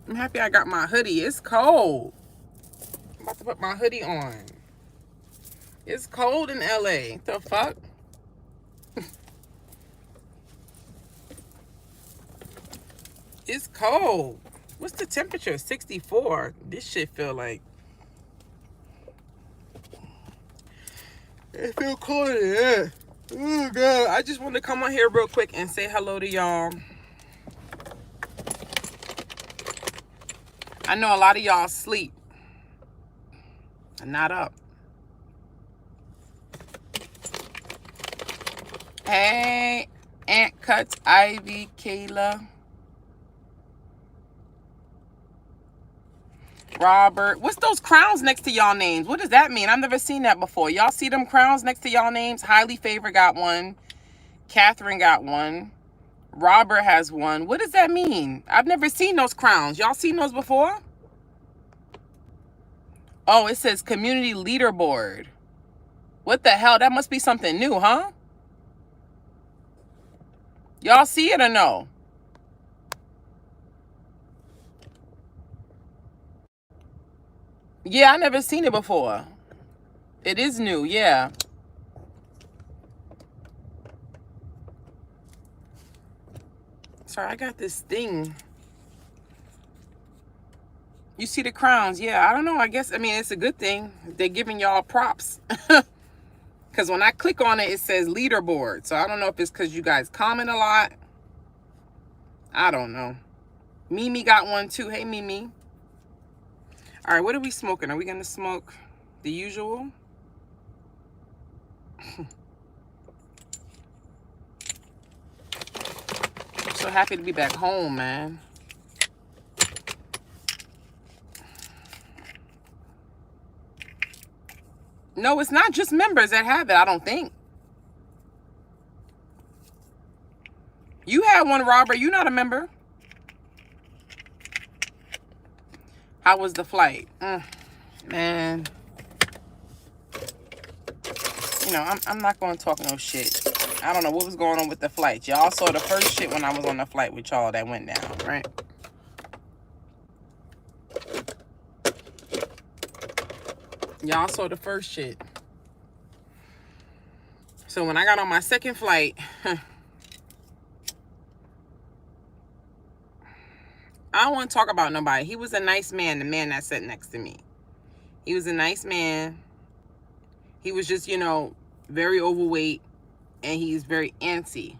I'm happy I got my hoodie. It's cold. I'm about to put my hoodie on. It's cold in LA. The fuck? It's cold. What's the temperature? 64. This shit feel like... It feel cold in here. Oh, God. I just want to come on here real quick and say hello to y'all. I know a lot of y'all sleep. I'm not up. Hey, Aunt Cuts, Ivy, Kayla, Robert. What's those crowns next to y'all names? What does that mean? I've never seen that before. Y'all see them crowns next to y'all names? Highly Favored got one. Catherine got one. Robert has one. What does that mean? I've never seen those crowns. Y'all seen those before? Oh, it says community leaderboard. What the hell? That must be something new, huh? Y'all see it or no? Yeah, I never seen it before. It is new, yeah. Sorry, I got this thing. You see the crowns? Yeah, I don't know. I guess, I mean, it's a good thing. They're giving y'all props. Because when I click on it, it says leaderboard. So I don't know if it's because you guys comment a lot. I don't know. Mimi got one too. Hey, Mimi. All right, what are we smoking? Are we going to smoke the usual? I'm so happy to be back home, man. No, it's not just members that have it, I don't think. You had one, Robert. You're not a member. How was the flight? Man. You know, I'm not going to talk no shit. I don't know what was going on with the flight. Y'all saw the first shit when I was on the flight with y'all that went down, right? Y'all saw the first shit. So when I got on my second flight, I don't want to talk about nobody. He was a nice man, the man that sat next to me. He was a nice man. He was just, you know, very overweight, and he's very antsy.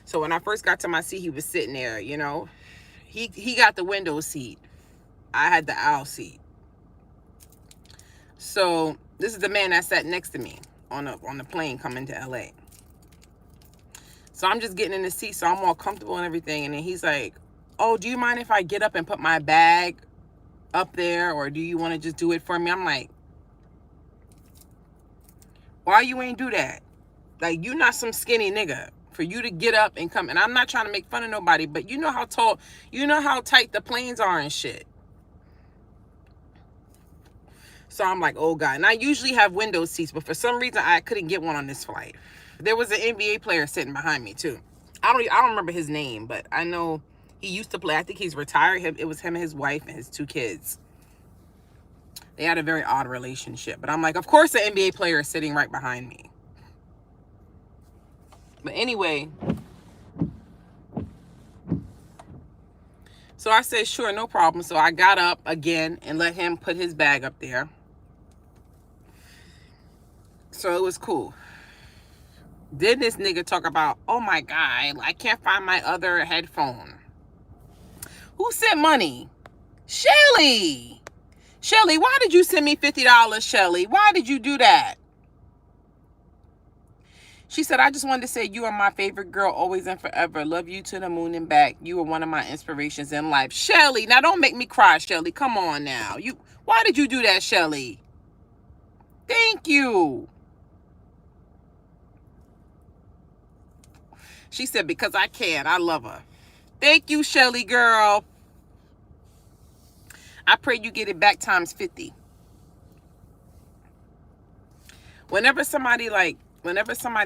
So when I first got to my seat, he was sitting there, you know. He got the window seat. I had the aisle seat. So this is the man that sat next to me on the plane coming to LA. So I'm just getting in the seat, so I'm all comfortable and everything. And then he's like, oh, do you mind if I get up and put my bag up there? Or do you want to just do it for me? I'm like, why you ain't do that? Like, you not some skinny nigga for you to get up and come. And I'm not trying to make fun of nobody, but you know how tall, you know how tight the planes are and shit. So I'm like, oh God. And I usually have window seats, but for some reason I couldn't get one on this flight. There was an NBA player sitting behind me too. I don't remember his name, but I know he used to play. I think he's retired. It was him and his wife and his 2 kids. They had a very odd relationship. But I'm like, of course the NBA player is sitting right behind me. But anyway, so I said, sure, no problem. So I got up again and let him put his bag up there. So it was cool. Then this nigga talk about, oh my God, I can't find my other headphone. Who sent money? Shelly. Shelly, why did you send me $50, Shelly? Why did you do that? She said, I just wanted to say you are my favorite girl, always and forever. Love you to the moon and back. You are one of my inspirations in life. Shelly, now don't make me cry, Shelly. Come on now. Why did you do that, Shelly? Thank you. She said, because I can. I love her. Thank you, Shelly, girl. I pray you get it back times 50. Whenever somebody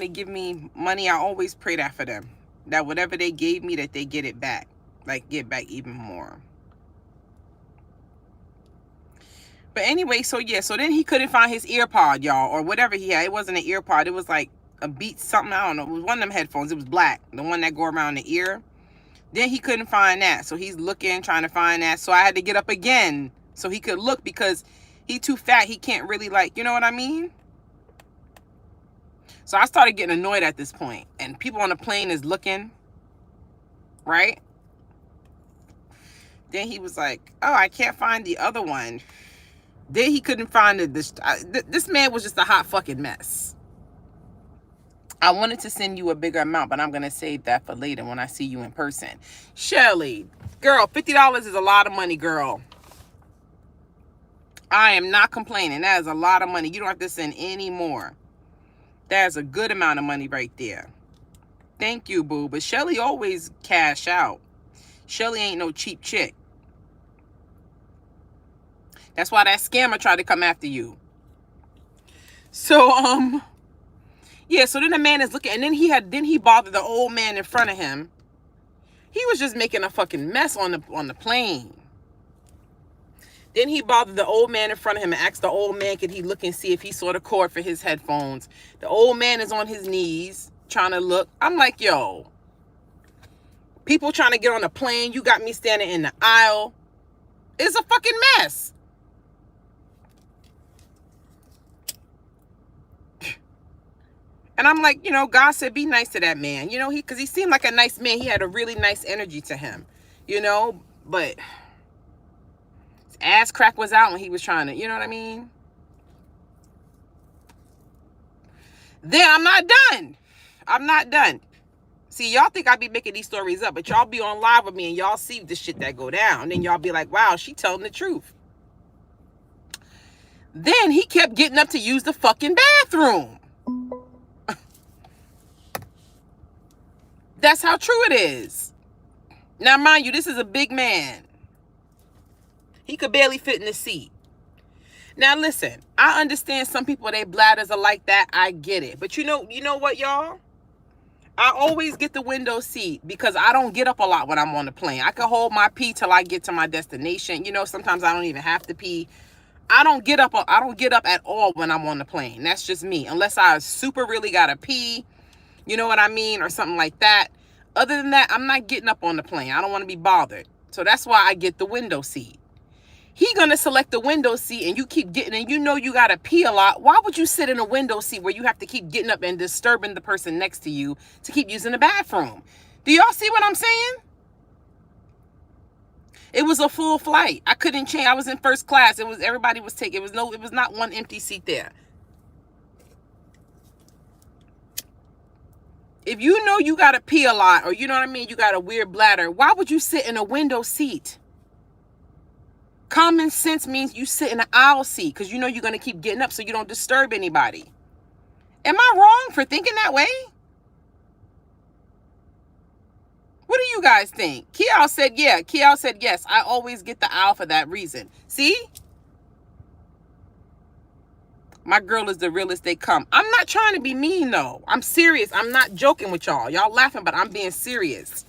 give me money, I always pray that for them. That whatever they gave me, that they get it back. Like, get back even more. But anyway, so yeah, so then he couldn't find his ear pod, y'all, or whatever he had. It wasn't an ear pod. It was like a Beats something. I don't know. It was one of them headphones. It was black. The one that go around the ear. Then he couldn't find that. So he's looking, trying to find that. So I had to get up again so he could look, because he too fat. He can't really, like, you know what I mean? So I started getting annoyed at this point. And people on the plane is looking, right? Then he was like, oh, I can't find the other one. Then he couldn't find it. This man was just a hot fucking mess. I wanted to send you a bigger amount, but I'm going to save that for later when I see you in person. Shirley, girl, $50 is a lot of money, girl. I am not complaining. That is a lot of money. You don't have to send any more. That's a good amount of money right there. Thank you, boo. But Shelly always cash out. Shelly ain't no cheap chick. That's why that scammer tried to come after you. So, yeah, so then the man is looking, and then he bothered the old man in front of him. He was just making a fucking mess on the plane. Then he bothered the old man in front of him and asked the old man, could he look and see if he saw the cord for his headphones. The old man is on his knees trying to look. I'm like, yo, people trying to get on the plane. You got me standing in the aisle. It's a fucking mess. And I'm like, you know, God said, be nice to that man. You know, because he seemed like a nice man. He had a really nice energy to him, you know, but his ass crack was out when he was trying to, you know what I mean? Then I'm not done. I'm not done. See, y'all think I be making these stories up, but y'all be on live with me and y'all see the shit that go down. Then y'all be like, wow, she telling the truth. Then he kept getting up to use the fucking bathroom. That's how true it is. Now, mind you, this is a big man. He could barely fit in the seat. Now, listen, I understand some people, their bladders are like that. I get it. But you know what, y'all? I always get the window seat because I don't get up a lot when I'm on the plane. I can hold my pee till I get to my destination. You know, sometimes I don't even have to pee. I don't get up at all when I'm on the plane. That's just me. Unless I super really gotta pee. You know what I mean? Or something like that. Other than that, I'm not getting up on the plane. I don't want to be bothered. So that's why I get the window seat. He gonna select the window seat and you keep getting, and you know you gotta pee a lot. Why would you sit in a window seat where you have to keep getting up and disturbing the person next to you to keep using the bathroom? Do y'all see what I'm saying? It was a full flight. I couldn't change. I was in first class. Everybody was taking. It was not one empty seat there. If you know you gotta pee a lot, or you know what I mean, you got a weird bladder, why would you sit in a window seat? Common sense means you sit in an aisle seat because you know you're going to keep getting up so you don't disturb anybody. Am I wrong for thinking that way? What do you guys think? Kiao said, yeah. Kiao said, yes. I always get the aisle for that reason. See? My girl is the realest they come. I'm not trying to be mean, though. I'm serious. I'm not joking with y'all. Y'all laughing, but I'm being serious.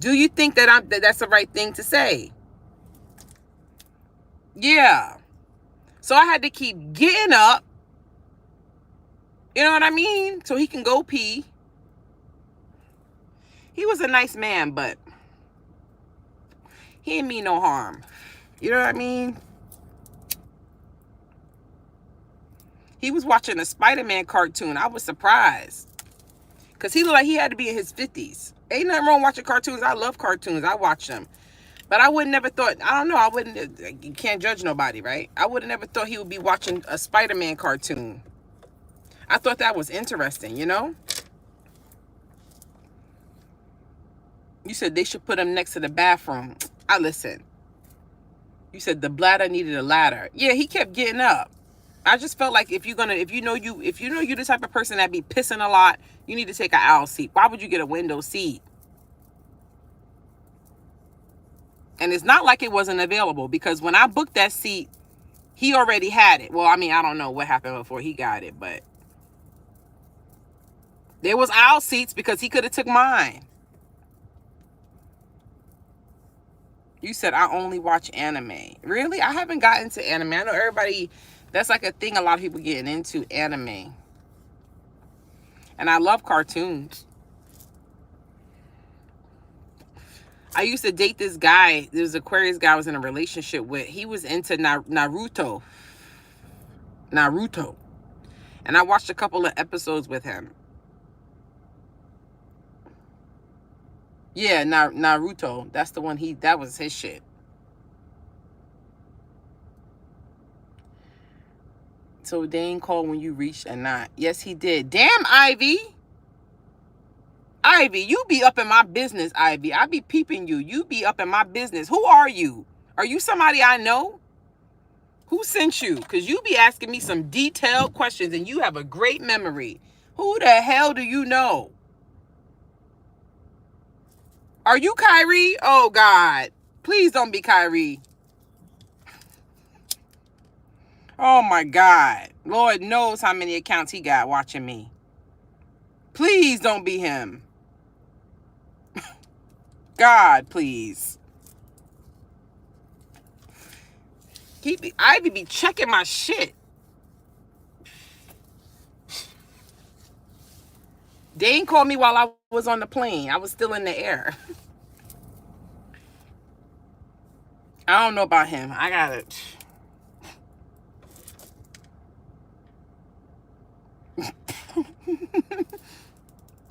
Do you think that that's the right thing to say? Yeah. So I had to keep getting up. You know what I mean? So he can go pee. He was a nice man, but he didn't mean no harm. You know what I mean? He was watching a Spider-Man cartoon. I was surprised. Because he looked like he had to be in his 50s. Ain't nothing wrong watching cartoons. I love cartoons. I watch them. But I would never thought, I don't know, you can't judge nobody, right? I would have never thought he would be watching a Spider-Man cartoon. I thought that was interesting, you know? You said they should put him next to the bathroom. I listen. You said the bladder needed a ladder. Yeah, he kept getting up. I just felt like if you know you're the type of person that be pissing a lot, you need to take an aisle seat. Why would you get a window seat? And it's not like it wasn't available, because when I booked that seat, he already had it. Well, I mean, I don't know what happened before he got it, but there was aisle seats because he could have took mine. You said I only watch anime. Really? I haven't gotten to anime. I know everybody, that's like a thing a lot of people getting into, anime. And I love cartoons. I used to date this guy. There was an Aquarius guy I was in a relationship with. He was into Naruto. And I watched a couple of episodes with him. Yeah, Naruto. That's the one that was his shit. So Dane called when you reached a knot. Yes, he did. Damn, Ivy. Ivy, you be up in my business, Ivy. I be peeping you. You be up in my business. Who are you? Are you somebody I know? Who sent you? Because you be asking me some detailed questions and you have a great memory. Who the hell do you know? Are you Kyrie? Oh, God. Please don't be Kyrie. Oh, my God. Lord knows how many accounts he got watching me. Please don't be him. God, please. Ivy be checking my shit. Dane called me while I was on the plane. I was still in the air. I don't know about him. I got it.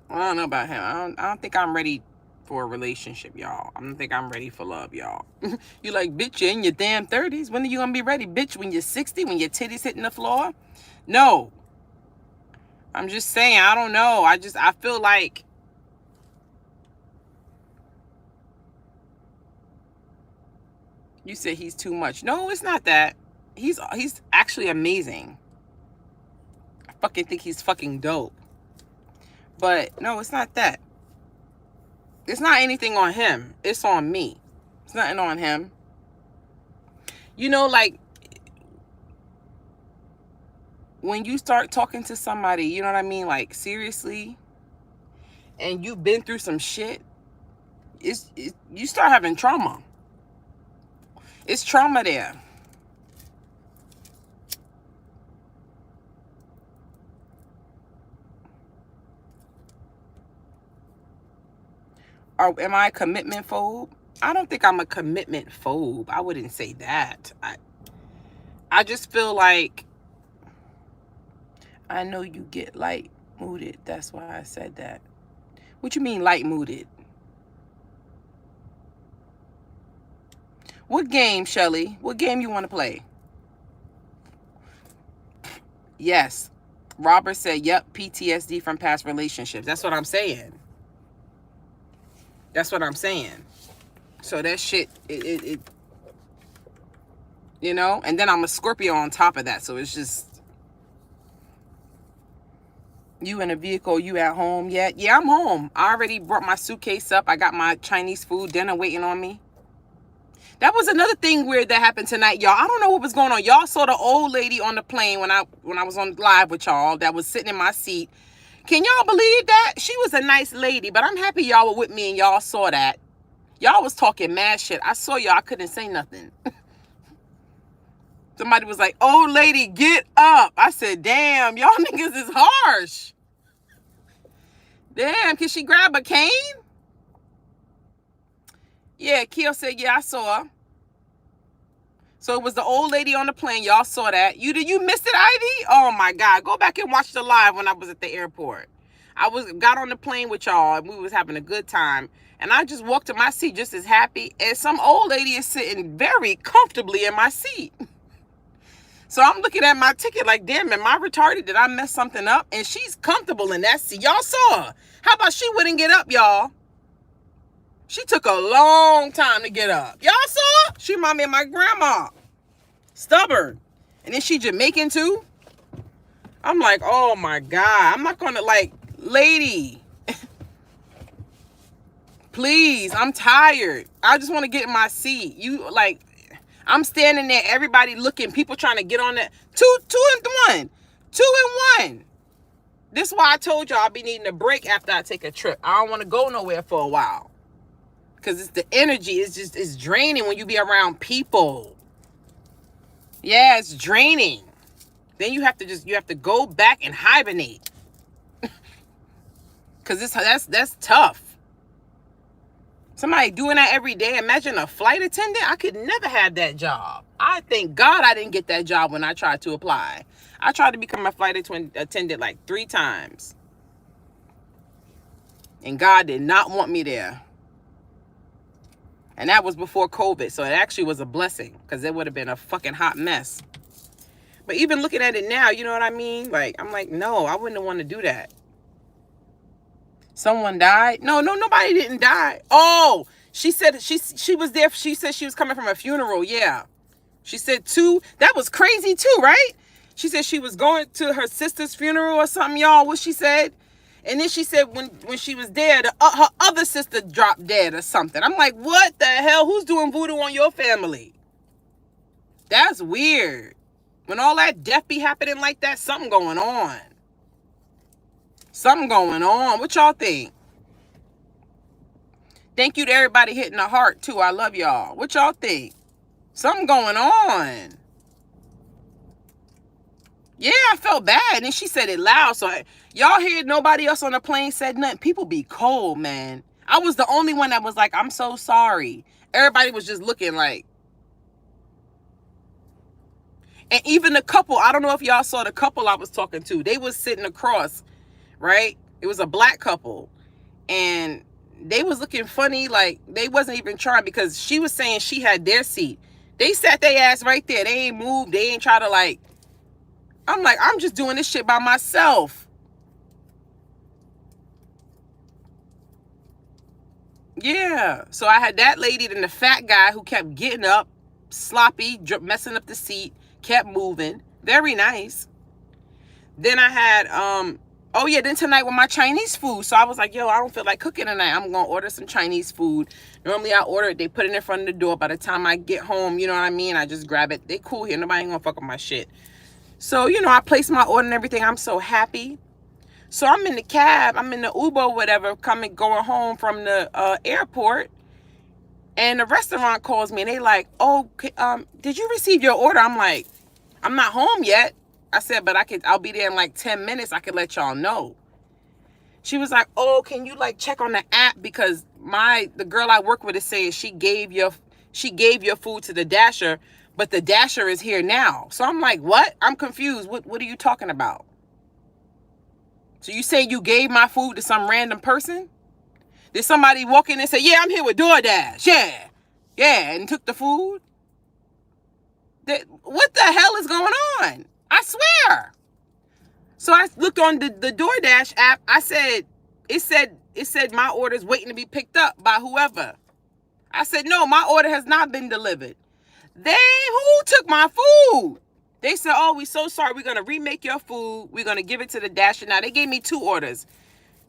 I don't know about him. I don't think I'm ready for a relationship, y'all. I don't think I'm ready for love, y'all. You like, bitch, you're in your damn 30s. When are you gonna be ready? Bitch, when you're 60, when your titties hitting the floor? No. I'm just saying, I don't know. I feel like you said he's too much. No, it's not that. He's actually amazing. I fucking think he's fucking dope. But no, it's not that. It's not anything on him. It's on me. It's nothing on him. You know, like, when you start talking to somebody, you know what I mean? Like, seriously, and you've been through some shit, you start having trauma. It's trauma there. Or am I a commitment phobe? I don't think I'm a commitment phobe. I wouldn't say that. I just feel like, I know you get light mooded. That's why I said that. What you mean light mooded? What game, Shelly? What game you want to play? Yes. Robert said, yep, PTSD from past relationships. That's what I'm saying. That's what I'm saying. So that shit, it you know? And then I'm a Scorpio on top of that. So it's just, you in a vehicle, you at home yet? Yeah, I'm home. I already brought my suitcase up. I got my Chinese food dinner waiting on me. That was another thing weird that happened tonight, y'all. I don't know what was going on. Y'all saw the old lady on the plane when I was on live with y'all that was sitting in my seat. Can y'all believe that? She was a nice lady, but I'm happy y'all were with me and y'all saw that. Y'all was talking mad shit. I saw y'all. I couldn't say nothing. Somebody was like, old lady, get up. I said, damn, y'all niggas is harsh. Damn, can she grab a cane? Yeah, Keo said, yeah, I saw her. So it was the old lady on the plane. Y'all saw that. You missed it, Ivy? Oh my God. Go back and watch the live when I was at the airport. I got on the plane with y'all and we was having a good time. And I just walked to my seat just as happy. And some old lady is sitting very comfortably in my seat. So I'm looking at my ticket like, damn, am I retarded? Did I mess something up? And she's comfortable in that seat. Y'all saw her. How about she wouldn't get up, y'all? She took a long time to get up. Y'all saw her? She remind me of my grandma. Stubborn. And then she Jamaican too. I'm like, oh my God. I'm not going to, like, lady. Please, I'm tired. I just want to get in my seat. You, like, I'm standing there, everybody looking, people trying to get on that. Two and one. This is why I told y'all I'll be needing a break after I take a trip. I don't want to go nowhere for a while. Because it's the energy. It's draining when you be around people. Yeah, it's draining. Then you have to go back and hibernate. Because that's tough. Somebody doing that every day. Imagine a flight attendant. I could never have that job. I thank God I didn't get that job when I tried to apply. I tried to become a flight attendant like 3 times. And God did not want me there. And that was before COVID. So it actually was a blessing, because it would have been a fucking hot mess. But even looking at it now, you know what I mean? Like, I'm like, no, I wouldn't want to do that. Someone died? No, nobody didn't die. Oh, she said she was there. She said she was coming from a funeral. Yeah. She said 2. That was crazy too, right? She said she was going to her sister's funeral or something, y'all. What she said? And then she said when she was there, her other sister dropped dead or something. I'm like, what the hell? Who's doing voodoo on your family? That's weird. When all that death be happening like that, something going on. Something going on. What y'all think? Thank you to everybody hitting the heart too. I love y'all. What y'all think? Something going on. Yeah, I felt bad. And she said it loud. So y'all hear nobody else on the plane said nothing. People be cold, man. I was the only one that was like, I'm so sorry. Everybody was just looking like. And even the couple, I don't know if y'all saw the couple I was talking to. They was sitting across, right? It was a black couple. And they was looking funny, like they wasn't even trying, because she was saying she had their seat. They sat their ass right there. They ain't moved. They ain't try to like. I'm like, I'm just doing this shit by myself. Yeah. So I had that lady and the fat guy who kept getting up, sloppy, messing up the seat, kept moving. Very nice. Then I had, oh yeah, then tonight with my Chinese food. So I was like, yo, I don't feel like cooking tonight. I'm going to order some Chinese food. Normally I order it. They put it in front of the door. By the time I get home, you know what I mean? I just grab it. They cool here. Nobody ain't going to fuck with my shit. So, you know, I placed my order and everything. I'm so happy. So I'm in the cab. I'm in the Uber, whatever, going home from the airport. And the restaurant calls me and they like, oh, did you receive your order? I'm like, I'm not home yet. I said, but I'll be there in like 10 minutes. I could let y'all know. She was like, oh, can you like check on the app? Because the girl I work with is saying she gave your food to the Dasher, but the Dasher is here now. So I'm like, what? I'm confused. What are you talking about? So you say you gave my food to some random person? Did somebody walk in and say, yeah, I'm here with DoorDash. Yeah. Yeah. And took the food? What the hell is going on? I swear. So I looked on the DoorDash app. It said my order's waiting to be picked up by whoever. I said, no, my order has not been delivered. Who took my food? They said, oh, we're so sorry. We're going to remake your food. We're going to give it to the Dasher. Now, they gave me 2 orders.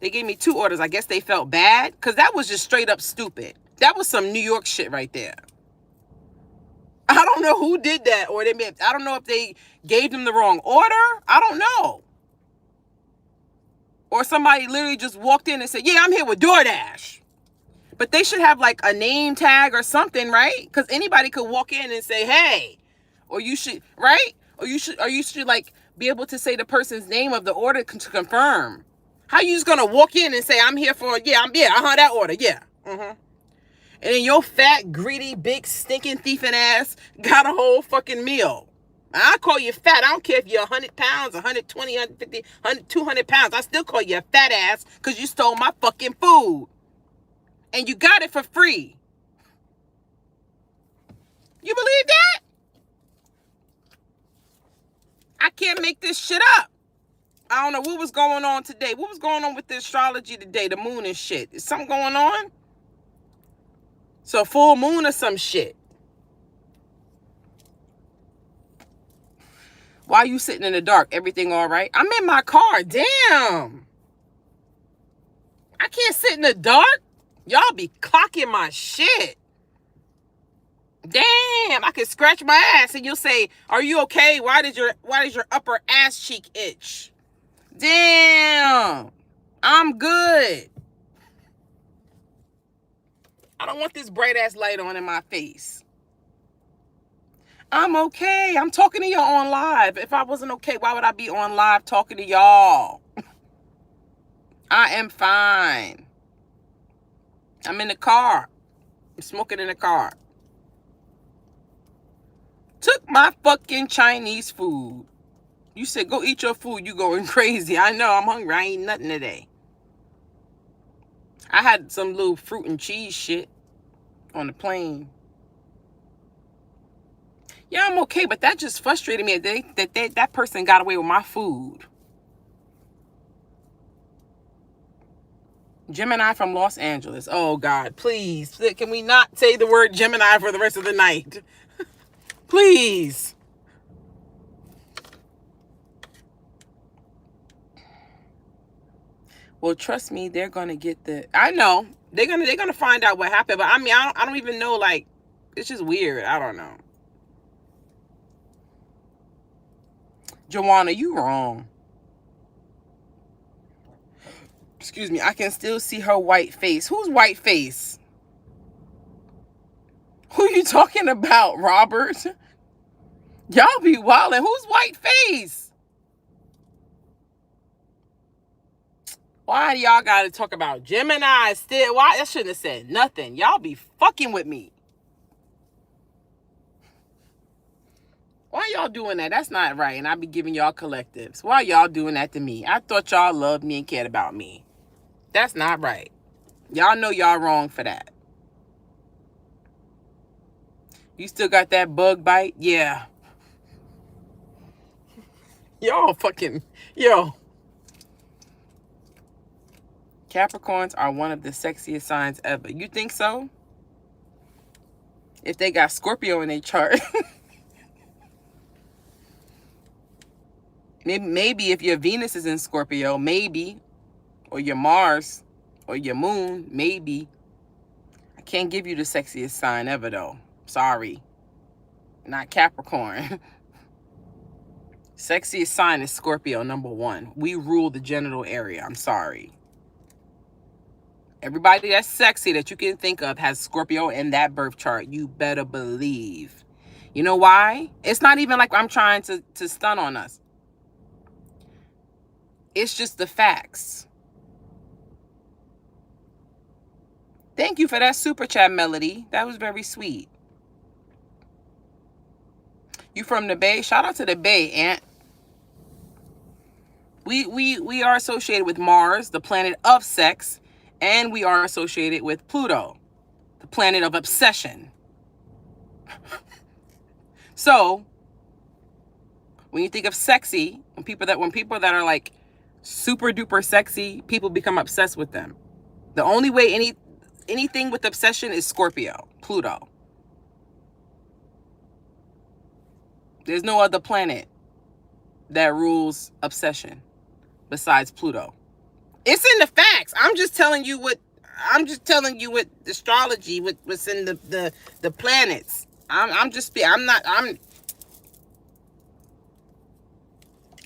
I guess they felt bad, because that was just straight up stupid. That was some New York shit right there. I don't know who did that, or I don't know if they gave them the wrong order. I don't know. Or somebody literally just walked in and said, yeah, I'm here with DoorDash. But they should have like a name tag or something, right? Because anybody could walk in and say, hey, or you should, right? Or you should like be able to say the person's name of the order to confirm. How you just gonna walk in and say, I'm here for, that order, yeah. And then your fat, greedy, big, stinking, thieving ass got a whole fucking meal. I call you fat. I don't care if you're 100 pounds, 120, 150, 200 pounds. I still call you a fat ass because you stole my fucking food. And you got it for free. You believe that? I can't make this shit up. I don't know what was going on today. What was going on with the astrology today? The moon and shit. Is something going on? So full moon or some shit. Why are you sitting in the dark? Everything all right? I'm in my car. Damn. I can't sit in the dark. Y'all be clocking my shit. Damn. I can scratch my ass and you'll say, are you okay? Why does your upper ass cheek itch? Damn. I'm good. I don't want this bright ass light on in my face. I'm okay. I'm talking to y'all on live. If I wasn't okay, why would I be on live talking to y'all? I am fine. I'm in the car. I'm smoking in the car. Took my fucking Chinese food. You said go eat your food. You going crazy. I know. I'm hungry. I ain't nothing today. I had some little fruit and cheese shit on the plane. Yeah, I'm okay, but that just frustrated me that person got away with my food. Gemini from Los Angeles. Oh, God, please. Can we not say the word Gemini for the rest of the night? Please. Well, trust me, they're going to get the... I know. They're gonna find out what happened, but I mean, I don't even know, like, it's just weird. I don't know. Joanna, you wrong. Excuse me. I can still see her white face. Who's white face? Who you talking about, Robert? Y'all be wildin'. Who's white face? Why do y'all gotta talk about Gemini still? Why? I shouldn't have said nothing. Y'all be fucking with me. Why y'all doing that? That's not right. And I be giving y'all collectives. Why y'all doing that to me? I thought y'all loved me and cared about me. That's not right. Y'all know y'all wrong for that. You still got that bug bite? Yeah. Y'all fucking... Yo. Capricorns are one of the sexiest signs ever. You think so? If they got Scorpio in their chart. Maybe if your Venus is in Scorpio, maybe. Or your Mars. Or your moon, maybe. I can't give you the sexiest sign ever, though. Sorry. Not Capricorn. Sexiest sign is Scorpio, number 1. We rule the genital area. I'm sorry. Everybody that's sexy that you can think of has Scorpio in that birth chart. You better believe. You know why? It's not even like I'm trying to stun on us. It's just the facts. Thank you for that super chat, Melody. That was very sweet. You from the Bay? Shout out to the Bay, Aunt. We are associated with Mars, the planet of sex, and we are associated with Pluto, the planet of obsession. So, when you think of sexy, when people that are like super duper sexy, people become obsessed with them. The only way anything with obsession is Scorpio, Pluto. There's no other planet that rules obsession besides Pluto. It's in the facts. I'm just telling you what astrology, what's in the planets.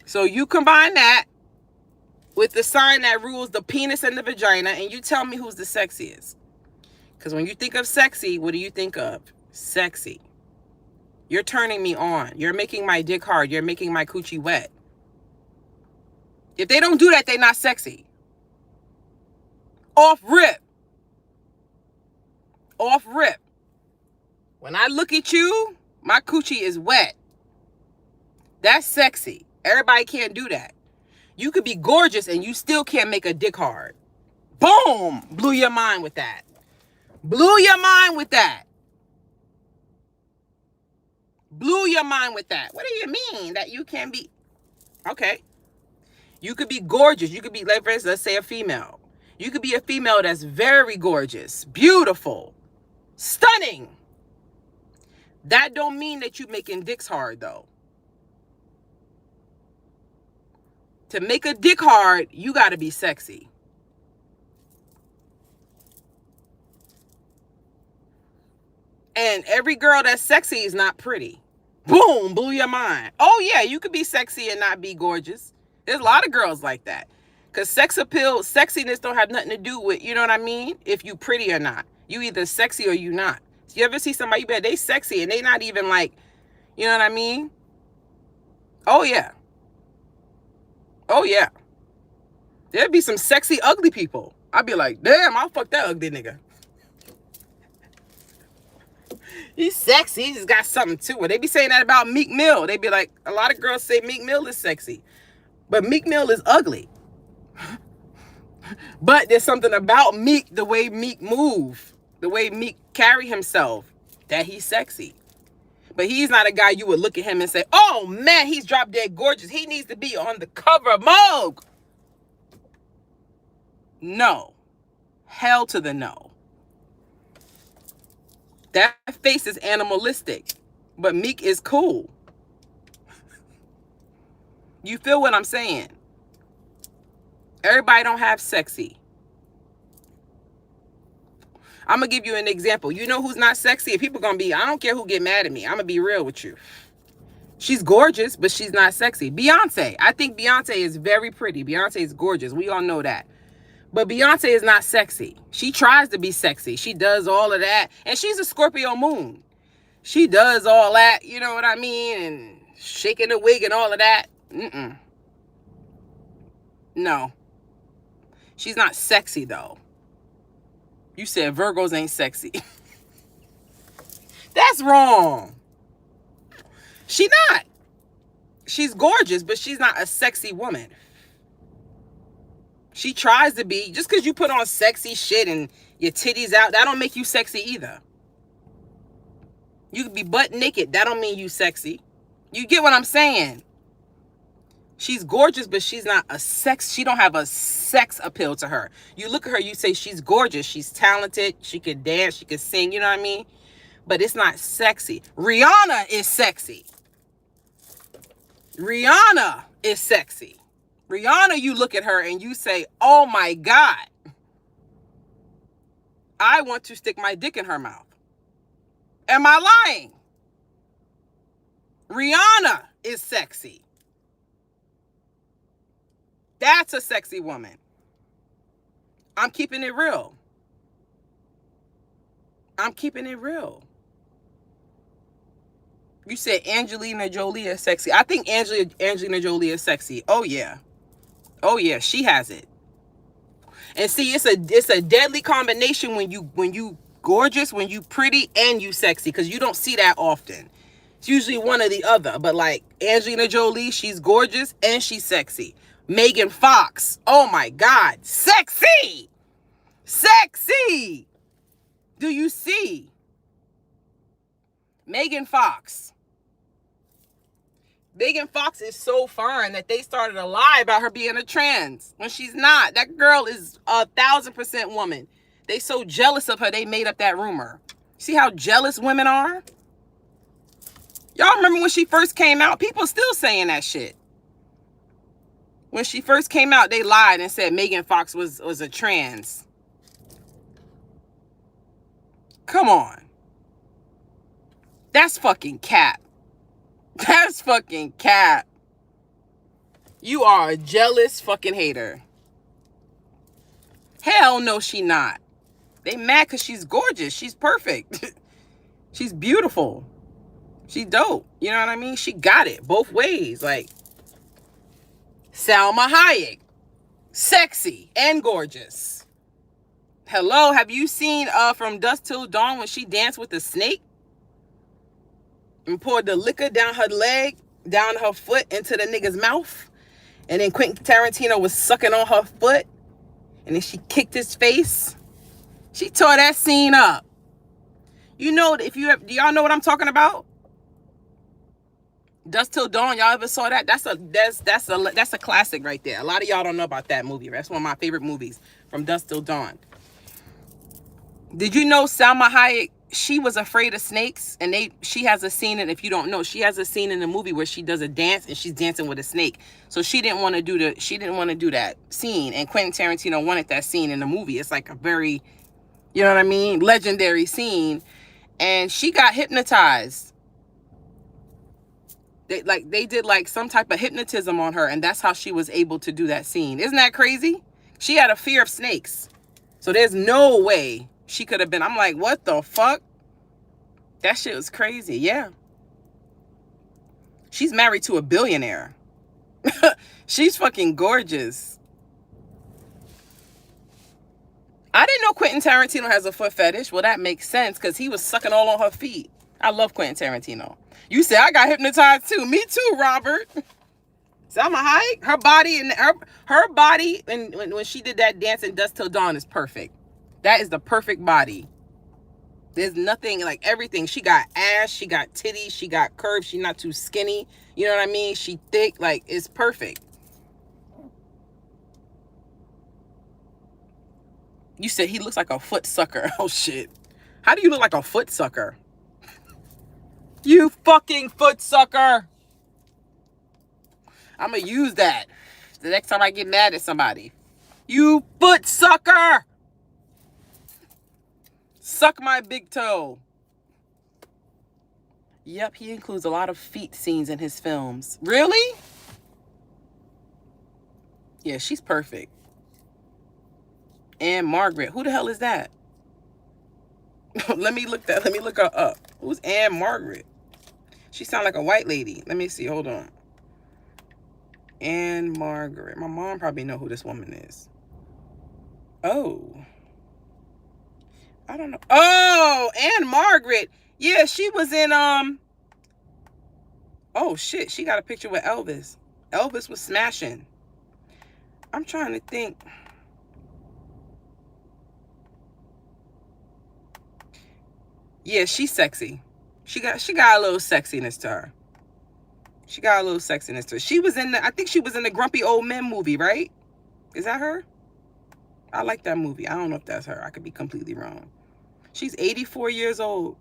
So you combine that with the sign that rules the penis and the vagina, and you tell me who's the sexiest. Because when you think of sexy, what do you think of? Sexy. You're turning me on. You're making my dick hard. You're making my coochie wet. If they don't do that, they're not sexy. Off rip. Off rip. When I look at you, my coochie is wet. That's sexy. Everybody can't do that. You could be gorgeous and you still can't make a dick hard. Boom! Blew your mind with that. Blew your mind with that. Blew your mind with that. What do you mean that you can be? Okay. You could be gorgeous. You could be, like, let's say a female. You could be a female that's very gorgeous, beautiful, stunning. That don't mean that you making dicks hard, though. To make a dick hard, you got to be sexy. And every girl that's sexy is not pretty. Boom, blew your mind. Oh, yeah, you could be sexy and not be gorgeous. There's a lot of girls like that. Because sex appeal, sexiness don't have nothing to do with, you know what I mean? If you pretty or not. You either sexy or you not. You ever see somebody, you bet they sexy and they not even like, you know what I mean? Oh yeah. Oh yeah. There'd be some sexy ugly people. I'd be like, damn, I'll fuck that ugly nigga. He's sexy. He just got something to it. They be saying that about Meek Mill. They be like, a lot of girls say Meek Mill is sexy. But Meek Mill is ugly. But there's something about Meek, the way Meek move, the way Meek carry himself, that he's sexy. But he's not a guy you would look at him and say, oh man, he's drop dead gorgeous. He needs to be on the cover of Vogue. No. Hell to the no. That face is animalistic, but Meek is cool. You feel what I'm saying? Everybody don't have sexy. I'm going to give you an example. You know who's not sexy? If people going to be, I don't care who get mad at me. I'm going to be real with you. She's gorgeous, but she's not sexy. Beyonce. I think Beyonce is very pretty. Beyonce is gorgeous. We all know that. But Beyonce is not sexy. She tries to be sexy. She does all of that. And she's a Scorpio moon. She does all that, you know what I mean? And shaking the wig and all of that. No. She's not sexy, though. You said Virgos ain't sexy. That's wrong. She not. She's gorgeous, but she's not a sexy woman. She tries to be. Just because you put on sexy shit and your titties out, that don't make you sexy either. You could be butt naked. That don't mean you sexy. You get what I'm saying? She's gorgeous, but she's not a sex. She don't have a sex appeal to her. You look at her, you say she's gorgeous. She's talented. She could dance. She could sing. You know what I mean? But it's not sexy. Rihanna is sexy. Rihanna is sexy. Rihanna, you look at her and you say, oh my God, I want to stick my dick in her mouth. Am I lying? Rihanna is sexy. That's a sexy woman. I'm keeping it real. I'm keeping it real. You said Angelina Jolie is sexy. I think Angelina Jolie is sexy. Oh yeah. Oh yeah, she has it. And see, it's a deadly combination when you gorgeous, when you pretty, and you sexy, because you don't see that often. It's usually one or the other. But like Angelina Jolie, she's gorgeous and she's sexy. Megan Fox, oh my God, sexy! Sexy! Do you see? Megan Fox. Megan Fox is so fine that they started a lie about her being a trans when she's not. That girl is 1,000% woman. They so jealous of her, they made up that rumor. See how jealous women are? Y'all remember when she first came out? People still saying that shit. When she first came out, they lied and said Megan Fox was a trans. Come on. That's fucking cap. That's fucking cap. You are a jealous fucking hater. Hell no, she not. They mad because she's gorgeous. She's perfect. She's beautiful. She's dope. You know what I mean? She got it both ways. Like Salma Hayek. Sexy and gorgeous. Hello, have you seen From Dusk Till Dawn when she danced with the snake? And poured the liquor down her leg, down her foot, into the nigga's mouth. And then Quentin Tarantino was sucking on her foot. And then she kicked his face. She tore that scene up. You know, do y'all know what I'm talking about? Dusk Till Dawn, y'all ever saw that? That's a classic right there. A lot of y'all don't know about that movie. That's one of my favorite movies, From Dusk Till Dawn. Did you know Salma Hayek, she was afraid of snakes? And she has a scene, and if you don't know, she has a scene in the movie where she does a dance and she's dancing with a snake. So she didn't want to do that scene, and Quentin Tarantino wanted that scene in the movie. It's like a very, you know what I mean, legendary scene. And she got hypnotized. They did like some type of hypnotism on her, and that's how she was able to do that scene. Isn't that crazy? She had a fear of snakes. So there's no way She could have been. I'm like, what the fuck? That shit was crazy. Yeah. She's married to a billionaire. She's fucking gorgeous. I didn't know Quentin Tarantino has a foot fetish. Well, that makes sense because he was sucking all on her feet. I love Quentin Tarantino. You say I got hypnotized too. Me too, Robert. Salma Hayek, her body and her body, and when she did that dance in Dust Till Dawn is perfect. That is the perfect body. There's nothing, like everything. She got ass, she got titties, she got curves. She's not too skinny. You know what I mean? She thick, like it's perfect. You said he looks like a foot sucker. Oh shit. How do you look like a foot sucker? You fucking foot sucker. I'm gonna use that the next time I get mad at somebody. You foot sucker. Suck my big toe. Yep, he includes a lot of feet scenes in his films. Really? Yeah, she's perfect. Anne Margaret. Who the hell is that? Let me look her up. Who's Anne Margaret? She sounds like a white lady. Let me see. Hold on. Anne Margaret. My mom probably know who this woman is. Oh. I don't know. Oh, Anne Margaret. Yeah, she was in oh shit, she got a picture with Elvis. Elvis was smashing. I'm trying to think. Yeah, she's sexy. She got a little sexiness to her. She got a little sexiness to her. She was in the, I think she was in the Grumpy Old Men movie, right? Is that her? I like that movie. I don't know if that's her. I could be completely wrong. She's 84 years old.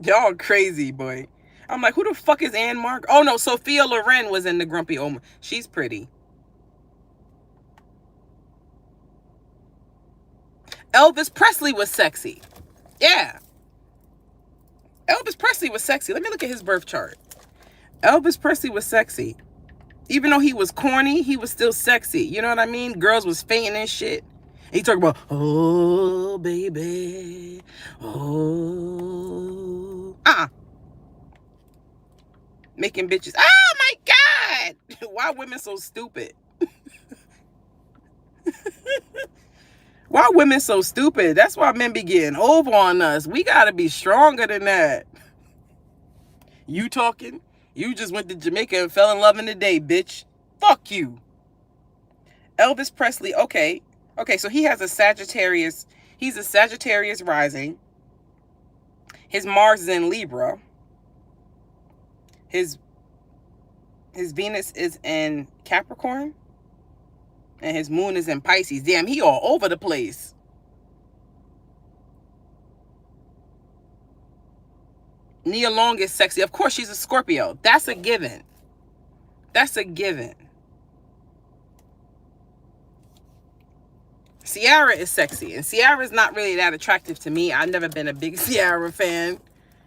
Y'all crazy, boy. I'm like, who the fuck is Anne Margaret? Oh no, Sophia Loren was in the Grumpy Old Man. She's pretty. Elvis Presley was sexy. Yeah. Elvis Presley was sexy. Let me look at his birth chart. Elvis Presley was sexy. Even though he was corny, he was still sexy. You know what I mean? Girls was fainting and shit. And he talked about, oh, baby. Oh. Making bitches. Oh, my God. Why women so stupid? Why women so stupid? That's why men be getting over on us. We got to be stronger than that. You talking? You just went to Jamaica and fell in love in the day, bitch. Fuck you. Elvis Presley, okay. Okay, so he has a Sagittarius. He's a Sagittarius rising. His Mars is in Libra. His Venus is in Capricorn. And his moon is in Pisces. Damn, he all over the place. Nia Long is sexy. Of course, she's a Scorpio. That's a given. That's a given. Ciara is sexy. And Ciara's not really that attractive to me. I've never been a big Ciara fan.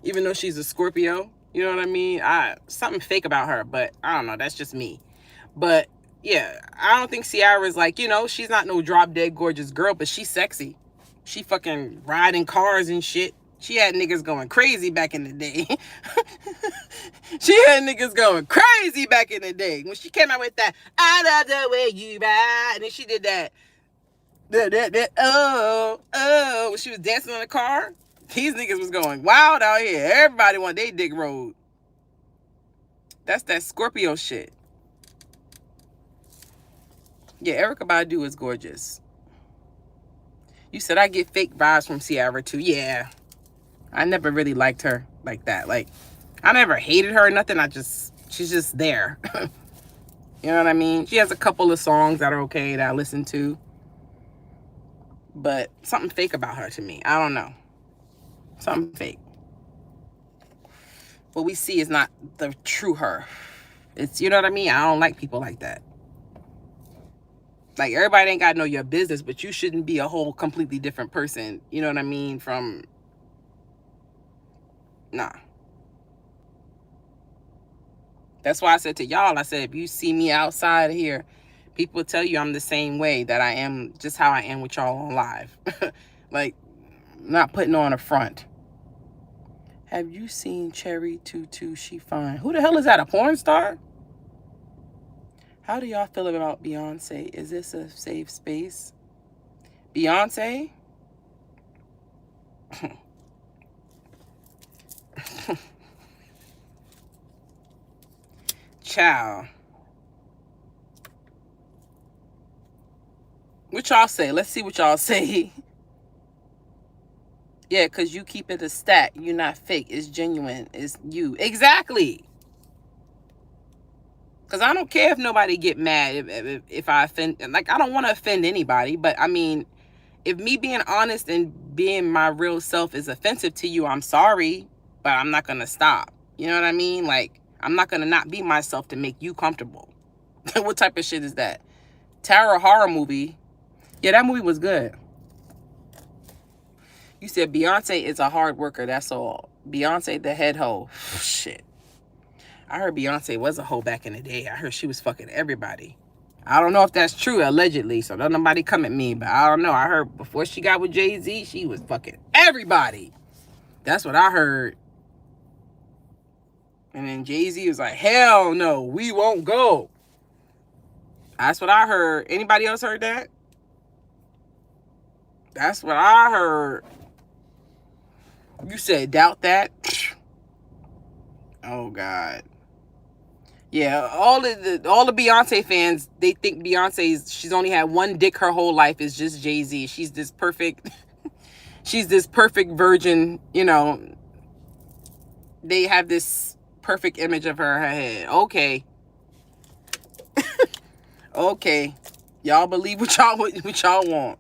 Even though she's a Scorpio. You know what I mean? Something fake about her. But I don't know. That's just me. But yeah, I don't think Ciara is like, you know, she's not no drop dead gorgeous girl. But she's sexy. She fucking riding cars and shit. She had niggas going crazy back in the day. She had niggas going crazy back in the day. When she came out with that, I love the way you ride. And then she did that, oh. When she was dancing on the car, these niggas was going wild out here. Everybody want they dick road. That's that Scorpio shit. Yeah, Erykah Badu is gorgeous. You said I get fake vibes from Ciara too. Yeah. I never really liked her like that. Like, I never hated her or nothing. She's just there. You know what I mean? She has a couple of songs that are okay that I listen to. But something fake about her to me. I don't know. Something fake. What we see is not the true her. It's, you know what I mean? I don't like people like that. Like, everybody ain't got to know your business, but you shouldn't be a whole completely different person. You know what I mean? From... Nah. That's why I said to y'all, I said, if you see me outside here, people tell you I'm the same way, that I am just how I am with y'all on live. Like, not putting on a front. Have you seen Cherry Tutu? She fine. Who the hell is that? A porn star? How do y'all feel about Beyonce? Is this a safe space? Beyonce? Ciao. What y'all say? Let's see what y'all say. Yeah, because you keep it a stack. You're not fake. It's genuine. It's you. Exactly. Because I don't care if nobody get mad if I offend. Like, I don't want to offend anybody. But, I mean, if me being honest and being my real self is offensive to you, I'm sorry. But I'm not going to stop. You know what I mean? Like, I'm not going to not be myself to make you comfortable. What type of shit is that? Terror horror movie. Yeah, that movie was good. You said Beyonce is a hard worker. That's all. Beyonce the head hoe. Shit. I heard Beyonce was a hoe back in the day. I heard she was fucking everybody. I don't know if that's true, allegedly. So don't nobody come at me. But I don't know. I heard before she got with Jay-Z, she was fucking everybody. That's what I heard. And then Jay-Z was like, hell no, we won't go. That's what I heard. Anybody else heard that? That's what I heard. You said doubt that? Oh, God. Yeah, all the Beyonce fans, they think she's only had one dick her whole life, is just Jay-Z. She's this perfect virgin, you know. They have this perfect image of her in her head. Okay. Okay. Y'all believe what y'all want.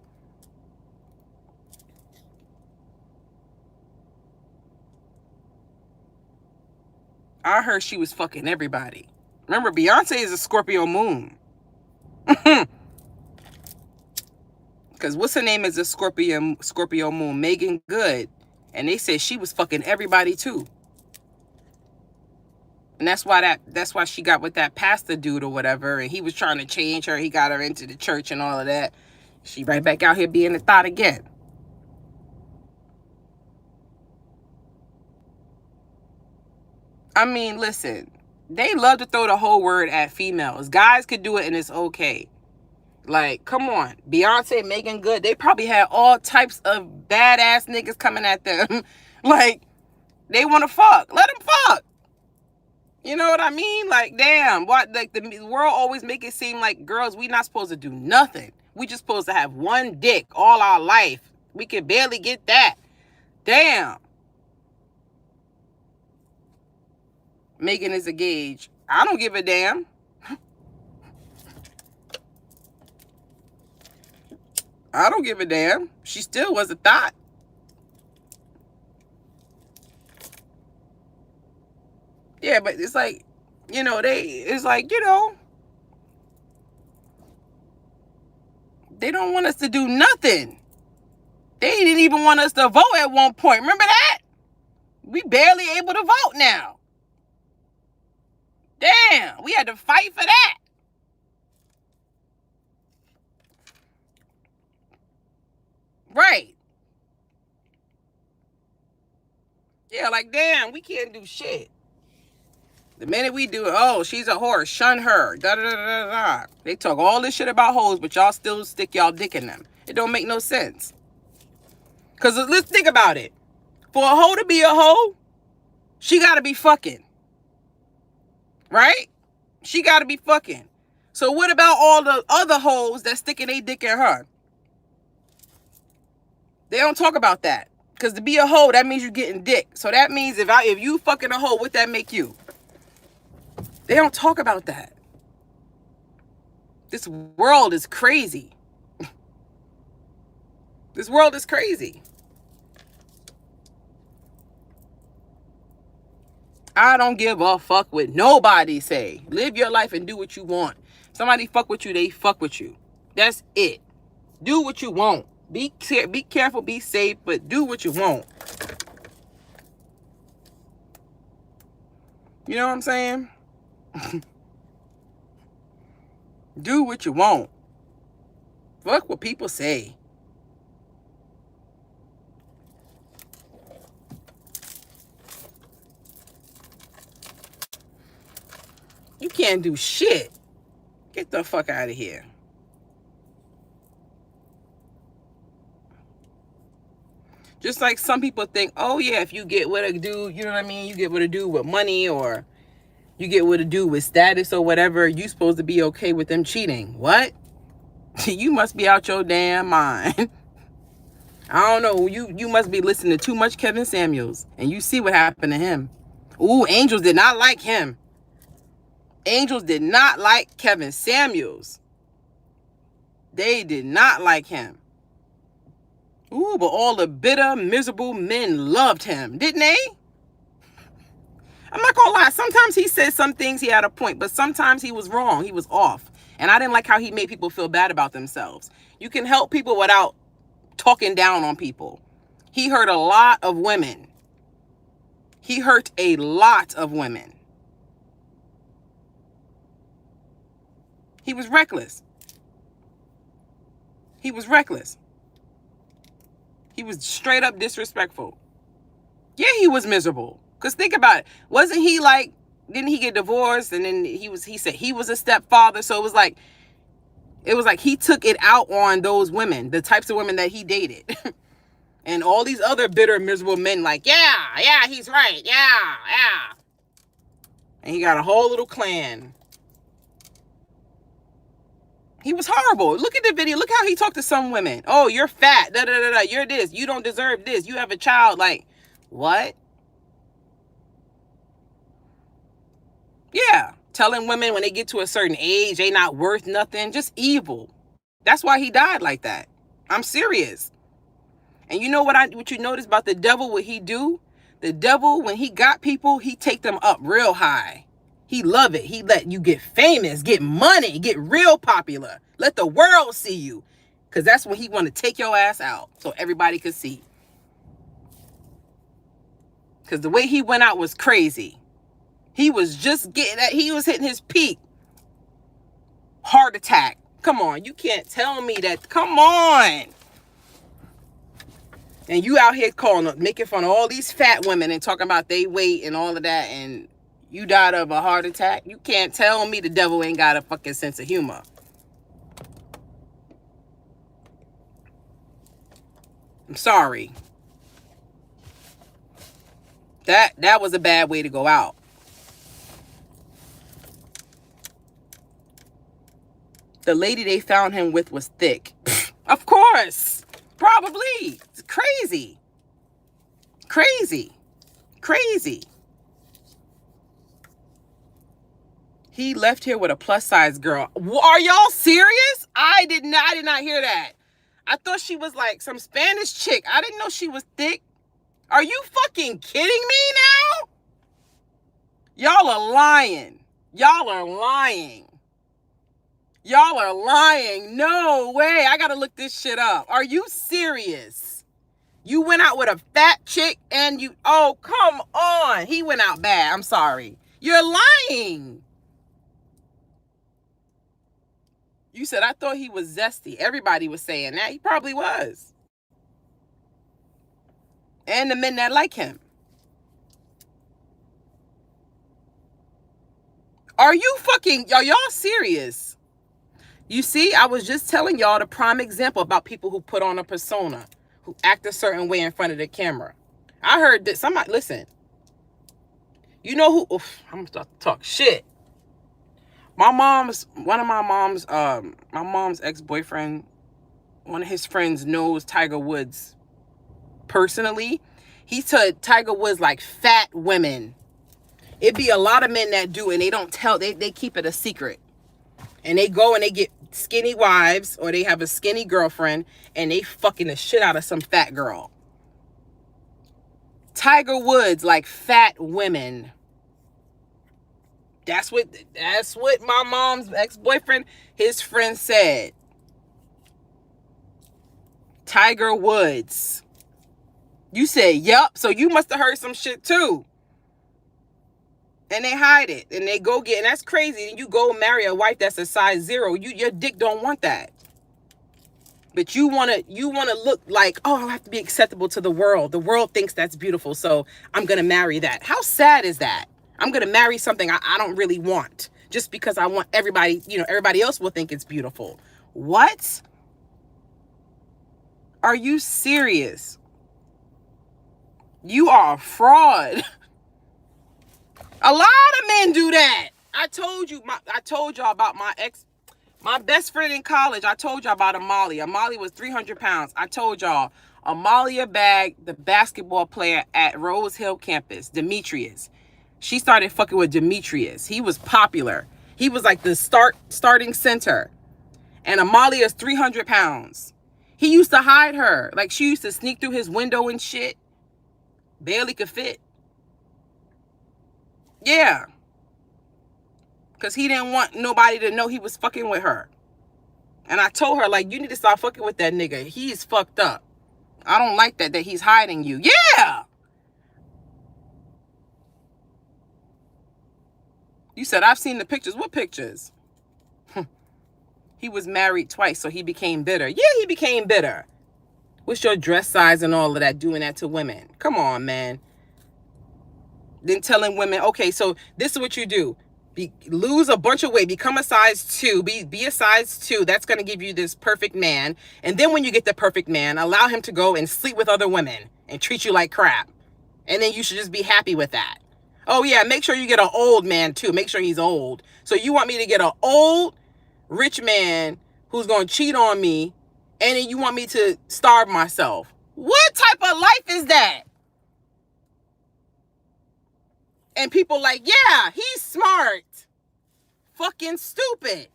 I heard she was fucking everybody. Remember, Beyonce is a Scorpio moon. Because what's her name is a Scorpio moon? Megan Good. And they said she was fucking everybody too. And that's why she got with that pastor dude or whatever. And he was trying to change her. He got her into the church and all of that. She right back out here being a thought again. I mean, listen, they love to throw the whole word at females. Guys could do it and it's okay. Like, come on. Beyonce, Megan Good, they probably had all types of badass niggas coming at them. Like, they want to fuck. Let them fuck. You know what I mean? Like, damn. What? Like, the world always make it seem like girls, we not supposed to do nothing. We just supposed to have one dick all our life. We can barely get that. Damn. Megan is a gauge. I don't give a damn. I don't give a damn. She still was a thought. Yeah, but it's like, you know, it's like, you know, they don't want us to do nothing. They didn't even want us to vote at one point. Remember that? We barely able to vote now. Damn, we had to fight for that. Right. Yeah, like, damn, we can't do shit. The minute we do it, oh, she's a whore, shun her, da-da-da-da-da. They talk all this shit about hoes, but y'all still stick y'all dick in them. It don't make no sense. Because let's think about it. For a hoe to be a hoe, she got to be fucking. Right? She got to be fucking. So what about all the other hoes that sticking their dick in her? They don't talk about that. Because to be a hoe, that means you're getting dick. So that means if you fucking a hoe, what that make you? They don't talk about that. This world is crazy. This world is crazy. I don't give a fuck what nobody say. Live your life and do what you want. Somebody fuck with you, they fuck with you. That's it. Do what you want. Be careful, be safe, but do what you want. You know what I'm saying? Do what you want. Fuck what people say. You can't do shit. Get the fuck out of here. Just like some people think, oh yeah, if you get with a dude, you know what I mean? You get with a dude with money, or you get with a dude with status or whatever, you supposed to be okay with them cheating. What? You must be out your damn mind. I don't know. You must be listening to too much Kevin Samuels, and you see what happened to him. Ooh, angels did not like him. Angels did not like Kevin Samuels. They did not like him. Ooh, but all the bitter, miserable men loved him, didn't they? I'm not gonna lie. Sometimes he said some things, he had a point, but sometimes he was wrong. He was off. And I didn't like how he made people feel bad about themselves. You can help people without talking down on people. He hurt a lot of women. He hurt a lot of women. He was reckless. He was reckless. He was straight up disrespectful. Yeah, he was miserable. Because think about it. Wasn't he like, didn't he get divorced? And then he said he was a stepfather. So it was like he took it out on those women, the types of women that he dated. And all these other bitter, miserable men like, yeah, he's right. Yeah. And he got a whole little clan. He was horrible. Look at the video. Look how he talked to some women. Oh, you're fat. You're this. You don't deserve this. You have a child. Like, what? Yeah. Telling women when they get to a certain age, they not worth nothing. Just evil. That's why he died like that. I'm serious. And you know what you notice about the devil, what he do? The devil, when he got people, he take them up real high. He love it. He let you get famous, get money, get real popular. Let the world see you. Because that's when he want to take your ass out so everybody could see. Because the way he went out was crazy. He was just he was hitting his peak. Heart attack. Come on. You can't tell me that. Come on. And you out here making fun of all these fat women and talking about they weight and all of that, and you died of a heart attack. You can't tell me the devil ain't got a fucking sense of humor. I'm sorry. That was a bad way to go out. The lady they found him with was thick. Of course. Probably. It's crazy. Crazy. He left here with a plus size girl. Are y'all serious? I did not hear that. I thought she was like some Spanish chick. I didn't know she was thick. Are you fucking kidding me now? Y'all are lying. Y'all are lying. No way. I gotta look this shit up. Are you serious? You went out with a fat chick and oh, come on. He went out bad. I'm sorry. You're lying. You said, I thought he was zesty. Everybody was saying that. He probably was. And the men that like him. Are you y'all serious? You see, I was just telling y'all the prime example about people who put on a persona, who act a certain way in front of the camera. I heard that somebody, listen, you know who, I'm gonna start to talk shit. My mom's ex-boyfriend, one of his friends knows Tiger Woods personally. He said Tiger Woods like fat women. It'd be a lot of men that do, and they don't tell, they keep it a secret. And they go and they get skinny wives, or they have a skinny girlfriend, and they fucking the shit out of some fat girl. Tiger Woods like fat women. That's what my mom's ex-boyfriend, his friend said. Tiger Woods. You said, yup. So you must have heard some shit too. And they hide it. And they go get, and that's crazy. And you go marry a wife that's a size 0. Your dick don't want that. But you wanna look like, oh, I have to be acceptable to the world. The world thinks that's beautiful, so I'm gonna marry that. How sad is that? I'm gonna marry something I don't really want just because I want everybody, everybody else will think it's beautiful. What? Are you serious? You are a fraud. A lot of men do that. I told y'all about my best friend in college. I told y'all about Amalia. Amalia was 300 pounds. I told y'all, Amalia bagged the basketball player at Rose Hill campus, Demetrius. She started fucking with Demetrius. He was popular. He was like the starting center. And Amalia's 300 pounds. He used to hide her. Like, she used to sneak through his window and shit. Barely could fit. Yeah. Because he didn't want nobody to know he was fucking with her. And I told her, like, you need to stop fucking with that nigga. He's fucked up. I don't like that he's hiding you. Yeah. You said, I've seen the pictures. What pictures? He was married twice, so he became bitter. Yeah, he became bitter. What's your dress size and all of that, doing that to women? Come on, man. Then telling women, okay, so this is what you do. Lose a bunch of weight, become a size 2, be a size 2. That's going to give you this perfect man. And then when you get the perfect man, allow him to go and sleep with other women and treat you like crap. And then you should just be happy with that. Oh yeah, make sure you get an old man too. Make sure he's old. So you want me to get an old, rich man who's going to cheat on me, and then you want me to starve myself. What type of life is that? And people like, yeah, he's smart. Fucking stupid.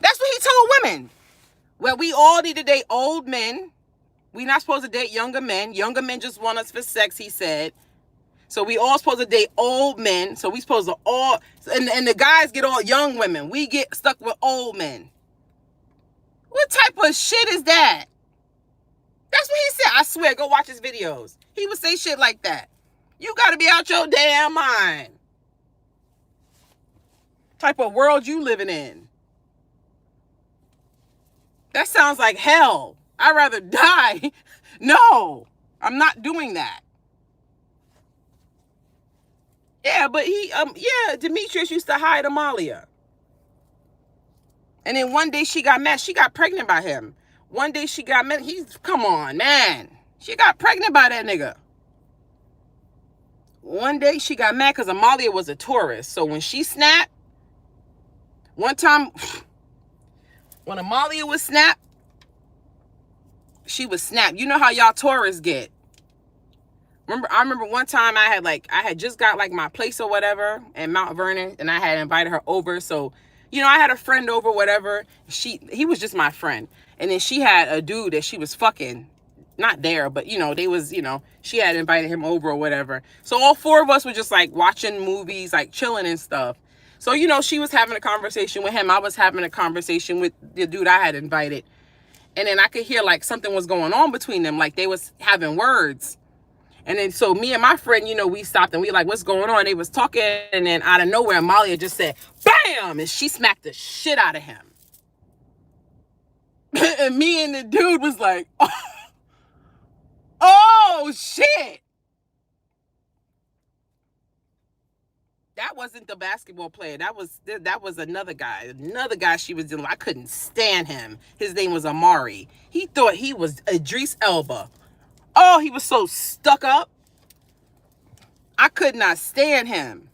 That's what he told women. Well, we all need to date old men. We're not supposed to date younger men. Younger men just want us for sex, he said. So we all supposed to date old men. So we supposed to all, and the guys get all young women. We get stuck with old men. What type of shit is that? That's what he said. I swear, go watch his videos. He would say shit like that. You got to be out your damn mind. Type of world you living in. That sounds like hell. I'd rather die. No, I'm not doing that. Yeah, but Demetrius used to hide Amalia. And then one day she got mad. She got pregnant by him. One day she got mad. Come on, man. She got pregnant by that nigga. One day she got mad because Amalia was a tourist. So when she snapped, one time, when Amalia was snapped, she was snapped. You know how y'all tourists get. I remember one time I had just got like my place or whatever in Mount Vernon, and I had invited her over. So, I had a friend over, whatever. He was just my friend. And then she had a dude that she was fucking, not there, but she had invited him over or whatever. So all 4 of us were just like watching movies, like chilling and stuff. So, she was having a conversation with him. I was having a conversation with the dude I had invited. And then I could hear like something was going on between them. Like they was having words. And then so me and my friend, we stopped and we like, what's going on? They was talking, and then out of nowhere, Amalia just said, bam! And she smacked the shit out of him. And me and the dude was like, oh shit. That wasn't the basketball player. That was another guy. Another guy she was dealing with. I couldn't stand him. His name was Amari. He thought he was Idris Elba. Oh, he was so stuck up. I could not stand him.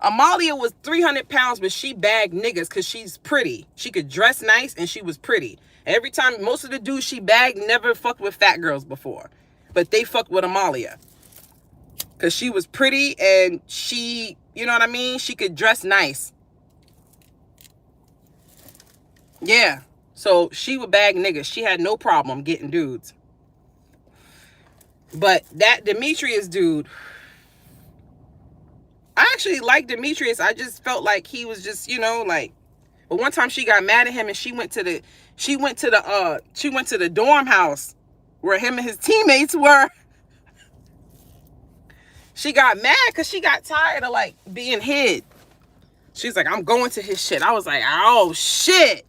Amalia was 300 pounds, but she bagged niggas because she's pretty. She could dress nice and she was pretty. Every time, most of the dudes she bagged never fucked with fat girls before. But they fucked with Amalia. Because she was pretty and she, you know what I mean? She could dress nice. Yeah. So she would bag niggas. She had no problem getting dudes. But that Demetrius dude, I actually liked Demetrius. I just felt like he was just, but one time she got mad at him and she went to the dorm house where him and his teammates were. She got mad because she got tired of like being hid. She's like, I'm going to his shit. I was like, oh shit.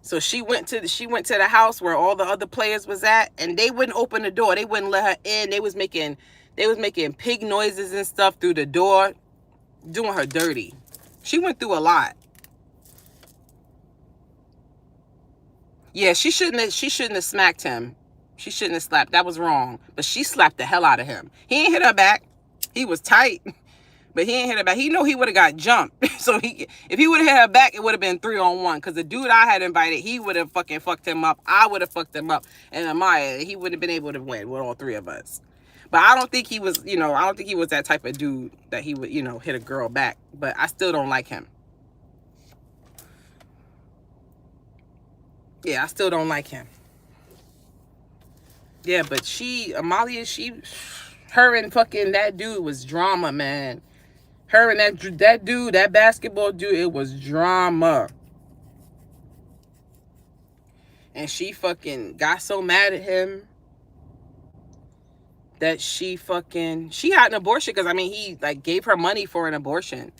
So she went to the house where all the other players was at, and they wouldn't open the door. They wouldn't let her in. They was making pig noises and stuff through the door, doing her dirty. She went through a lot. Yeah, she shouldn't have smacked him. She shouldn't have slapped. That was wrong. But she slapped the hell out of him. He ain't hit her back. He was tight. But he ain't hit her back. He know he would have got jumped. So if he would have hit her back, it would have been 3-on-1. Because the dude I had invited, he would have fucking fucked him up. I would have fucked him up. And Amaya, he would have been able to win with all three of us. But I don't think he was, I don't think he was that type of dude that he would, hit a girl back. But I still don't like him. Yeah, I still don't like him. Yeah, but Amalia, her and fucking that dude was drama, man. Her and that dude, that basketball dude, it was drama. And she fucking got so mad at him that she had an abortion because, he like gave her money for an abortion.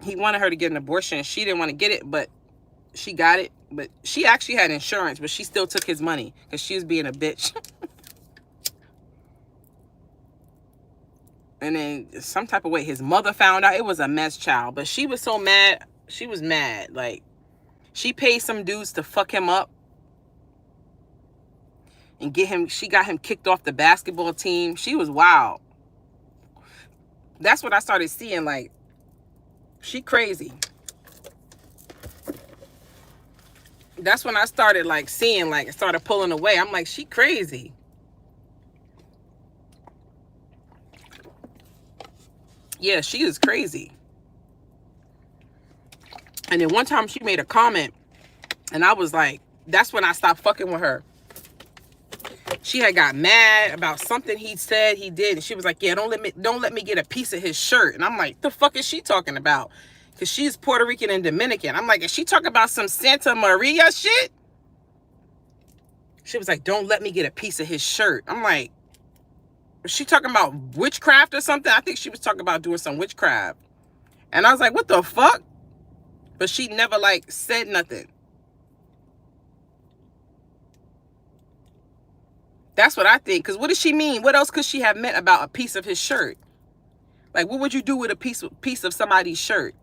He wanted her to get an abortion. She didn't want to get it, but she got it. But she actually had insurance, but she still took his money because she was being a bitch. And then some type of way, his mother found out. It was a mess, child. But she was so mad. She was mad. Like, she paid some dudes to fuck him up. And she got him kicked off the basketball team. She was wild. That's what I started seeing. Like, she crazy. That's when I started, like, seeing, like, started pulling away. I'm like, she crazy. Yeah, she is crazy. And then one time she made a comment, and I was like, that's when I stopped fucking with her. She had got mad about something he said he did, and she was like, yeah, don't let me get a piece of his shirt. And I'm like, the fuck is she talking about? Because she's Puerto Rican and Dominican. I'm like, is she talking about some Santa Maria shit? She was like, don't let me get a piece of his shirt. I'm like, is she talking about witchcraft or something? I think she was talking about doing some witchcraft. And I was like, what the fuck? But she never, like, said nothing. That's what I think. Because what does she mean? What else could she have meant about a piece of his shirt? Like, what would you do with a piece of somebody's shirt?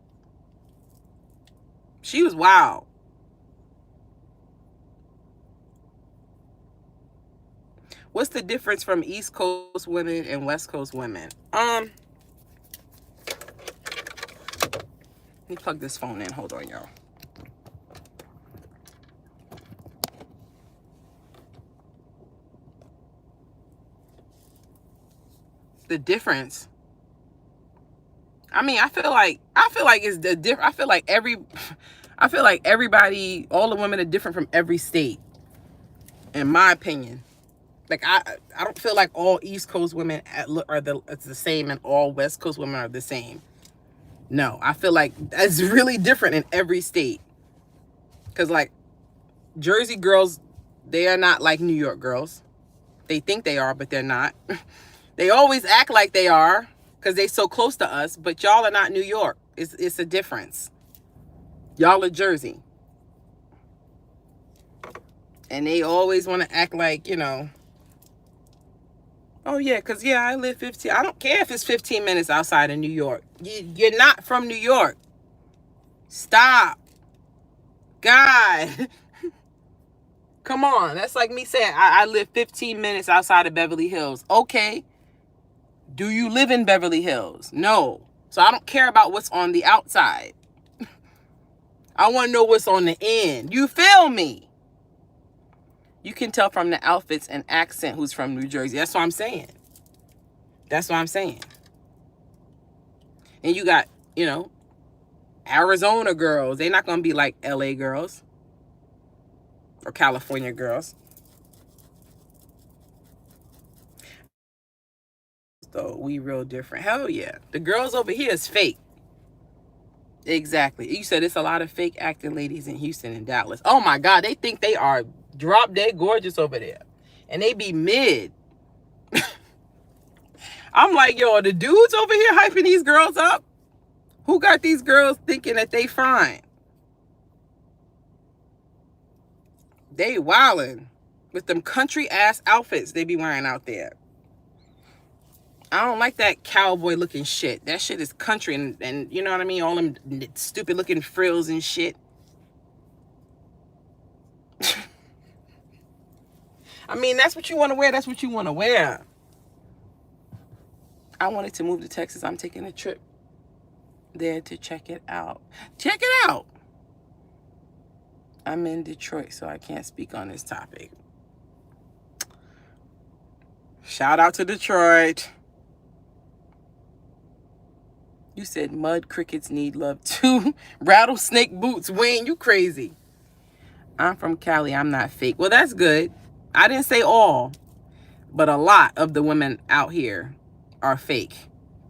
She was wild. What's the difference from East Coast women and West Coast women? Let me plug this phone in. Hold on, y'all. The difference. I feel like it's the different. I feel like everybody, all the women are different from every state. In my opinion. Like, I don't feel like all East Coast women it's the same and all West Coast women are the same. No, I feel like that's really different in every state. Because, like, Jersey girls, they are not like New York girls. They think they are, but they're not. They always act like they are because they so close to us, but y'all are not New York. It's a difference. Y'all are Jersey. And they always want to act like, oh, yeah, because, yeah, I live 15. I don't care if it's 15 minutes outside of New York. You're not from New York. Stop. God. Come on. That's like me saying I live 15 minutes outside of Beverly Hills. Okay. Do you live in Beverly Hills? No. So I don't care about what's on the outside. I want to know what's on the end. You feel me? You can tell from the outfits and accent who's from New Jersey. That's what I'm saying. That's what I'm saying. And you got, Arizona girls. They're not going to be like LA girls or California girls. So we real different. Hell yeah. The girls over here is fake. Exactly. You said it's a lot of fake acting ladies in Houston and Dallas. Oh my God. They think they are drop dead gorgeous over there. And they be mid. I'm like, yo, the dudes over here hyping these girls up? Who got these girls thinking that they fine? They wildin' with them country ass outfits they be wearing out there. I don't like that cowboy looking shit. That shit is country and you know what I mean? All them stupid looking frills and shit. I mean, that's what you want to wear. That's what you want to wear. I wanted to move to Texas. I'm taking a trip there to check it out. Check it out. I'm in Detroit, so I can't speak on this topic. Shout out to Detroit. You said mud crickets need love too. Rattlesnake boots. Wayne, you crazy. I'm from Cali. I'm not fake. Well, that's good. I didn't say all, but a lot of the women out here are fake.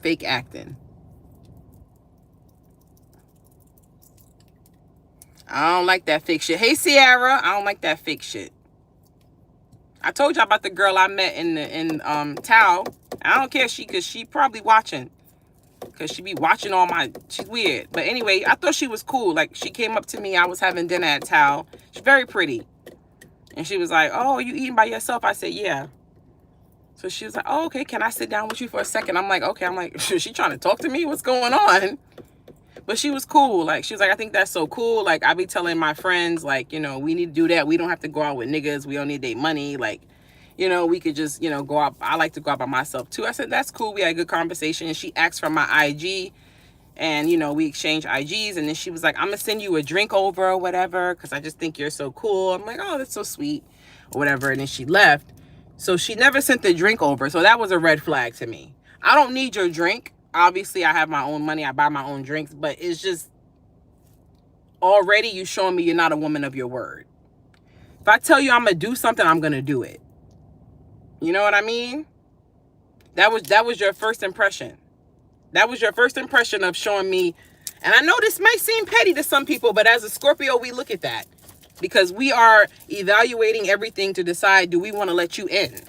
Fake acting. I don't like that fake shit. Hey, Sierra. I don't like that fake shit. I told y'all about the girl I met in Tao. I don't care cause she probably watching. Cause she be watching all my, she's weird. But anyway, I thought she was cool. Like she came up to me. I was having dinner at Tao. She's very pretty. And she was like, oh, you eating by yourself? I said, yeah. So she was like, oh, okay, can I sit down with you for a second? I'm like, okay. I'm like, is she trying to talk to me? What's going on? But she was cool. Like, she was like, I think that's so cool. Like, I be telling my friends, like, you know, we need to do that. We don't have to go out with niggas. We don't need their money. Like, you know, we could just, you know, go out. I like to go out by myself, too. I said, that's cool. We had a good conversation. And she asked for my IG. And, you know, we exchanged IGs. And then she was like, I'm going to send you a drink over or whatever because I just think you're so cool. I'm like, oh, that's so sweet or whatever. And then she left. So she never sent the drink over. So that was a red flag to me. I don't need your drink. Obviously, I have my own money. I buy my own drinks. But it's just already you showing me you're not a woman of your word. If I tell you I'm going to do something, I'm going to do it. You know what I mean? That was your first impression. That was your first impression of showing me. And I know this might seem petty to some people, but as a Scorpio, we look at that. Because we are evaluating everything to decide, do we want to let you in?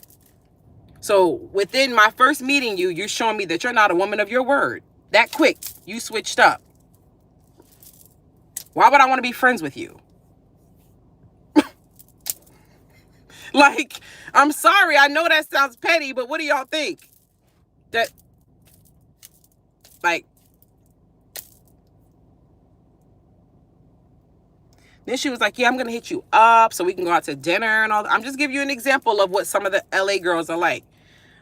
So within my first meeting you, you're showing me that you're not a woman of your word. That quick, you switched up. Why would I want to be friends with you? Like, I'm sorry. I know that sounds petty, but what do y'all think? That, like, then she was like, yeah, I'm going to hit you up so we can go out to dinner and all that. I'm just giving you an example of what some of the LA girls are like.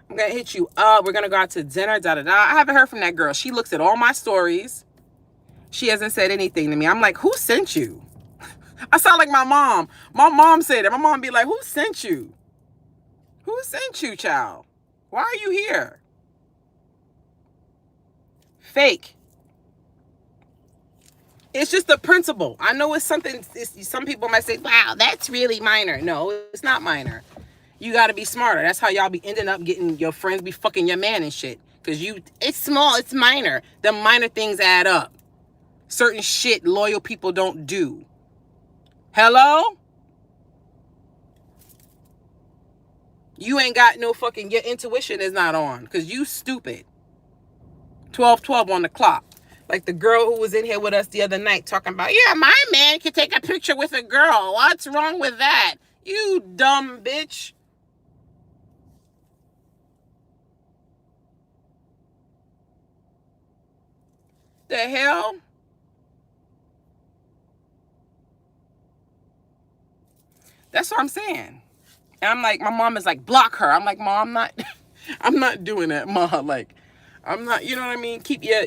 I'm going to hit you up. We're going to go out to dinner, da-da-da. I haven't heard from that girl. She looks at all my stories. She hasn't said anything to me. I'm like, who sent you? I sound like my mom. My mom said it. My mom be like, who sent you? Who sent you, child? Why are you here? Fake. It's just the principle. I know it's something, some people might say, wow, that's really minor. No, it's not minor. You got to be smarter. That's how y'all be ending up getting your friends be fucking your man and shit. Because it's small, it's minor. The minor things add up. Certain shit loyal people don't do. Hello? You ain't got no fucking, your intuition is not on. Because you stupid. 12:12 on the clock. Like the girl who was in here with us the other night talking about, yeah, my man can take a picture with a girl. What's wrong with that? You dumb bitch. The hell? That's what I'm saying. And I'm like, my mom is like, block her. I'm like, Mom, I'm not, I'm not doing that, Mom. Like, I'm not, you know what I mean? Keep your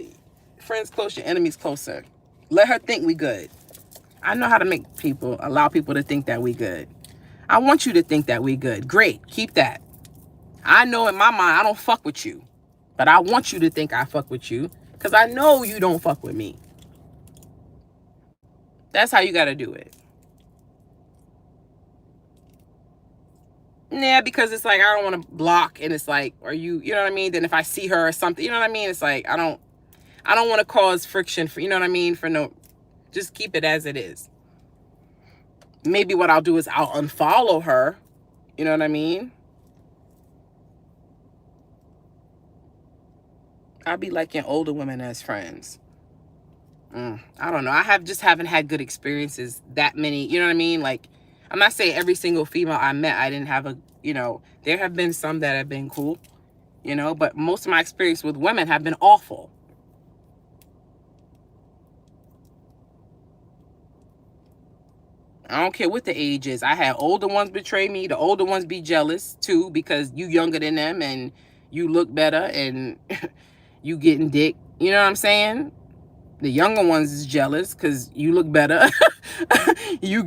friends close, your enemies closer. Let her think we good. I know how to make people, allow people to think that we good. I want you to think that we good. Great. Keep that. I know in my mind, I don't fuck with you. But I want you to think I fuck with you. Because I know you don't fuck with me. That's how you got to do it. Yeah, because it's like, I don't want to block. And it's like, are you know what I mean? Then if I see her or something, you know what I mean? It's like, I don't want to cause friction for, you know what I mean? For no, just keep it as it is. Maybe what I'll do is I'll unfollow her. You know what I mean? I be liking older women as friends. I don't know. Haven't had good experiences that many, you know what I mean? Like, I'm not saying every single female I met, I didn't have a, there have been some that have been cool, but most of my experience with women have been awful. I don't care what the age is. I had older ones betray me. The older ones be jealous too because you younger than them and you look better and you getting dick. You know what I'm saying? The younger ones is jealous because you look better. You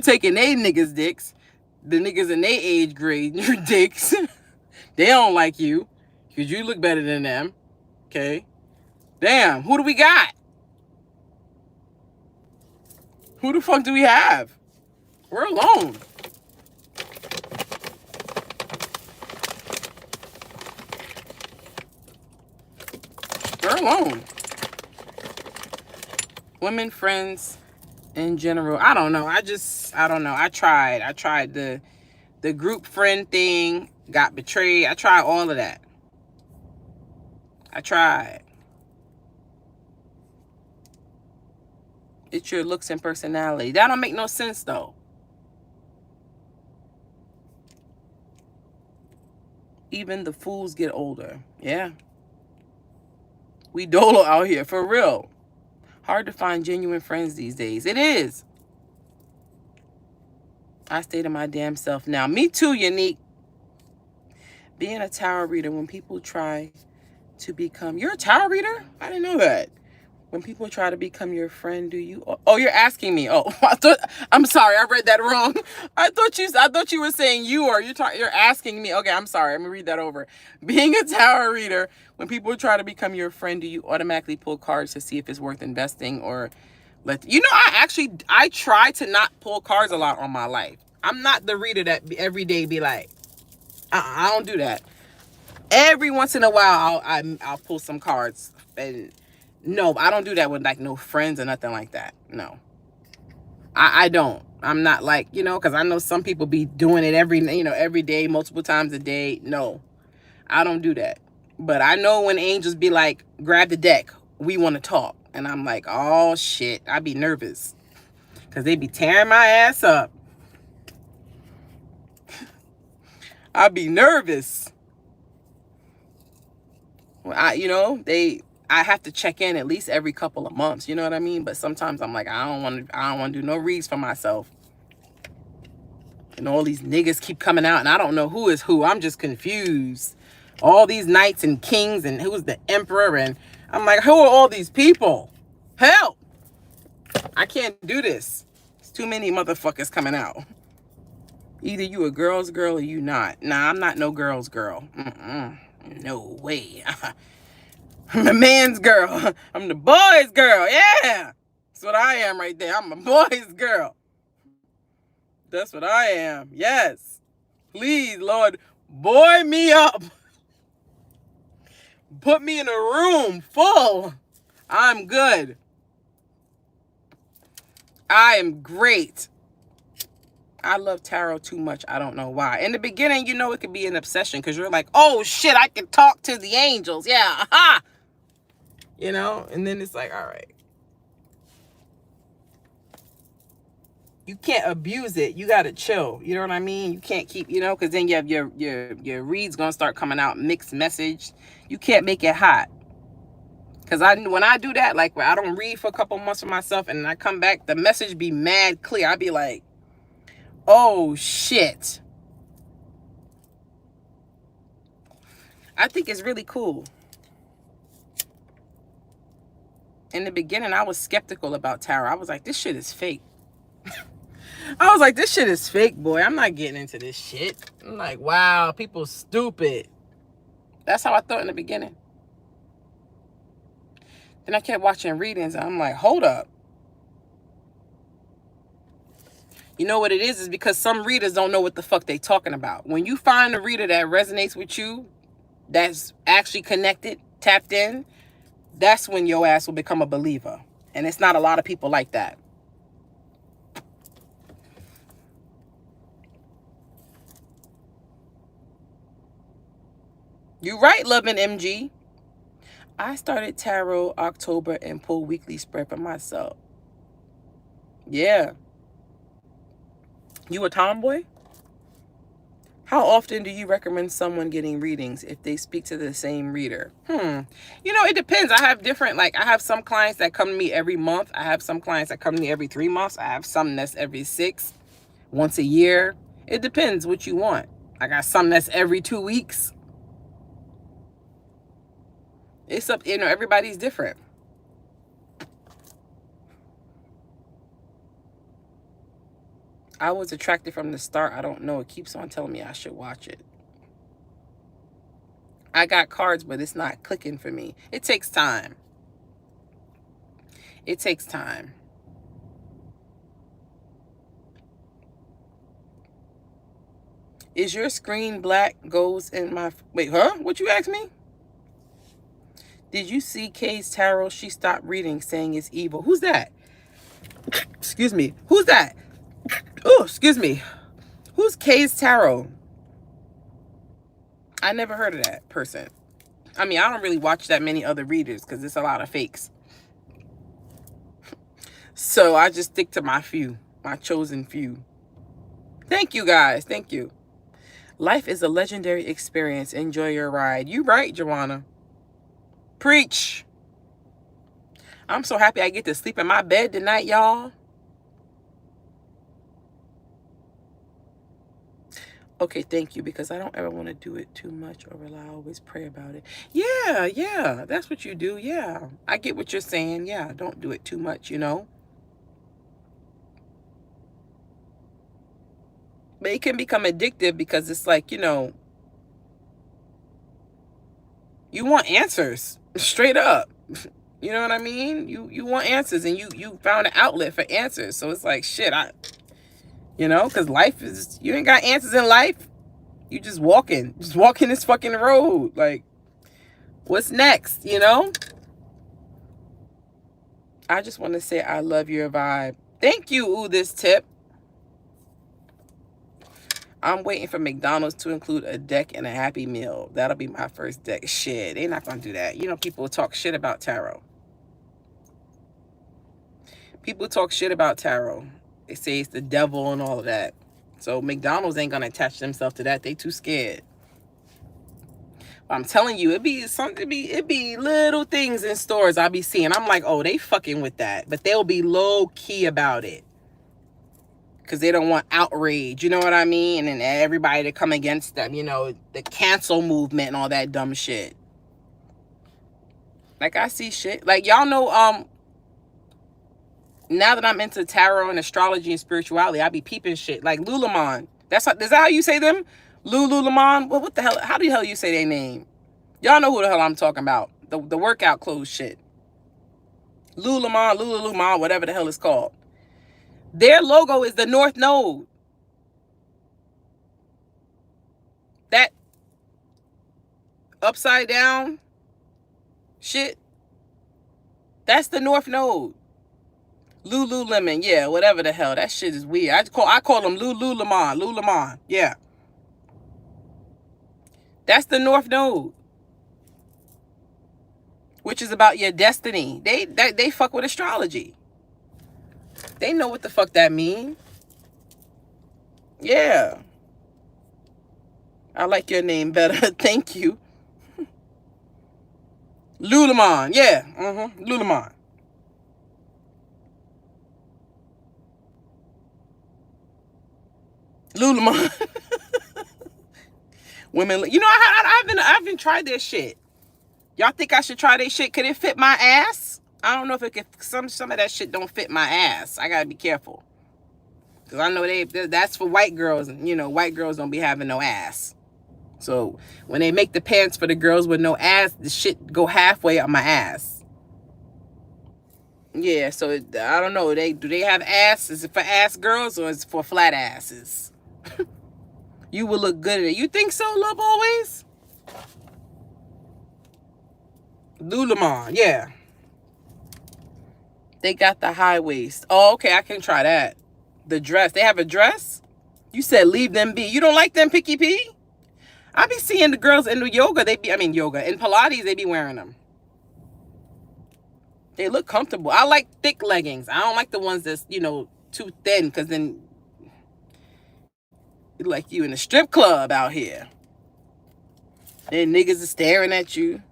taking they niggas dicks. The niggas in they age grade, your dicks. They don't like you because you look better than them. Okay? Damn, who do we got? Who the fuck do we have? We're alone. We're alone. Women friends in general. I don't know. I don't know. I tried the group friend thing, got betrayed. I tried all of that. I tried. It's your looks and personality. That don't make no sense though. Even the fools get older. Yeah. We dolo out here, for real. Hard to find genuine friends these days. It is. I stay to my damn self now. Me too, Unique. Being a tarot reader, when people try to become... You're a tarot reader? I didn't know that. When people try to become your friend, do you... Oh, you're asking me. Oh, I'm sorry. I read that wrong. I thought you were saying you are. You're asking me. Okay, I'm sorry. Let me read that over. Being a tarot reader, when people try to become your friend, do you automatically pull cards to see if it's worth investing or let... I try to not pull cards a lot on my life. I'm not the reader that every day be like, I don't do that. Every once in a while, I'll pull some cards and... No, I don't do that with like no friends or nothing like that. No, I don't. I'm not like, because I know some people be doing it every day, multiple times a day. No, I don't do that. But I know when angels be like, grab the deck, we want to talk. And I'm like, oh shit, I be nervous because they be tearing my ass up. I be nervous. Well, I have to check in at least every couple of months. You know what I mean? But sometimes I'm like, I don't want to do no reads for myself. And all these niggas keep coming out and I don't know who is who. I'm just confused. All these knights and kings and who's the emperor. And I'm like, who are all these people? Help! I can't do this. There's too many motherfuckers coming out. Either you a girl's girl or you not. Nah, I'm not no girl's girl. No way. I'm a man's girl. I'm the boy's girl. Yeah. That's what I am right there. I'm a boy's girl. That's what I am. Yes. Please, Lord, boy me up. Put me in a room full. I'm good. I am great. I love tarot too much. I don't know why. In the beginning, it could be an obsession because you're like, oh shit, I can talk to the angels. Yeah. Aha. And then it's like, all right. You can't abuse it. You got to chill. You know what I mean? You can't keep, because then you have your reads going to start coming out mixed message. You can't make it hot. Because when I do that, like I don't read for a couple months for myself and I come back, the message be mad clear. I be like, oh shit. I think it's really cool. In the beginning, I was skeptical about tarot. I was like, this shit is fake. I was like, this shit is fake, boy. I'm not getting into this shit. I'm like, wow, people stupid. That's how I thought in the beginning. Then I kept watching readings, and I'm like, hold up. You know what it is because some readers don't know what the fuck they talking about. When you find a reader that resonates with you, that's actually connected, tapped in, that's when your ass will become a believer. And it's not a lot of people like that. You right, loving MG. I started tarot October and pull weekly spread for myself. Yeah. You a tomboy? How often do you recommend someone getting readings if they speak to the same reader? It depends. I have different, like, I have some clients that come to me every month. I have some clients that come to me every 3 months. I have some that's every 6, once a year. It depends what you want. I got some that's every 2 weeks. It's up, everybody's different. I was attracted from the start. I don't know. It keeps on telling me I should watch it. I got cards, but it's not clicking for me. It takes time. It takes time. Is your screen black? Goes in my... Wait, huh? What you asked me? Did you see Kay's tarot? She stopped reading, saying it's evil. Who's that? Excuse me. Who's that? Oh, excuse me. Who's Kay's tarot? I never heard of that person. I mean, I don't really watch that many other readers because it's a lot of fakes. So I just stick to my few, my chosen few. Thank you, guys. Thank you. Life is a legendary experience. Enjoy your ride. You right, Joanna. Preach. I'm so happy I get to sleep in my bed tonight, y'all. Okay, thank you, because I don't ever want to do it too much or I always pray about it. Yeah, that's what you do. Yeah, I get what you're saying. Yeah, don't do it too much, But it can become addictive because it's like, you want answers straight up. You know what I mean? You want answers, and you found an outlet for answers. So it's like, shit, because life is, you ain't got answers in life. You just walking this fucking road. Like, what's next, I just want to say I love your vibe. Thank you, this tip. I'm waiting for McDonald's to include a deck and a Happy Meal. That'll be my first deck. Shit, they're not going to do that. People talk shit about tarot. People talk shit about tarot. They say it's the devil and all of that. So McDonald's ain't going to attach themselves to that. They too scared. But I'm telling you, it'd be little things in stores I'll be seeing. I'm like, oh, they fucking with that. But they'll be low key about it. Because they don't want outrage, you know what I mean? And everybody to come against them, the cancel movement and all that dumb shit. Like, I see shit. Like, y'all know, now that I'm into tarot and astrology and spirituality, I be peeping shit. Like Lululemon. Is that how you say them? Lululemon? What the hell? How the hell you say their name? Y'all know who the hell I'm talking about. The workout clothes shit. Lululemon, whatever the hell it's called. Their logo is the North Node. That upside down shit. That's the North Node. Lululemon, yeah, whatever the hell. That shit is weird. I call them Lululemon. Yeah. That's the North Node. Which is about your destiny. They fuck with astrology. They know what the fuck that mean. Yeah. I like your name better. Thank you. Lululemon. Yeah. Lululemon. Lululemon. Women, I haven't tried their shit. Y'all think I should try their shit? Could it fit my ass? I don't know if it could. Some of that shit don't fit my ass. I gotta be careful. Because I know that's for white girls. And, white girls don't be having no ass. So when they make the pants for the girls with no ass, the shit go halfway up my ass. Yeah, so I don't know. Do they have ass? Is it for ass girls or is it for flat asses? You will look good in it. You think so, Love Always? Lululemon, yeah. They got the high waist. Oh, okay, I can try that. The dress. They have a dress? You said leave them be. You don't like them, Picky P? I be seeing the girls in the yoga. In Pilates, they be wearing them. They look comfortable. I like thick leggings. I don't like the ones that's, too thin, because then you like you in a strip club out here. And niggas are staring at you.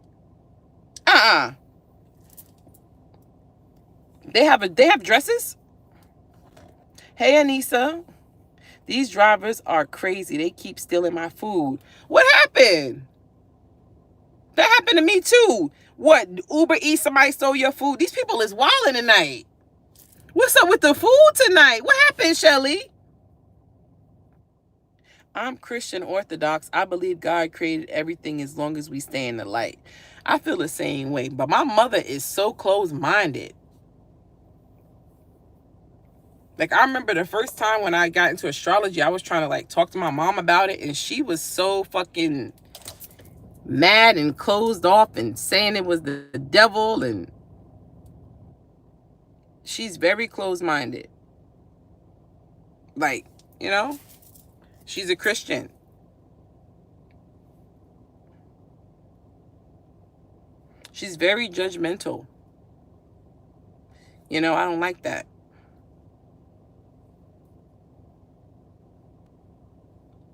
Uh-uh. They have dresses? Hey, Anissa. These drivers are crazy. They keep stealing my food. What happened? That happened to me too. What? Uber Eats, somebody stole your food? These people is wilding tonight. What's up with the food tonight? What happened, Shelly? I'm Christian Orthodox. I believe God created everything as long as we stay in the light. I feel the same way. But my mother is so close-minded. Like, I remember the first time when I got into astrology, I was trying to, like, talk to my mom about it. And she was so fucking mad and closed off and saying it was the devil. And she's very closed-minded. Like, she's a Christian. She's very judgmental. I don't like that.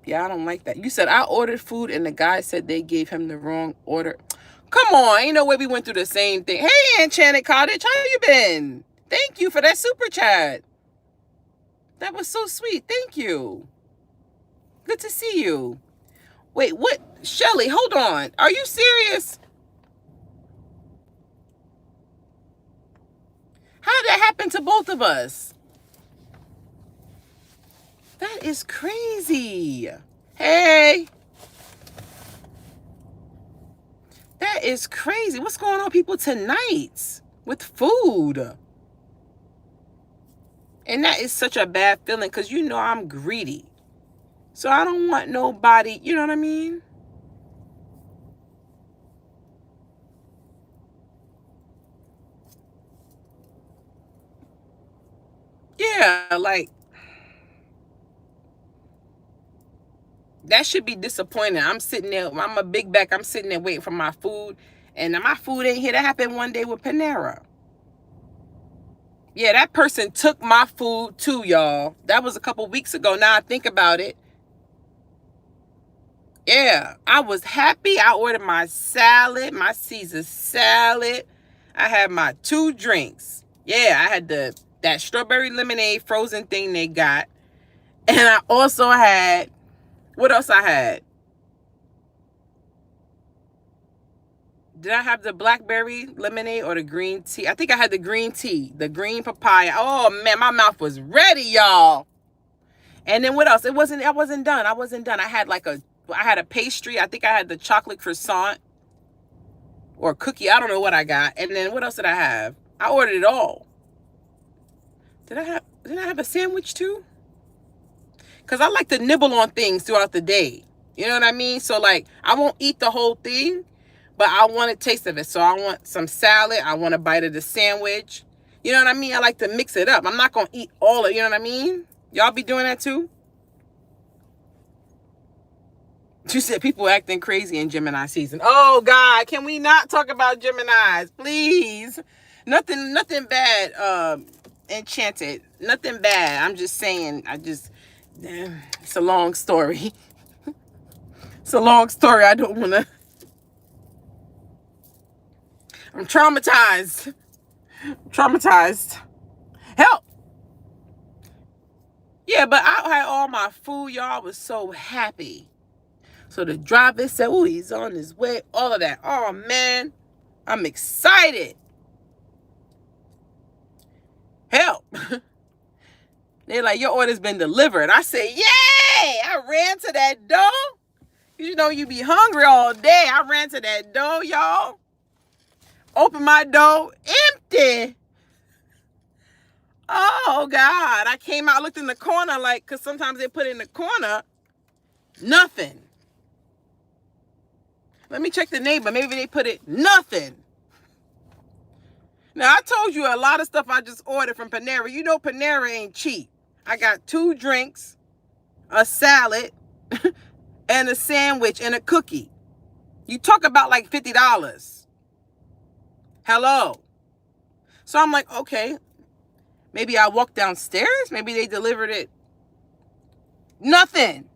Yeah, I don't like that. You said I ordered food and the guy said they gave him the wrong order. Come on, ain't no way we went through the same thing. Hey, Enchanted Cottage, how you been? Thank you for that super chat. That was so sweet. Thank you. Good to see you. Wait, what? Shelly, hold on. Are you serious? How did that happen to both of us? That is crazy. Hey. That is crazy. What's going on, people, tonight with food? And that is such a bad feeling because I'm greedy. So I don't want nobody, you know what I mean? Yeah, like, that should be disappointing. I'm sitting there, I'm a big back, I'm sitting there waiting for my food, and my food ain't here. That happened one day with Panera. Yeah, that person took my food too, y'all. That was a couple weeks ago. Now I think about it. Yeah, I was happy. I ordered my salad, my Caesar salad. I had my 2 drinks. Yeah, I had that strawberry lemonade frozen thing they got. And I also had, what else I had? Did I have the blackberry lemonade or the green tea? I think I had the green tea, the green papaya. Oh man, my mouth was ready, y'all. And then what else? I wasn't done. I had a pastry. I think I had the chocolate croissant or cookie. I don't know what I got. And then what else did I have? I ordered it all. Didn't I have a sandwich too? Because I like to nibble on things throughout the day. You know what I mean? So like, I won't eat the whole thing, but I want a taste of it. So I want some salad. I want a bite of the sandwich. You know what I mean? I like to mix it up. I'm not going to eat all of it. You know what I mean? Y'all be doing that too? You said people acting crazy in Gemini season. Oh God, can we not talk about Geminis, please? Nothing bad, Enchanted. Nothing bad. I'm just saying, it's a long story. It's a long story. I don't want to. I'm traumatized. Help. Yeah, but I had all my food, y'all. I was so happy. So the driver said, oh, he's on his way. All of that. Oh, man. I'm excited. Help. They're like, your order's been delivered. I said, yay! I ran to that door. You be hungry all day. I ran to that door, y'all. Open my door. Empty. Oh, God. I came out, looked in the corner, like, because sometimes they put it in the corner. Nothing. Let me check the neighbor. Maybe they put it. Nothing. Now, I told you a lot of stuff I just ordered from Panera. You know Panera ain't cheap. I got 2 drinks, a salad, and a sandwich, and a cookie. You talk about like $50. Hello. So I'm like, okay, maybe I walked downstairs. Maybe they delivered it. Nothing.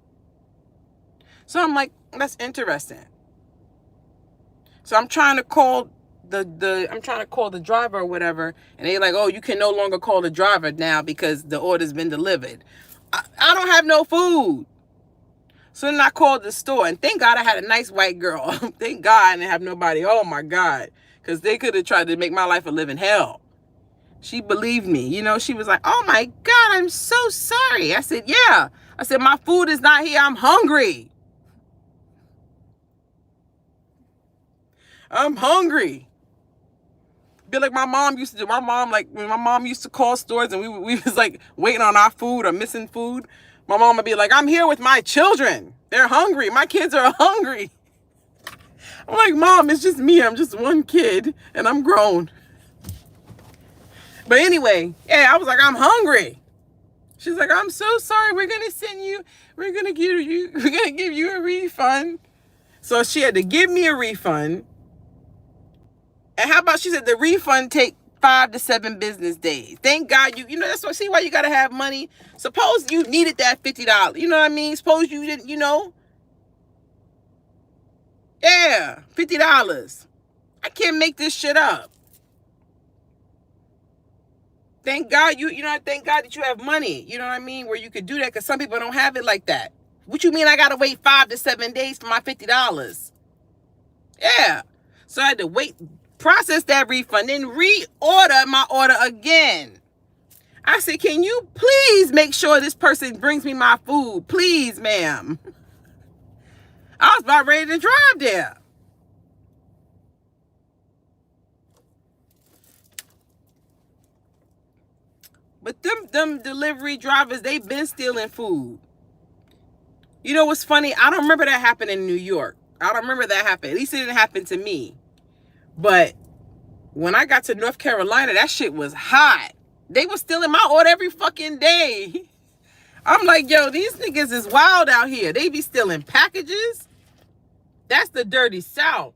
So I'm like, that's interesting. So I'm trying to call the driver or whatever, and they're like, oh, you can no longer call the driver now because the order's been delivered. I don't have no food. So then I called the store, and thank God I had a nice white girl. Thank God I didn't have nobody. Oh my God. Because they could have tried to make my life a living hell. She believed me. You know, she was like, oh my God, I'm so sorry. I said, yeah. I said, my food is not here. I'm hungry. I'm hungry. Be like my mom used to do. My mom, like, when my mom used to call stores and we was like waiting on our food or missing food, my mom would be like, I'm here with my children. They're hungry. My kids are hungry. I'm like, Mom, it's just me. I'm just one kid and I'm grown. But anyway, yeah, I was like, I'm hungry. She's like, I'm so sorry. We're going to give you a refund. So she had to give me a refund. And how about, she said the refund take 5 to 7 business days. Thank God you know, that's why, see why you got to have money. Suppose you needed that $50. You know what I mean? Suppose you didn't, you know. Yeah, $50. I can't make this shit up. Thank God thank God that you have money. You know what I mean? Where you could do that, because some people don't have it like that. What you mean I got to wait 5 to 7 days for my $50? Yeah. So I had to wait, process that refund, then reorder my order again. I said, can you please make sure this person brings me my food? Please, ma'am. I was about ready to drive there. But them delivery drivers, they've been stealing food. You know what's funny? I don't remember that happening in New York. I don't remember that happening. At least it didn't happen to me. But when I got to North Carolina, that shit was hot. They were stealing my order every fucking day. I'm like, yo, these niggas is wild out here. They be stealing packages. That's the dirty South.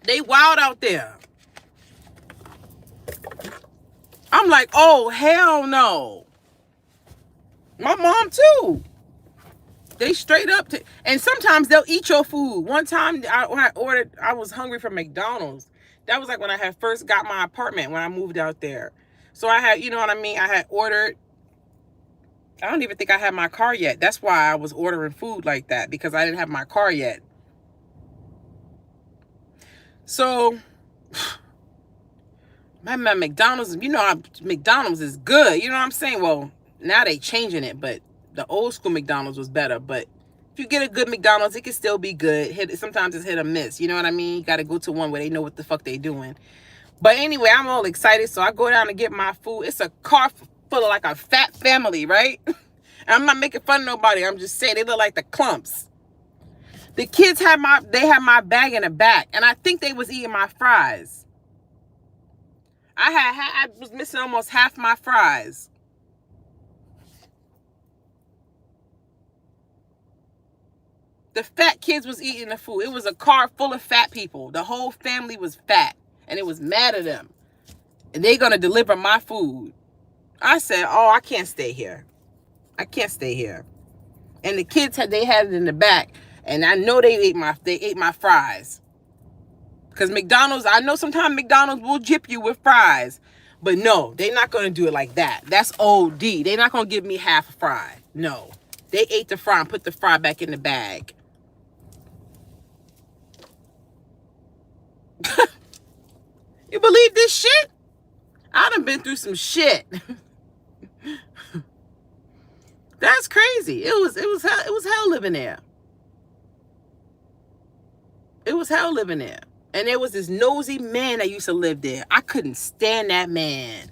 They wild out there. I'm like, oh, hell no. My mom, too. They straight up. And sometimes they'll eat your food. One time, I was hungry for McDonald's. That was like when I had first got my apartment, when I moved out there. So I had, you know what I mean? I had ordered. I don't even think I had my car yet. That's why I was ordering food like that, because I didn't have my car yet. So my McDonald's, you know, McDonald's is good. You know what I'm saying? Well, now they changing it, but the old school McDonald's was better. But if you get a good McDonald's, it can still be good. Sometimes it's hit or miss. You know what I mean? You got to go to one where they know what the fuck they doing. But anyway, I'm all excited. So I go down to get my food. It's a car full of like a fat family, right? And I'm not making fun of nobody. I'm just saying they look like the clumps. The kids had my bag in the back, and I think they was eating my fries. I was missing almost half my fries. The fat kids was eating the food. It was a car full of fat people. The whole family was fat, and it was mad at them. And they gonna deliver my food. I said, oh, I can't stay here. I can't stay here. And the kids had it in the back, and I know they ate my fries. Because McDonald's, I know sometimes McDonald's will jip you with fries. But no, they're not going to do it like that. That's OD. They're not going to give me half a fry. No. They ate the fry and put the fry back in the bag. You believe this shit? I done been through some shit. That's crazy. It was hell living there. It was hell living there. And there was this nosy man that used to live there. I couldn't stand that man.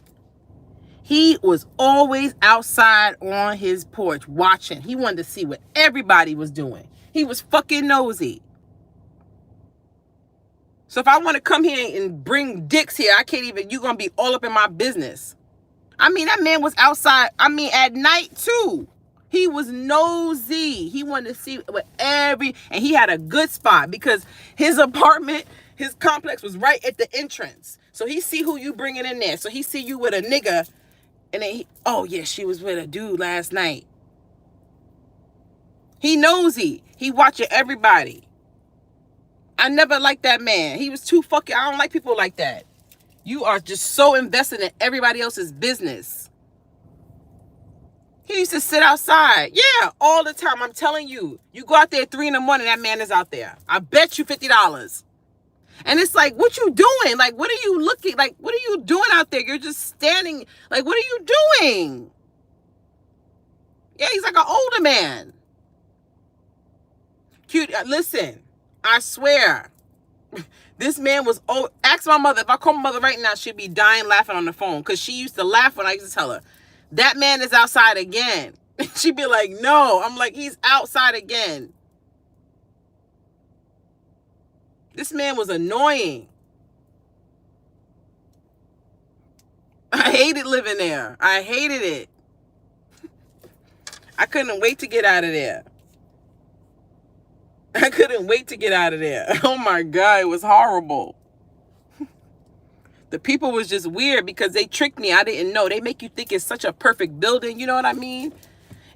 He was always outside on his porch watching. He wanted to see what everybody was doing. He was fucking nosy. So if I want to come here and bring dicks here, I can't even, you're going to be all up in my business. I mean, that man was outside, at night too. He was nosy. He wanted to see what and he had a good spot because his apartment, His complex was right at the entrance. So he see who you bringing in there. So he see you with a nigga. And then oh yeah, she was with a dude last night. He nosy. He watching everybody. I never liked that man. He was too fucking, I don't like people like that. You are just so invested in everybody else's business. He used to sit outside. Yeah, all the time. I'm telling you. You go out there at 3 a.m, that man is out there. I bet you $50. And it's like, what you doing? Like, what are you looking? Like, what are you doing out there? You're just standing. Like, what are you doing? Yeah, he's like an older man. Cute. Listen, I swear. This man was, ask my mother. If I call my mother right now, she'd be dying laughing on the phone. Because she used to laugh when I used to tell her, that man is outside again. She'd be like, no. I'm like, he's outside again. This man was annoying. I hated living there. I hated it. I couldn't wait to get out of there. I couldn't wait to get out of there. Oh my God, it was horrible. The people was just weird because they tricked me. I didn't know. They make you think it's such a perfect building, you know what I mean?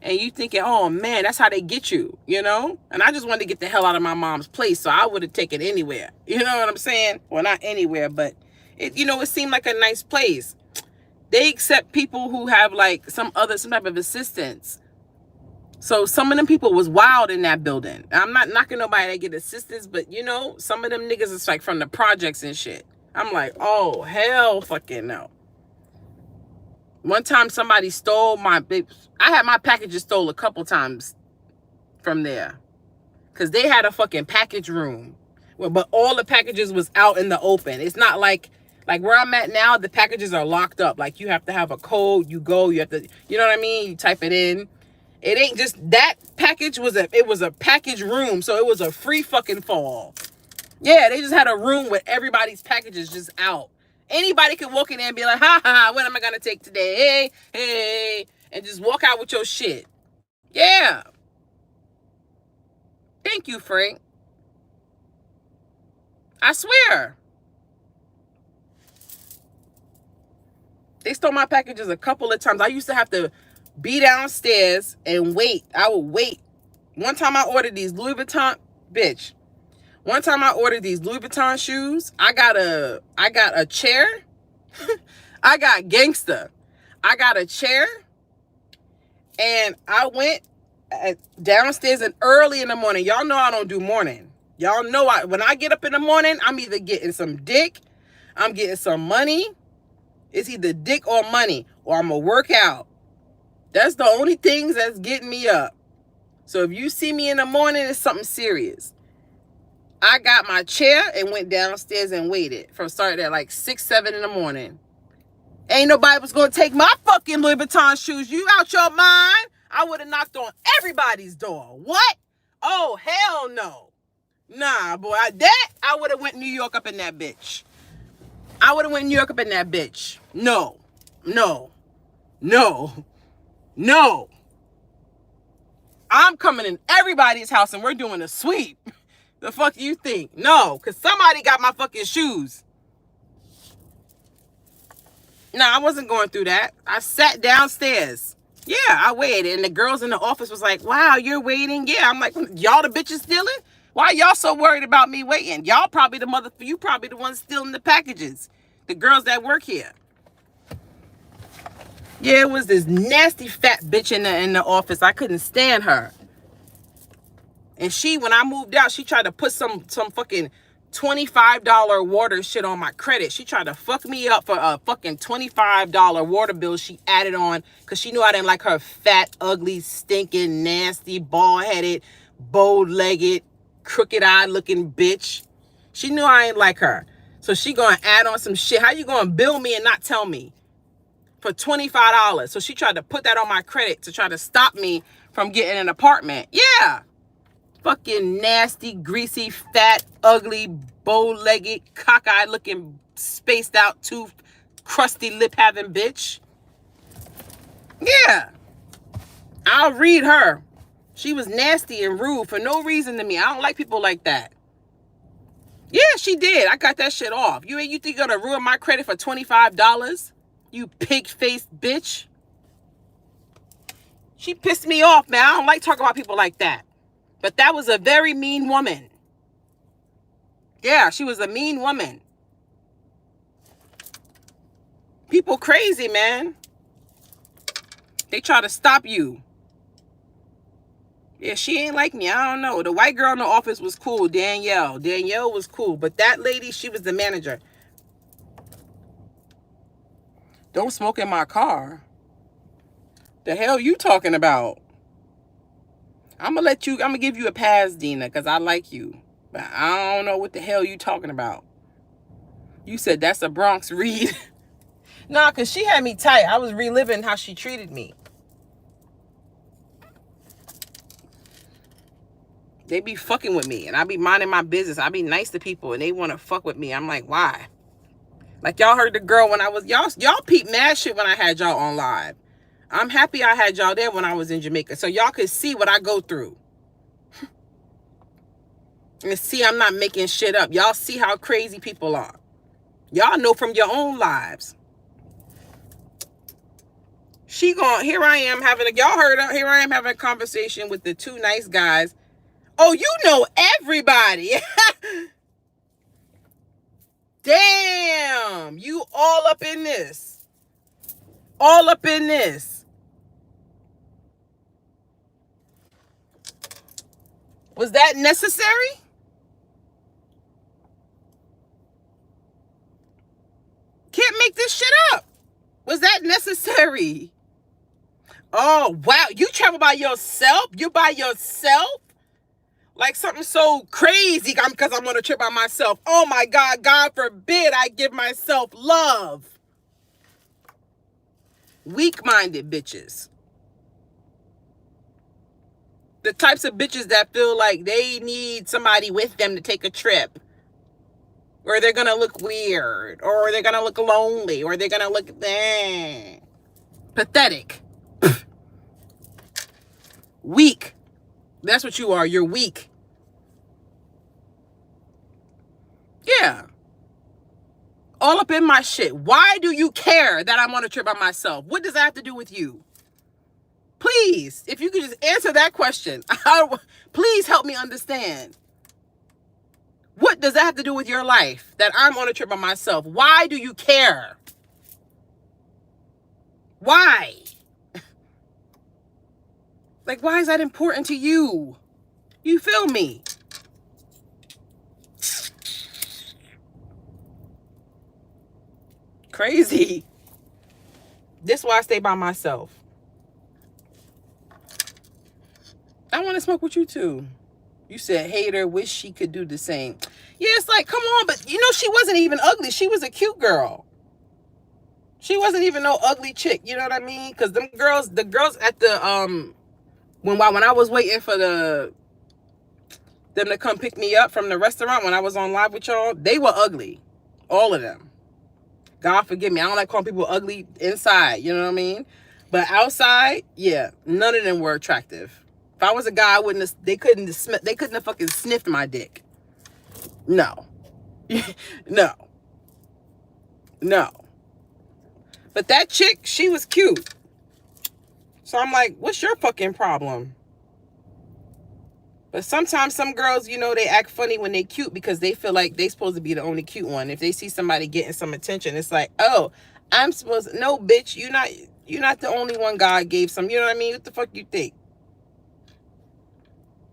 And you thinking, oh man, that's how they get you, you know? And I just wanted to get the hell out of my mom's place, so I would have taken anywhere. You know what I'm saying? Well, not anywhere, but it, you know, it seemed like a nice place. They accept people who have like some type of assistance. So some of them people was wild in that building. I'm not knocking nobody that get assistance, but you know, some of them niggas is like from the projects and shit. I'm like, oh, hell fucking no. One time somebody stole I had my packages stole a couple times from there. Because they had a fucking package room. But all the packages was out in the open. It's not like where I'm at now, the packages are locked up. Like you have to have a code, you have to, you know what I mean? You type it in. It ain't just that package it was a package room. So it was a free fucking fall. Yeah, they just had a room with everybody's packages just out. Anybody could walk in there and be like, ha ha, what am I going to take today? Hey, and just walk out with your shit. Yeah. Thank you, Frank. I swear. They stole my packages a couple of times. I used to have to be downstairs and wait. I would wait. One time I ordered these Louis Vuitton, bitch. One time I ordered these Louis Vuitton shoes. I got a chair. I got gangster. I got a chair. And I went downstairs and early in the morning. Y'all know I don't do morning. Y'all know when I get up in the morning, I'm either getting some dick, I'm getting some money. It's either dick or money, or I'm going to work out. That's the only things that's getting me up. So if you see me in the morning, it's something serious. I got my chair and went downstairs and waited started at like 6, 7 in the morning. Ain't nobody was going to take my fucking Louis Vuitton shoes. You out your mind? I would have knocked on everybody's door. What? Oh, hell no. Nah, boy. I would have went New York up in that bitch. I would have went New York up in that bitch. No. No. No. No. I'm coming in everybody's house and we're doing a sweep. The fuck you think? No, because somebody got my fucking shoes. No, I wasn't going through that. I sat downstairs. Yeah, I waited. And the girls in the office was like, wow, you're waiting? Yeah, I'm like, y'all the bitches stealing? Why y'all so worried about me waiting? Y'all probably you probably the ones stealing the packages. The girls that work here. Yeah, it was this nasty fat bitch in the office. I couldn't stand her. And when I moved out, she tried to put some fucking $25 water shit on my credit. She tried to fuck me up for a fucking $25 water bill she added on because she knew I didn't like her fat, ugly, stinking, nasty, bald-headed, bow-legged, crooked-eyed looking bitch. She knew I ain't like her. So she gonna add on some shit. How you gonna bill me and not tell me? For $25. So she tried to put that on my credit to try to stop me from getting an apartment. Yeah. Fucking nasty, greasy, fat, ugly, bow-legged, cockeyed looking, spaced out, tooth, crusty lip having bitch. Yeah. I'll read her. She was nasty and rude for no reason to me. I don't like people like that. Yeah, she did. I got that shit off. You think you're gonna ruin my credit for $25? You pig-faced bitch. She pissed me off, man. I don't like talking about people like that. But that was a very mean woman. Yeah, she was a mean woman. People crazy, man. They try to stop you. Yeah, she ain't like me. I don't know. The white girl in the office was cool. Danielle. Danielle was cool. But that lady, she was the manager. Don't smoke in my car. The hell you talking about? I'm gonna give you a pass, Dina, because I like you. But I don't know what the hell you talking about. You said that's a Bronx read. Nah, because she had me tight. I was reliving how she treated me. They be fucking with me, and I be minding my business. I be nice to people, and they want to fuck with me. I'm like, why? Like, y'all heard the girl when I was... Y'all peep mad shit when I had y'all on live. I'm happy I had y'all there when I was in Jamaica, so y'all could see what I go through. And see I'm not making shit up. Y'all see how crazy people are. Y'all know from your own lives. Here I am having y'all heard her, here I am having a conversation with the two nice guys. Oh, you know everybody. Damn, you all up in this. All up in this. Was that necessary? Can't make this shit up. Was that necessary? Oh, wow. You travel by yourself? You by yourself? Like something so crazy because I'm on a trip by myself. Oh my God, God forbid I give myself love. Weak-minded bitches. The types of bitches that feel like they need somebody with them to take a trip. Or they're going to look weird. Or they're going to look lonely. Or they're going to look... pathetic. Weak. That's what you are. You're weak. Yeah. All up in my shit. Why do you care that I'm on a trip by myself? What does that have to do with you? Please, if you could just answer that question. Please help me understand. What does that have to do with your life that I'm on a trip by myself? Why do you care? Why? Like, why is that important to you? You feel me? Crazy. This is why I stay by myself. I want to smoke with you too. You said hater, wish she could do the same. Yeah, it's like, come on, but you know, she wasn't even ugly. She was a cute girl. She wasn't even no ugly chick. You know what I mean? Because the girls at the when I was waiting for them to come pick me up from the restaurant when I was on live with y'all, they were ugly. All of them. God forgive me. I don't like calling people ugly inside. You know what I mean? But outside, yeah, none of them were attractive. If I was a guy, they couldn't have fucking sniffed my dick. No. No. No. But that chick, she was cute. So I'm like, what's your fucking problem? But sometimes some girls, you know, they act funny when they cute because they feel like they supposed to be the only cute one. If they see somebody getting some attention, it's like, oh, I'm supposed to... No, bitch, you're not the only one God gave some. You know what I mean? What the fuck you think?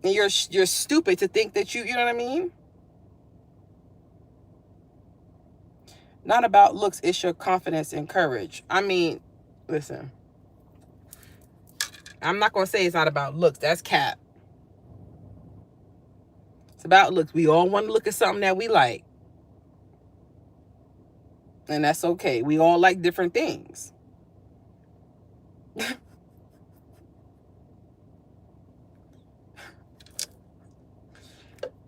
And you're stupid to think that you know what I mean? Not about looks, it's your confidence and courage. I mean, listen. I'm not going to say it's not about looks. That's cap. It's about looks. We all want to look at something that we like. And that's okay. We all like different things.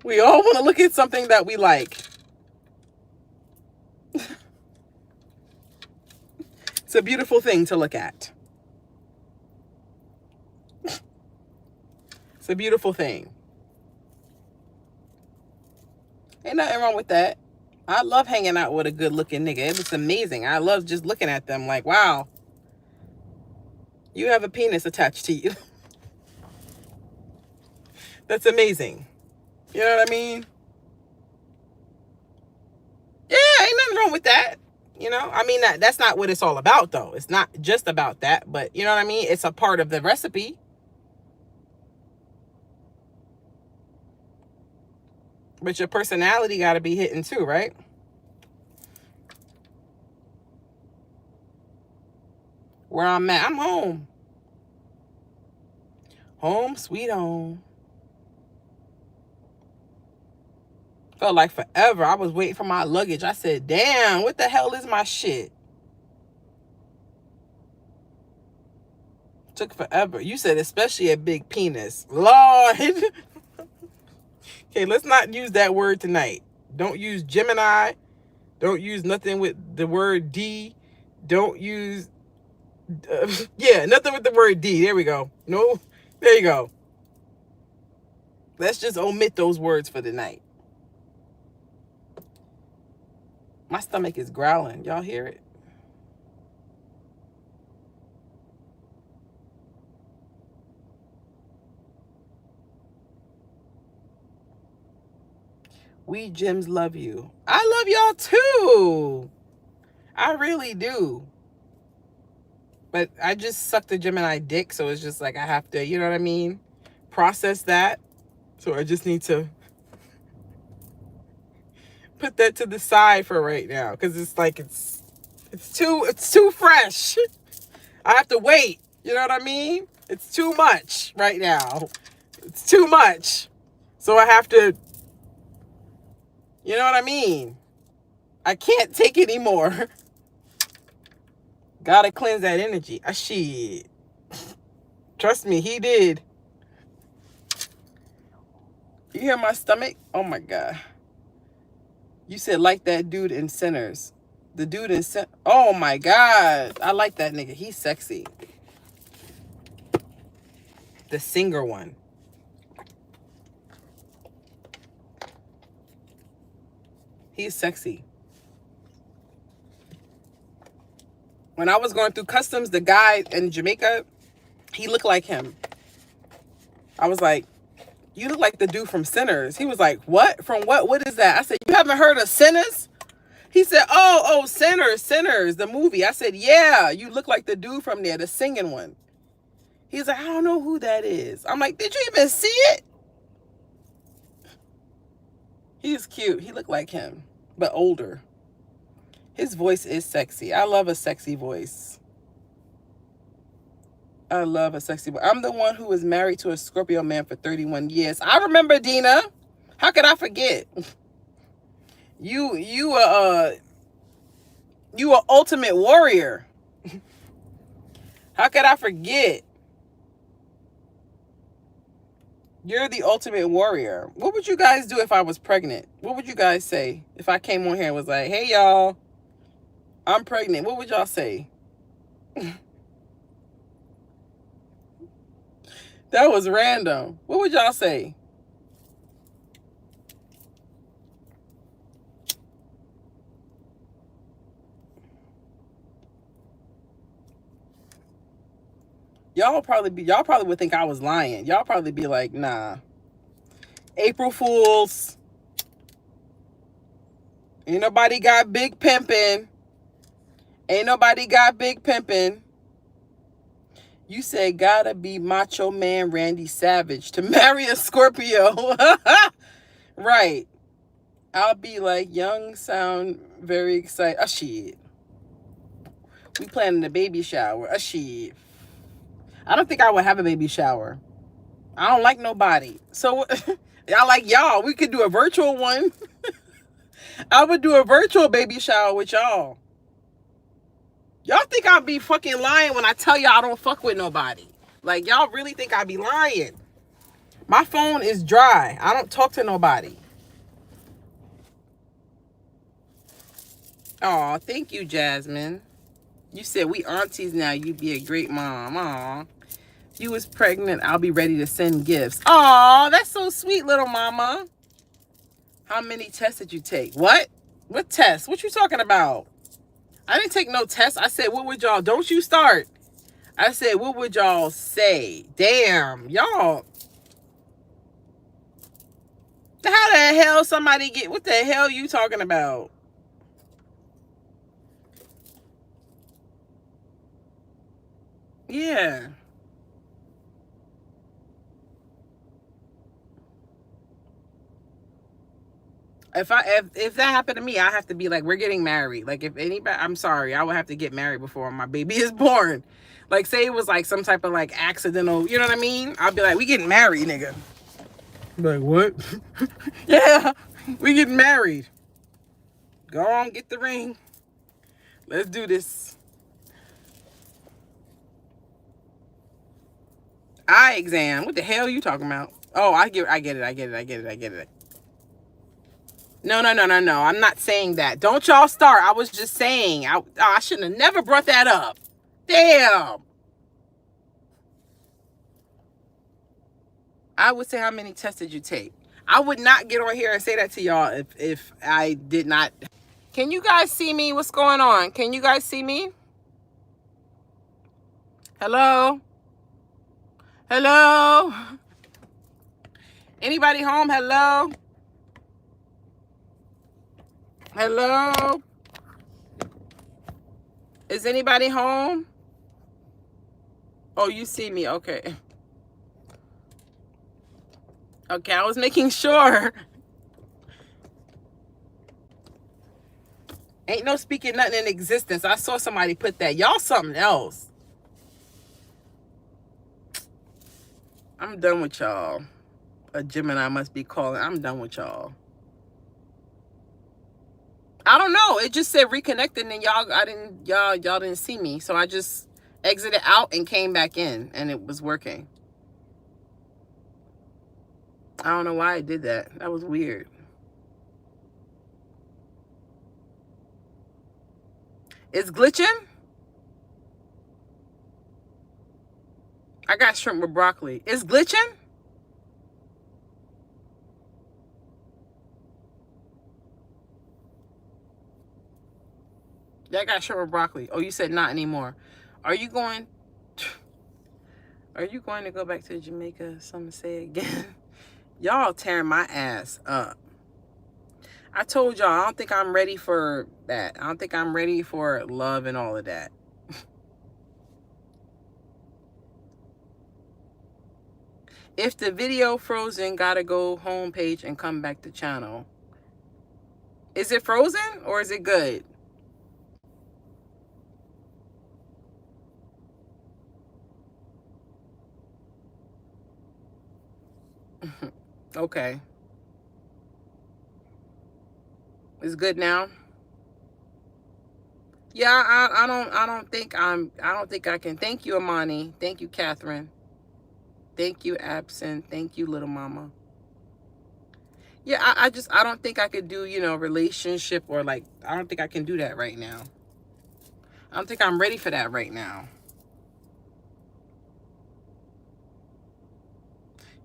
We all want to look at something that we like. It's a beautiful thing to look at. It's a beautiful thing. Ain't nothing wrong with that. I love hanging out with a good looking nigga. It was amazing. I love just looking at them like, wow, you have a penis attached to you. That's amazing. You know what I mean? Yeah, ain't nothing wrong with that. You know, I mean, that's not what it's all about, though. It's not just about that, but you know what I mean? It's a part of the recipe. But your personality got to be hitting too, right? Where I'm at, I'm home. Home, sweet home. Felt like forever. I was waiting for my luggage. I said, damn, what the hell is my shit? Took forever. You said especially a big penis. Lord. Okay, let's not use that word tonight. Don't use Gemini. Don't use nothing with the word D. Don't use... yeah, nothing with the word D. There we go. No, there you go. Let's just omit those words for the night. My stomach is growling. Y'all hear it? We Gems love you. I love y'all too. I really do. But I just sucked a Gemini dick, so it's just like I have to, you know what I mean? Process that. So I just need to put that to the side for right now, because it's like it's too fresh. I have to wait. You know what I mean? It's too much right now. It's too much. So I have to, you know what I mean? I can't take it anymore. Gotta cleanse that energy. Ah, shit. Trust me, he did. You hear my stomach? Oh my God. You said like that dude in Sinners. The dude in Sinners. Oh my God. I like that nigga. He's sexy. The singer one. He's sexy. When I was going through customs, the guy in Jamaica, he looked like him. I was like, you look like the dude from Sinners. He was like, what? From what? What is that? I said, you haven't heard of Sinners? He said, oh, Sinners, the movie. I said, yeah, you look like the dude from there, the singing one. He's like, I don't know who that is. I'm like, did you even see it? He's cute. He looked like him, but older. His voice is sexy. I love a sexy voice. I love a sexy voice. I'm the one who was married to a Scorpio man for 31 years. I remember, Dina. How could I forget? You are ultimate warrior. How could I forget? You're the ultimate warrior. What would you guys do if I was pregnant? What would you guys say if I came on here and was like, hey, y'all, I'm pregnant? What would y'all say? That was random. What would y'all say? Y'all probably would think I was lying. Y'all probably be like, nah. April Fools. Ain't nobody got big pimping. Ain't nobody got big pimping. You said gotta be Macho Man Randy Savage to marry a Scorpio. Right. I'll be like, young, sound very excited. Ah, shit. We planning a baby shower. Ah, shit. I don't think I would have a baby shower. I don't like nobody. So, I like y'all. We could do a virtual one. I would do a virtual baby shower with y'all. Y'all think I'll be fucking lying when I tell y'all I don't fuck with nobody. Like, y'all really think I be lying. My phone is dry. I don't talk to nobody. Aw, thank you, Jasmine. You said we aunties now. You'd be a great mom. Aw. You was pregnant. I'll be ready to send gifts. Aw, that's so sweet, little mama. How many tests did you take? What? What test? What you talking about? I didn't take no test. I said, what would y'all, don't you start. I said, what would y'all say? Damn, y'all. How the hell somebody get, what the hell you talking about? Yeah. If that happened to me, I have to be like, we're getting married. Like if anybody, I'm sorry, I would have to get married before my baby is born. Like say it was like some type of like accidental, you know what I mean? I'll be like, we getting married, nigga. Like what? Yeah, we getting married. Go on, get the ring. Let's do this. Eye exam. What the hell are you talking about? Oh, I get it. No. I'm not saying that. Don't y'all start. I was just saying. I shouldn't have never brought that up. Damn. I would say, how many tests did you take? I would not get on here and say that to y'all if I did not. Can you guys see me? What's going on? Can you guys see me? Hello? Hello? Anybody home? Hello? Hello? Is anybody home? Oh, you see me. Okay. Okay, I was making sure. Ain't no speaking nothing in existence. I saw somebody put that. Y'all something else. I'm done with y'all. A Gemini must be calling. I'm done with y'all. I don't know. It just said reconnected and y'all didn't see me. So I just exited out and came back in and it was working. I don't know why I did that. That was weird. It's glitching? I got shrimp with broccoli. It's glitching? Yeah, I got shrimp with broccoli. Oh, you said not anymore. Are you going to go back to Jamaica? Some say again. Y'all tearing my ass up. I told y'all, I don't think I'm ready for that. I don't think I'm ready for love and all of that. If the video frozen, gotta go home page and come back to channel. Is it frozen or is it good? Okay. It's good now. Yeah, I don't think I can. Thank you, Amani. Thank you, Catherine. Thank you, Absent. Thank you, little mama. Yeah, I don't think I could do, relationship or like, I don't think I can do that right now. I don't think I'm ready for that right now.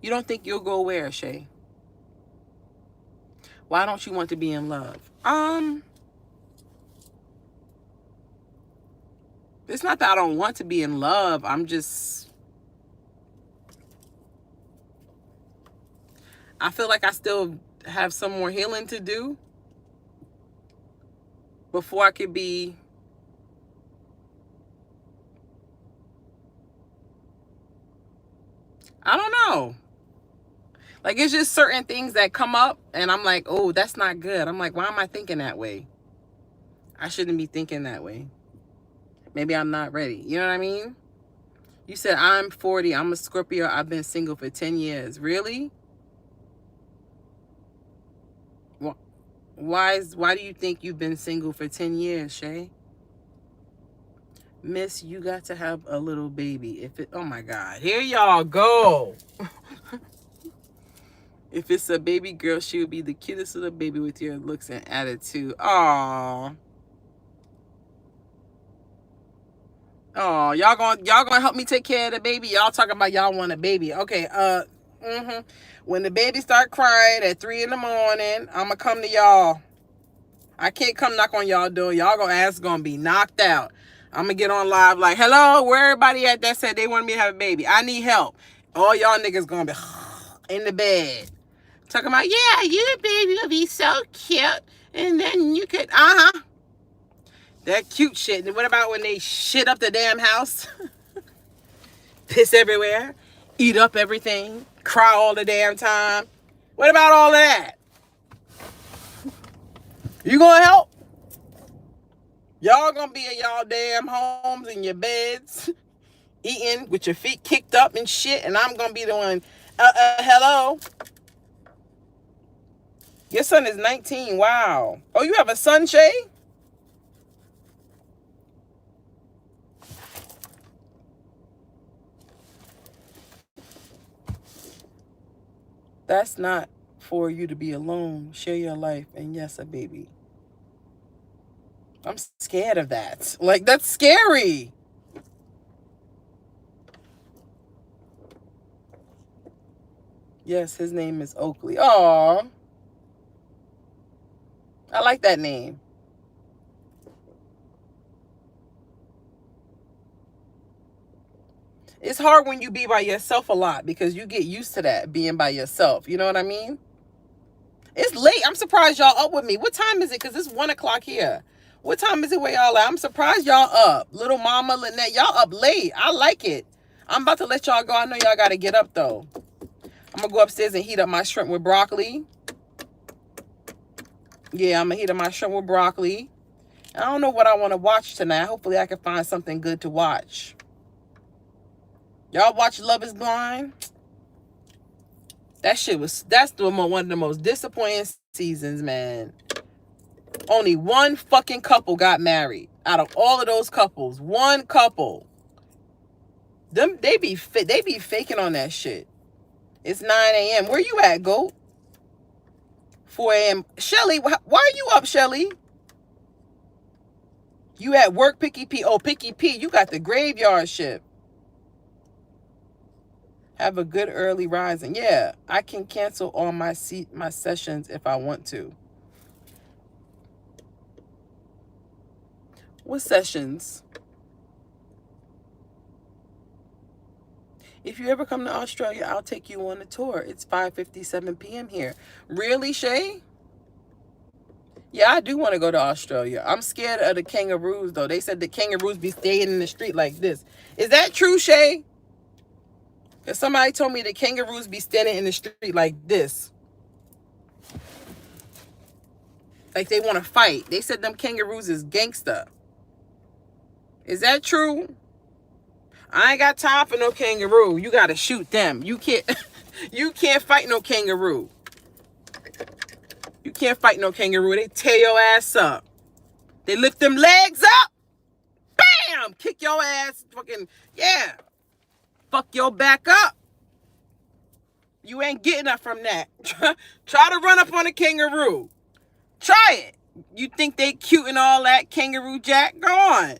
You don't think you'll go where, Shay? Why don't you want to be in love? It's not that I don't want to be in love. I feel like I still have some more healing to do before I could be. I don't know. Like, it's just certain things that come up and I'm like, oh, that's not good. I'm like, why am I thinking that way? I shouldn't be thinking that way. Maybe I'm not ready. You know what I mean? You said I'm 40. I'm a Scorpio. I've been single for 10 years. Really? Why do you think you've been single for 10 years, Shay? Miss, you got to have a little baby. Oh my God. Here y'all go. If it's a baby girl, she would be the cutest little baby with your looks and attitude. Aww. Oh, y'all gonna help me take care of the baby? Y'all talking about y'all want a baby. Okay, When the baby start crying at 3 in the morning, I'm gonna come to y'all. I can't come knock on y'all door. Y'all gonna ass gonna be knocked out. I'm gonna get on live like, hello, where everybody at that said they wanted me to have a baby? I need help. All y'all niggas gonna be in the bed. Talking about, yeah, your baby will be so cute. And then you could, that cute shit. And what about when they shit up the damn house? Piss everywhere, eat up everything, cry all the damn time. What about all of that? You gonna help? Y'all gonna be in y'all damn homes, in your beds, eating with your feet kicked up and shit, and I'm gonna be the one, hello? Your son is 19, wow. Oh, you have a son, Shay? That's not for you to be alone. Share your life, and yes, a baby. I'm scared of that. Like, that's scary. Yes, his name is Oakley. Aw. I like that name. It's hard when you be by yourself a lot because you get used to that, being by yourself. You know what I mean? It's late. I'm surprised y'all up with me. What time is it? Because it's 1 o'clock here. What time is it where y'all at? I'm surprised y'all up. Little Mama, Lynette, y'all up late. I like it. I'm about to let y'all go. I know y'all got to get up, though. I'm going to go upstairs and heat up my shrimp with broccoli. Yeah, I'm going to heat up my shrimp with broccoli. I don't know what I want to watch tonight. Hopefully I can find something good to watch. Y'all watch Love is Blind? That's one of the most disappointing seasons, man. Only one fucking couple got married. Out of all of those couples, one couple. They be faking on that shit. It's 9 a.m. Where you at, Goat? 4 a.m. Shelly, why are you up, Shelly? You at work, Picky P. Oh, Picky P, you got the graveyard shift. Have a good early rising. Yeah, I can cancel all my sessions if I want to. What sessions? If you ever come to Australia, I'll take you on a tour. It's 5:57 p.m. here. Really, Shay? Yeah, I do want to go to Australia. I'm scared of the kangaroos, though. They said the kangaroos be staying in the street like this. Is that true, Shay? Because somebody told me the kangaroos be standing in the street like this. Like they want to fight. They said them kangaroos is gangsta. Is that true? I ain't got time for no kangaroo. You got to shoot them. You can't you can't fight no kangaroo. You can't fight no kangaroo. They tear your ass up. They lift them legs up. Bam! Kick your ass. Fucking, yeah. Fuck your back up. You ain't getting up from that. Try to run up on a kangaroo. Try it. You think they cute and all that, Kangaroo Jack? Go on.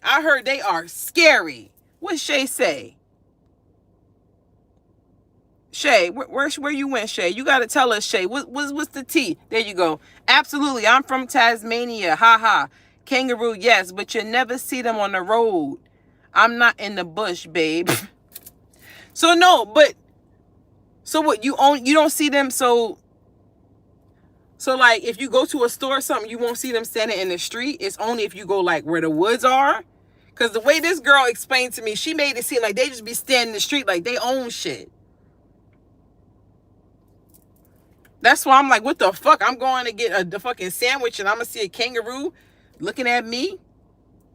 I heard they are scary. What Shay say? Shay, where you went, Shay? You got to tell us, Shay. What's the tea? There you go. Absolutely. I'm from Tasmania. Ha ha. Kangaroo, yes, but you never see them on the road. I'm not in the bush, babe. So no, but so what? You don't see them. So like if you go to a store or something, you won't see them standing in the street. It's only if you go like where the woods are. Because the way this girl explained to me, she made it seem like they just be standing in the street like they own shit. That's why I'm like, what the fuck? I'm going to get the fucking sandwich and I'm going to see a kangaroo looking at me.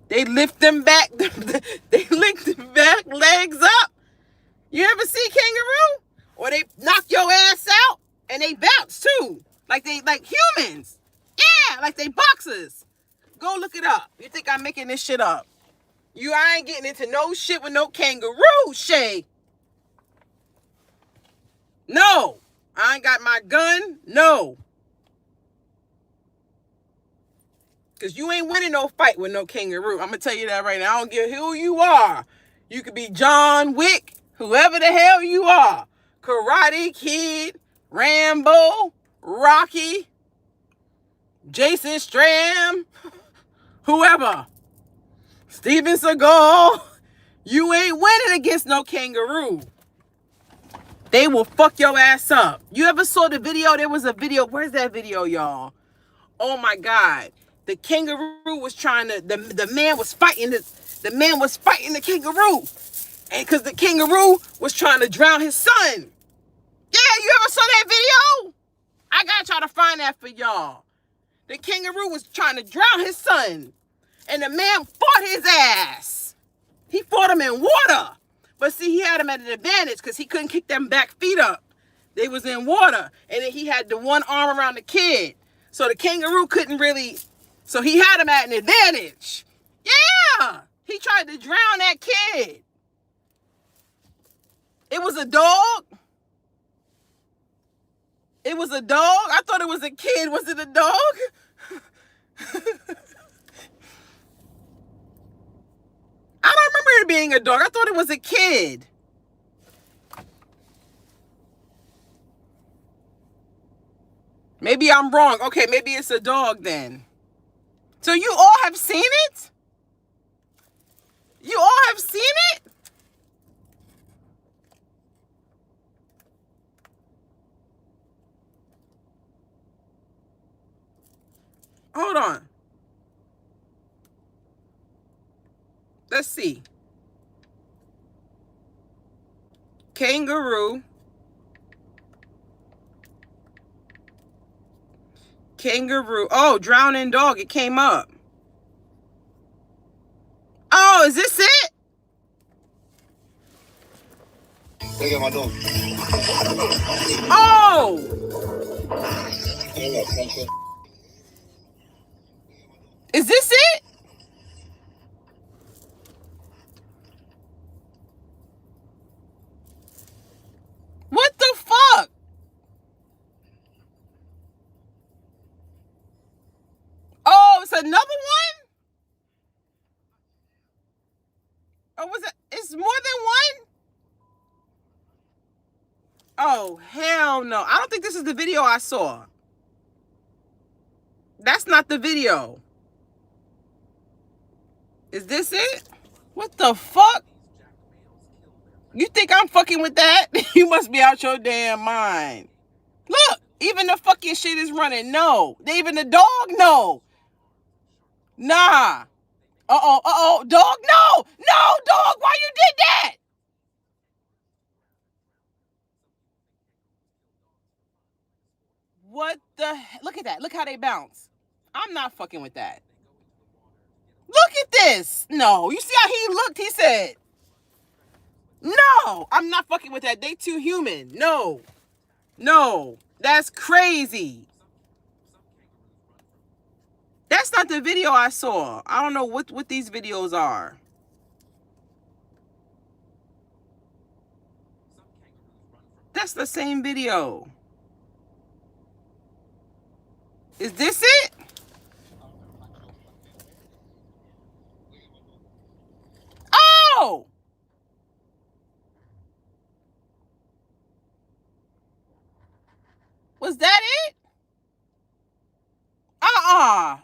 They lift them back. They lift them back legs up. You ever see kangaroo? Or they knock your ass out and they bounce too. Like humans. Yeah, like they boxers. Go look it up. You think I'm making this shit up? I ain't getting into no shit with no kangaroo, Shay. No. I ain't got my gun. No. Because you ain't winning no fight with no kangaroo. I'm going to tell you that right now. I don't care who you are. You could be John Wick, whoever the hell you are. Karate Kid, Rambo, Rocky, Jason Statham, whoever, Steven Seagal, you ain't winning against no kangaroo. They will fuck your ass up. You ever saw the video? There was a video. Where's that video, y'all? Oh my God. The kangaroo was trying to, the man was fighting the kangaroo. And because the kangaroo was trying to drown his son. Yeah, you ever saw that video? I gotta try to find that for y'all. The kangaroo was trying to drown his son. And the man fought his ass. He fought him in water. But see, he had him at an advantage because he couldn't kick them back feet up. They was in water. And then he had the one arm around the kid. So the kangaroo couldn't really... So he had him at an advantage. Yeah! He tried to drown that kid. It was a dog? It was a dog? I thought it was a kid. Was it a dog? I don't remember it being a dog. I thought it was a kid. Maybe I'm wrong. Okay, maybe it's a dog then. So you all have seen it? You all have seen it? Hold on. Let's see. Kangaroo. Kangaroo. Oh, drowning dog. It came up. Oh, is this it? Look at my dog. Oh! Is this it? What the fuck? Oh, it's another one? Oh, was it? It's more than one? Oh, hell no. I don't think this is the video I saw. That's not the video. Is this it? What the fuck? You think I'm fucking with that? You must be out your damn mind. Look, even the fucking shit is running. No. Even the dog, no. Nah. Uh-oh. Dog, no. No, dog, why you did that? What the hell? Look at that. Look how they bounce. I'm not fucking with that. Look at this. No, you see how he looked? He said, no, I'm not fucking with that. They too human. No, that's crazy. That's not the video I saw. I don't know what these videos are. That's the same video. Is this it? Oh! Was that it?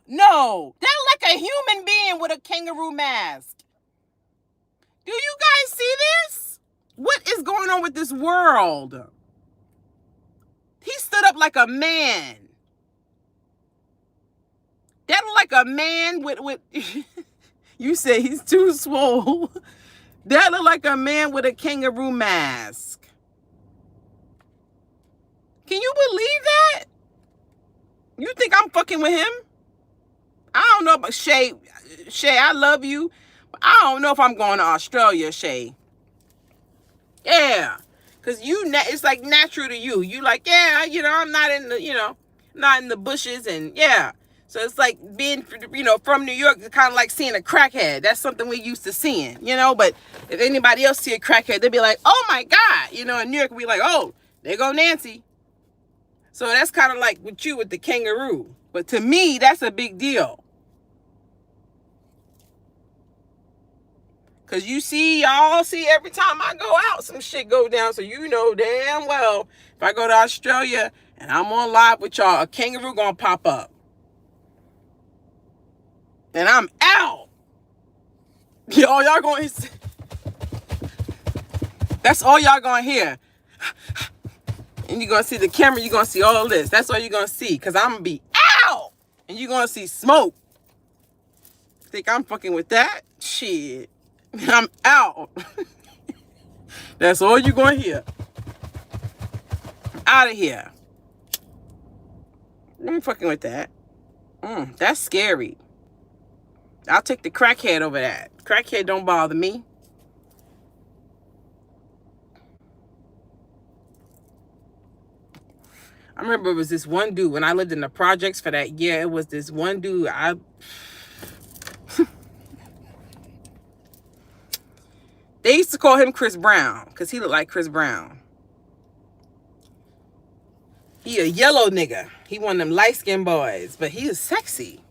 No. That look like a human being with a kangaroo mask. Do you guys see this? What is going on with this world? He stood up like a man. That look like a man with you say he's too swole. That look like a man with a kangaroo mask. Can you believe that? You think I'm fucking with him? I don't know about Shay. Shay, I love you. But I don't know if I'm going to Australia, Shay. Yeah. Because it's like natural to you. You like, yeah, I'm not in the, not in the bushes and yeah. So it's like being, from New York, it's kind of like seeing a crackhead. That's something we used to seeing, But if anybody else see a crackhead, they'd be like, oh my God. In New York, we like, oh, there go Nancy. So that's kind of like with you with the kangaroo. But to me, that's a big deal. Because y'all see every time I go out, some shit go down. So you know damn well, if I go to Australia and I'm on live with y'all, a kangaroo gonna pop up. And I'm out. Y'all gonna... That's all y'all gonna hear. And you're gonna see the camera, you're gonna see all this. That's all you're gonna see. Because I'm gonna be out. And you're gonna see smoke. Think I'm fucking with that? Shit. I'm out. That's all you're gonna hear. Out of here. I'm fucking with that. That's scary. I'll take the crackhead over that. Crackhead don't bother me. I remember it was this one dude when I lived in the projects for that year. It was this one dude. They used to call him Chris Brown because he looked like Chris Brown. He a yellow nigga. He one of them light-skinned boys, but he is sexy.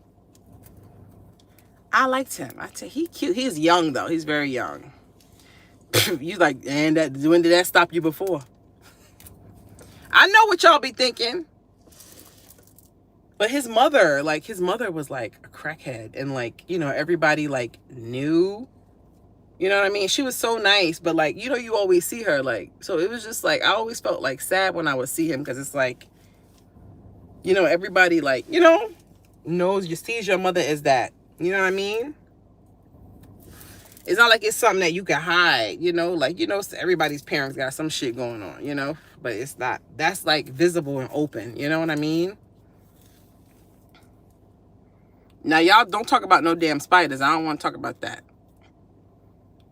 I liked him. I tell you, he cute. He's young though. He's very young. You like, and when did that stop you before? I know what y'all be thinking. But his mother was like a crackhead, and like, you know, everybody like knew. You know what I mean? She was so nice, but like, you know, you always see her like, so it was just like, I always felt like sad when I would see him, because it's like, you know, everybody like, you know, sees your mother as that. You know what I mean? It's not like it's something that you can hide, you know, like, you know, everybody's parents got some shit going on, you know, but it's not, that's like visible and open. You know what I mean? Now, y'all don't talk about no damn spiders. I don't want to talk about that.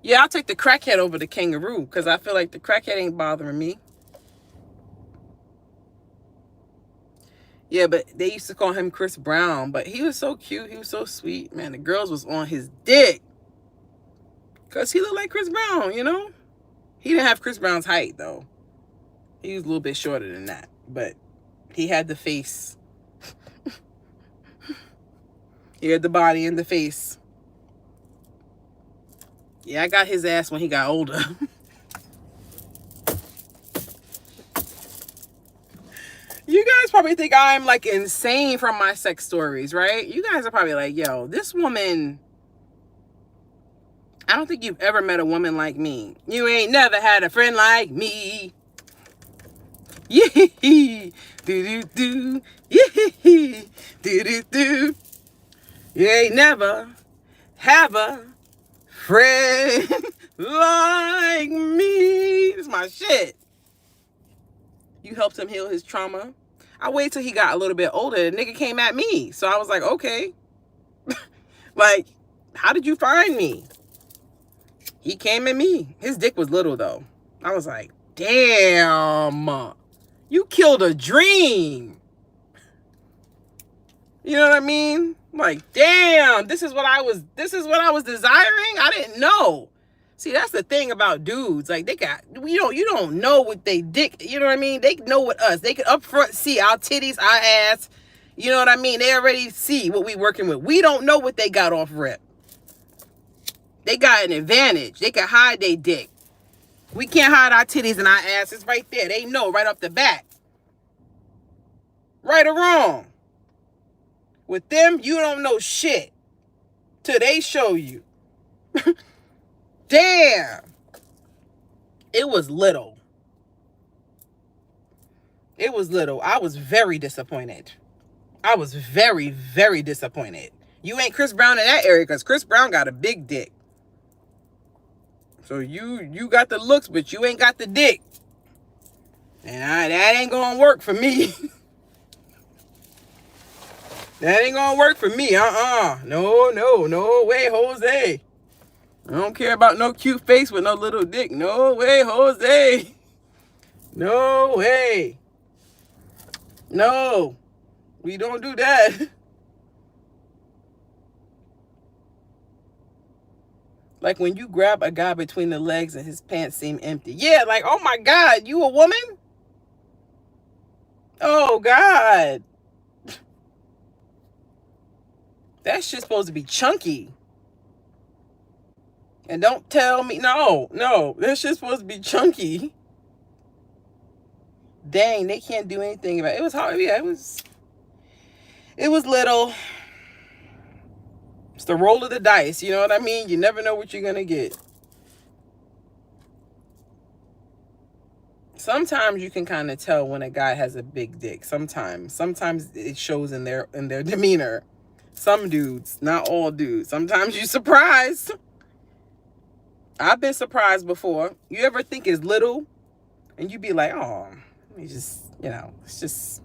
Yeah, I'll take the crackhead over the kangaroo, because I feel like the crackhead ain't bothering me. Yeah, but they used to call him Chris Brown, but he was so cute. He was so sweet. Man, the girls was on his dick. Because he looked like Chris Brown, you know? He didn't have Chris Brown's height, though. He was a little bit shorter than that. But he had the face. He had the body and the face. Yeah, I got his ass when he got older. You guys probably think I'm like insane from my sex stories, right? You guys are probably like, yo, this woman... I don't think you've ever met a woman like me. You ain't never had a friend like me. Yeah, do-do-do. Yeah, do-do-do. You ain't never have a friend like me. It's my shit. You helped him heal his trauma. I waited till he got a little bit older. The nigga came at me. So I was like, okay. Like, how did you find me? He came at me. His dick was little, though. I was like, damn. You killed a dream. You know what I mean? Like, damn, this is what I was desiring? I didn't know. See, that's the thing about dudes. Like, you don't know what they dick, you know what I mean? They know what us. They can up front see our titties, our ass. You know what I mean? They already see what we working with. We don't know what they got off rip. They got an advantage. They can hide their dick. We can't hide our titties and our asses right there. They know right off the bat. Right or wrong. With them, you don't know shit till they show you. Damn. It was little. It was little. I was very disappointed. I was very, very disappointed. You ain't Chris Brown in that area, because Chris Brown got a big dick. So you got the looks, but you ain't got the dick. And that ain't gonna work for me. That ain't gonna work for me. No way, Jose. I don't care about no cute face with no little dick. No way, Jose. No way. No. We don't do that. Like when you grab a guy between the legs and his pants seem empty. Yeah, like, oh my God, you a woman? Oh God. That shit's supposed to be chunky. And don't tell me, no, this shit's supposed to be chunky. Dang, they can't do anything about it. It was hard. Yeah, it was little. It's the roll of the dice, you know what I mean? You never know what you're gonna get. Sometimes you can kind of tell when a guy has a big dick. Sometimes it shows in their demeanor. Some dudes, not all dudes. Sometimes you're surprised. I've been surprised before. You ever think it's little and you be like, oh, let me just, it's just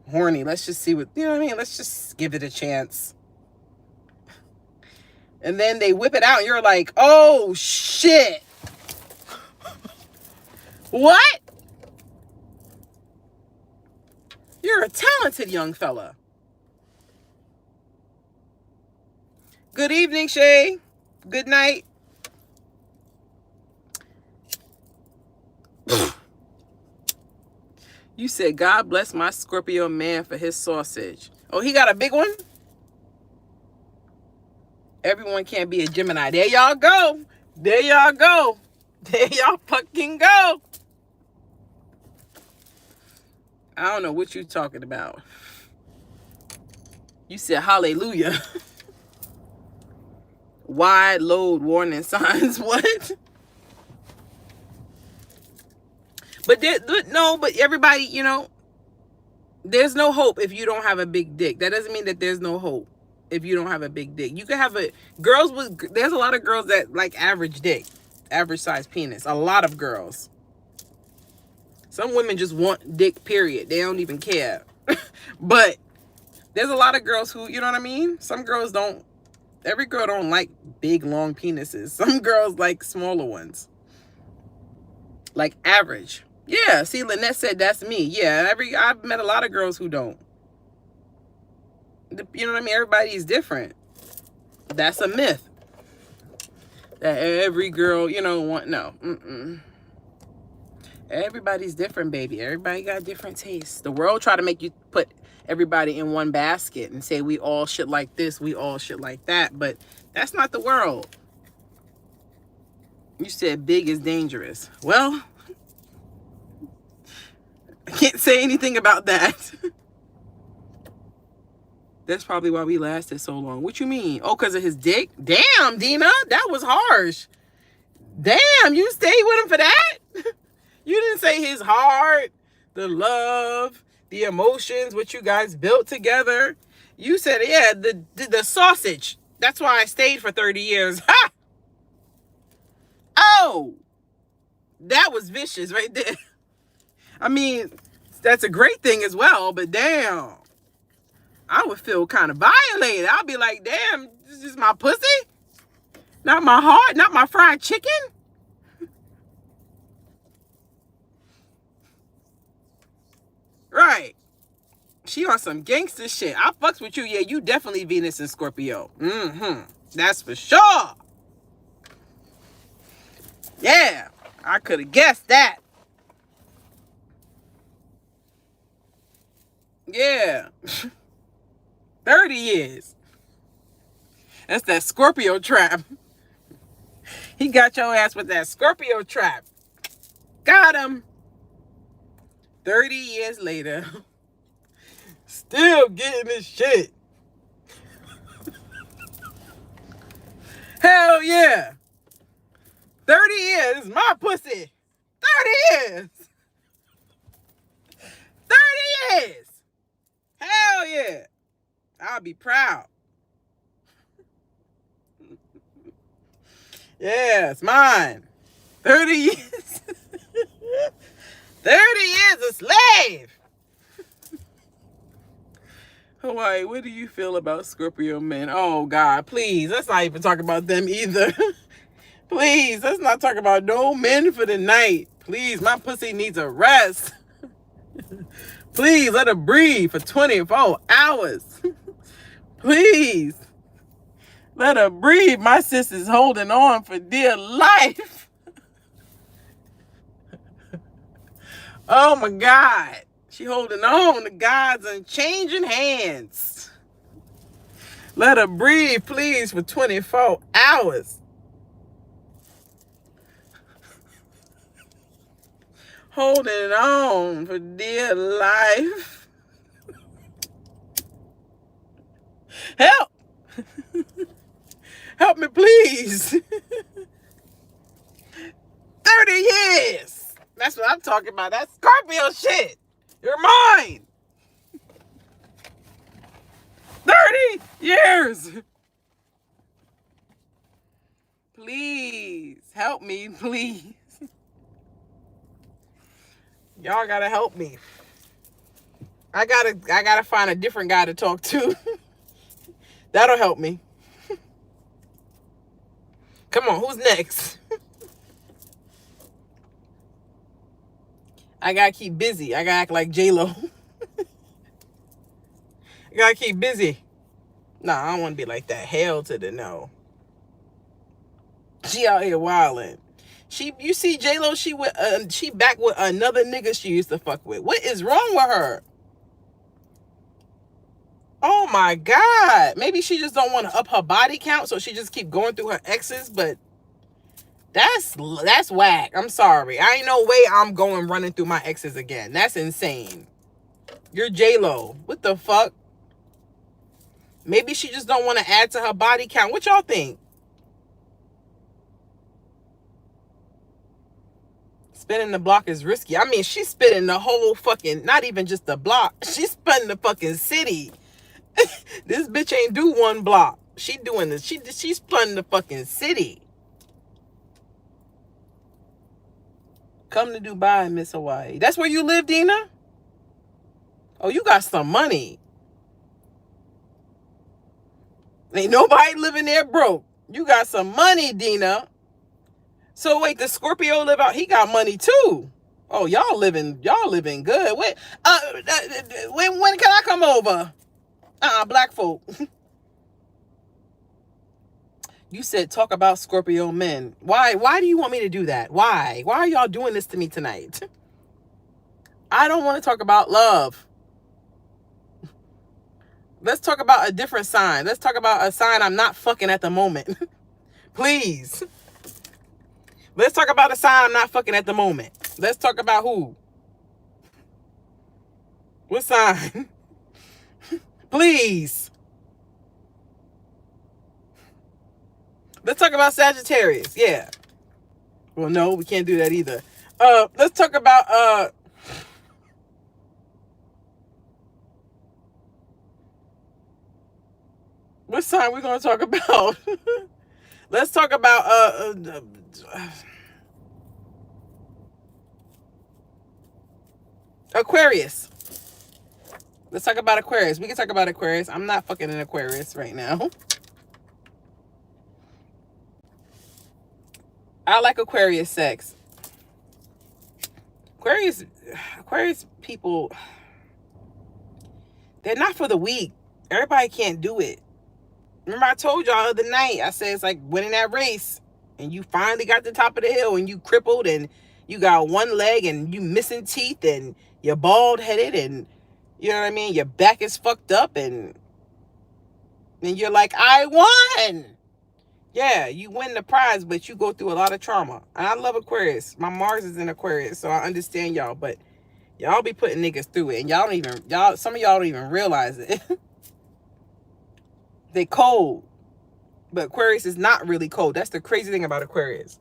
horny. Let's just see what, you know what I mean? Let's just give it a chance. And then they whip it out and you're like, oh shit. What? You're a talented young fella. Good evening, Shay. Good night. You said, God bless my Scorpio man for his sausage. Oh, he got a big one? Everyone can't be a Gemini. There y'all go. There y'all go. There y'all fucking go. I don't know what you talking about. You said hallelujah. Wide load warning signs. What? But everybody, there's no hope if you don't have a big dick. That doesn't mean that there's no hope if you don't have a big dick. You can have there's a lot of girls that like average dick, average size penis. A lot of girls. Some women just want dick, period. They don't even care. But there's a lot of girls who, you know what I mean? Some girls don't, every girl don't like big, long penises. Some girls like smaller ones. Like average. Yeah, see, Lynette said that's me. Yeah, I've met a lot of girls who don't. You know what I mean? Everybody is different. That's a myth. That every girl, no. Everybody's different, baby. Everybody got different tastes. The world try to make you put everybody in one basket and say we all shit like this, we all shit like that. But that's not the world. You said big is dangerous. Well, I can't say anything about that. That's probably why we lasted so long. What you mean? Oh, because of his dick? Damn, Dina, that was harsh. Damn, you stayed with him for that? You didn't say his heart, the love, the emotions, what you guys built together. You said, yeah, the sausage. That's why I stayed for 30 years. Ha! Oh, that was vicious right there. I mean, that's a great thing as well, but damn. I would feel kind of violated. I'll be like, damn, this is my pussy? Not my heart? Not my fried chicken? Right. She on some gangster shit. I fucks with you. Yeah, you definitely Venus and Scorpio. That's for sure. Yeah, I could have guessed that. Yeah. 30 years. That's that Scorpio trap. He got your ass with that Scorpio trap. Got him. 30 years later. Still getting this shit. Hell yeah. 30 years is my pussy. 30 years. 30 years. Hell yeah. I'll be proud. Yeah, it's mine. 30 years. 30 years a slave. Hawaii, what do you feel about Scorpio men? Oh, God, please. Let's not even talk about them either. Please, let's not talk about no men for the night. Please, my pussy needs a rest. Please, let her breathe for 24 hours. Please. Let her breathe. My sis is holding on for dear life. Oh, my God. She holding on to God's unchanging hands. Let her breathe, please, for 24 hours. Holding on for dear life. Help! Help me, please. 30 years. That's what I'm talking about. That's Scorpio shit. You're mine. 30 years. Please help me, please. Y'all gotta help me. I gotta find a different guy to talk to. That'll help me. Come on, who's next? I gotta keep busy. I gotta act like J-Lo. I gotta keep busy. Nah, I don't want to be like that. Hell to the no. She out here wilding. You see J-Lo, she back with another nigga she used to fuck with. What is wrong with her? Oh my God. Maybe she just don't want to up her body count, so she just keep going through her exes, but that's whack. I'm sorry. I ain't no way I'm going running through my exes again. That's insane. You're J-Lo. What the fuck? Maybe she just don't want to add to her body count. What y'all think? Spinning the block is risky. I mean, she's spinning the whole fucking, not even just the block. She's spinning the fucking city. This bitch ain't do one block. She doing this. She's spinning the fucking city. Come to Dubai, Miss Hawaii. That's where you live, Dina? Oh, you got some money. Ain't nobody living there broke. You got some money, Dina. So wait, the Scorpio live out? He got money too. Oh, y'all living good. Wait, when can I come over? Black folk. You said talk about Scorpio men. Why do you want me to do that? Why are y'all doing this to me tonight? I don't want to talk about love. Let's talk about a different sign. Let's talk about a sign I'm not fucking at the moment. Please. Let's talk about a sign I'm not fucking at the moment. Let's talk about who? What sign? Please. Let's talk about Sagittarius. Yeah. Well, no, we can't do that either. Let's talk about what sign we gonna talk about? Let's talk about Aquarius. Let's talk about Aquarius. We can talk about Aquarius. I'm not fucking an Aquarius right now. I like Aquarius sex. Aquarius people, they're not for the weak. Everybody can't do it. Remember I told y'all the other night, I said it's like winning that race and you finally got to the top of the hill and you crippled and you got one leg and you missing teeth and you're bald headed and you know what I mean? Your back is fucked up and you're like, I won. Yeah, you win the prize, but you go through a lot of trauma. And I love Aquarius. My Mars is in Aquarius, so I understand y'all, but y'all be putting niggas through it and some of y'all don't even realize it. They cold. But Aquarius is not really cold. That's the crazy thing about Aquarius.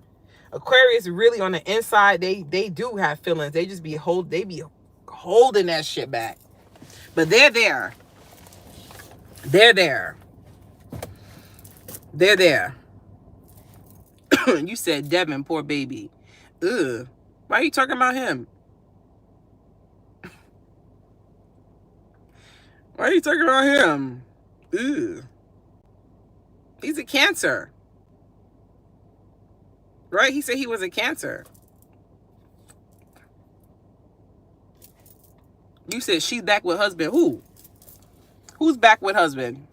Aquarius really on the inside, they do have feelings. They just be holding that shit back. But they're there. They're there. They're there. You said Devin, poor baby. Ugh. Why are you talking about him? Why are you talking about him? Ugh. He's a Cancer. Right? He said he was a Cancer. You said she's back with husband. Who? Who's back with husband?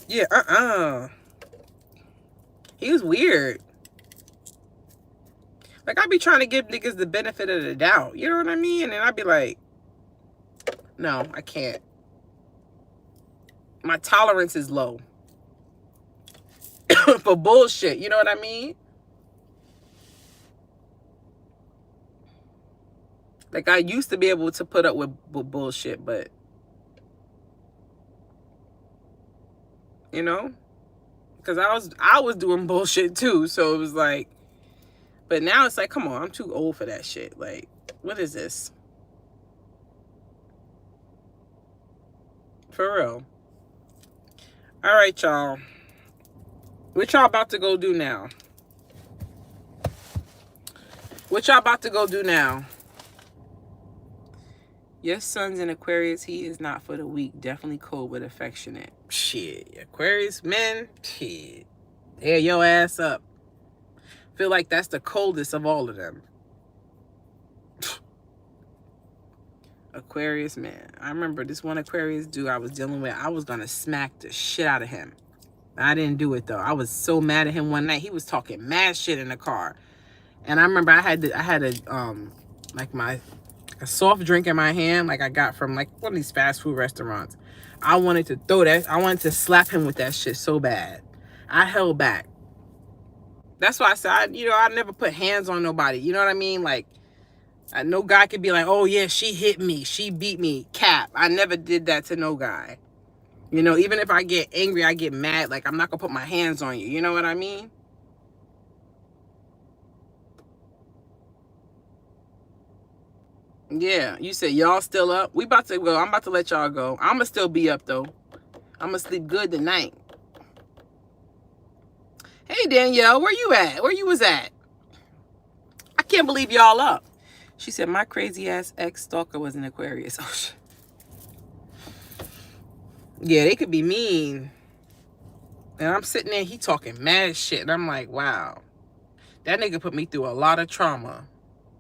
Yeah, he was weird. Like, I be trying to give niggas the benefit of the doubt. You know what I mean? And I'd be like, no, I can't. My tolerance is low. for bullshit. You know what I mean? Like, I used to be able to put up with bullshit, but, you know, because I was doing bullshit too. So it was like, but now it's like, come on, I'm too old for that shit. Like, what is this? For real. All right, y'all. What y'all about to go do now? What y'all about to go do now? Your son's in Aquarius. He is not for the weak. Definitely cold but affectionate. Shit. Aquarius men, shit. Tear your ass up. Feel like that's the coldest of all of them. Aquarius man. I remember this one Aquarius dude I was dealing with. I was gonna smack the shit out of him. I didn't do it though. I was so mad at him one night. He was talking mad shit in the car. And I remember I had a like a soft drink in my hand, like I got from like one of these fast food restaurants. I wanted to throw that. I wanted to slap him with that shit so bad. I held back. That's why I said, I never put hands on nobody. You know what I mean? Like, no guy could be like, oh yeah, she hit me, she beat me. Cap. I never did that to no guy. You know, even if I get angry, I get mad. Like, I'm not gonna put my hands on you. You know what I mean? Yeah, you said y'all still up. We about to go. I'm about to let y'all go. I'ma still be up though. I'ma sleep good tonight. Hey Danielle, where you at? Where you was at? I can't believe y'all up. She said my crazy ass ex stalker was an Aquarius. Oh shit. Yeah, they could be mean. And I'm sitting there, he talking mad shit, and I'm like, wow, that nigga put me through a lot of trauma.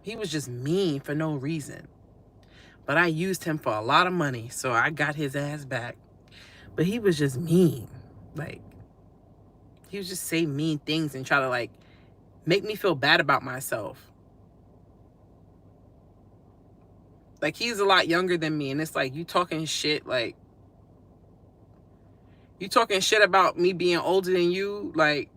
He was just mean for no reason. But I used him for a lot of money, so I got his ass back. But he was just mean. Like, he would just say mean things and try to, like, make me feel bad about myself. Like, he's a lot younger than me, and it's like, you talking shit, like, you talking shit about me being older than you, like,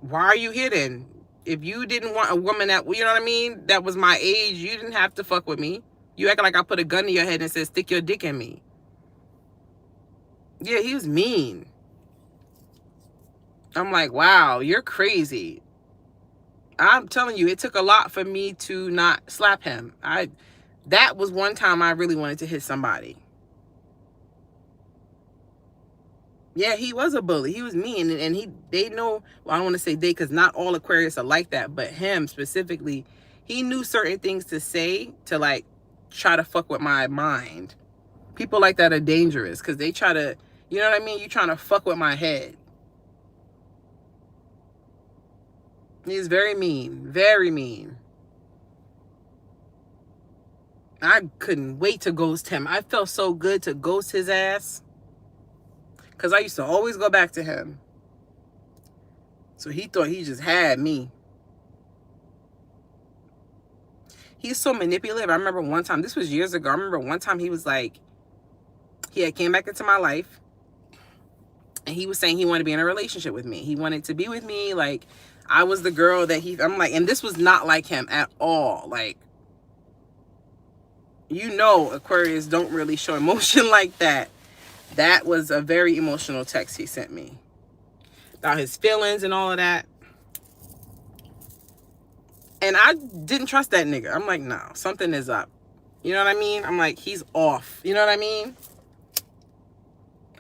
why are you here then? If you didn't want a woman that, you know what I mean, that was my age, you didn't have to fuck with me. You acting like I put a gun in your head and said, stick your dick in me. Yeah, he was mean. I'm like, wow, you're crazy. I'm telling you, it took a lot for me to not slap him. That was one time I really wanted to hit somebody. Yeah, he was a bully. He was mean, and they know, well, I don't want to say they, because not all Aquarius are like that, but him specifically, he knew certain things to say to, like, try to fuck with my mind. People like that are dangerous, because they try to, you know what I mean? You trying to fuck with my head. He's very mean, very mean. I couldn't wait to ghost him. I felt so good to ghost his ass, because I used to always go back to him. So he thought he just had me. He's so manipulative. I remember one time, this was years ago, I remember one time he was like, he had came back into my life, and he was saying he wanted to be in a relationship with me. He wanted to be with me, like, I was the girl that I'm like, and this was not like him at all. Like, you know, Aquarius don't really show emotion like that. That was a very emotional text he sent me about his feelings and all of that. And I didn't trust that nigga. I'm like, no, something is up. You know what I mean? I'm like, he's off. You know what I mean?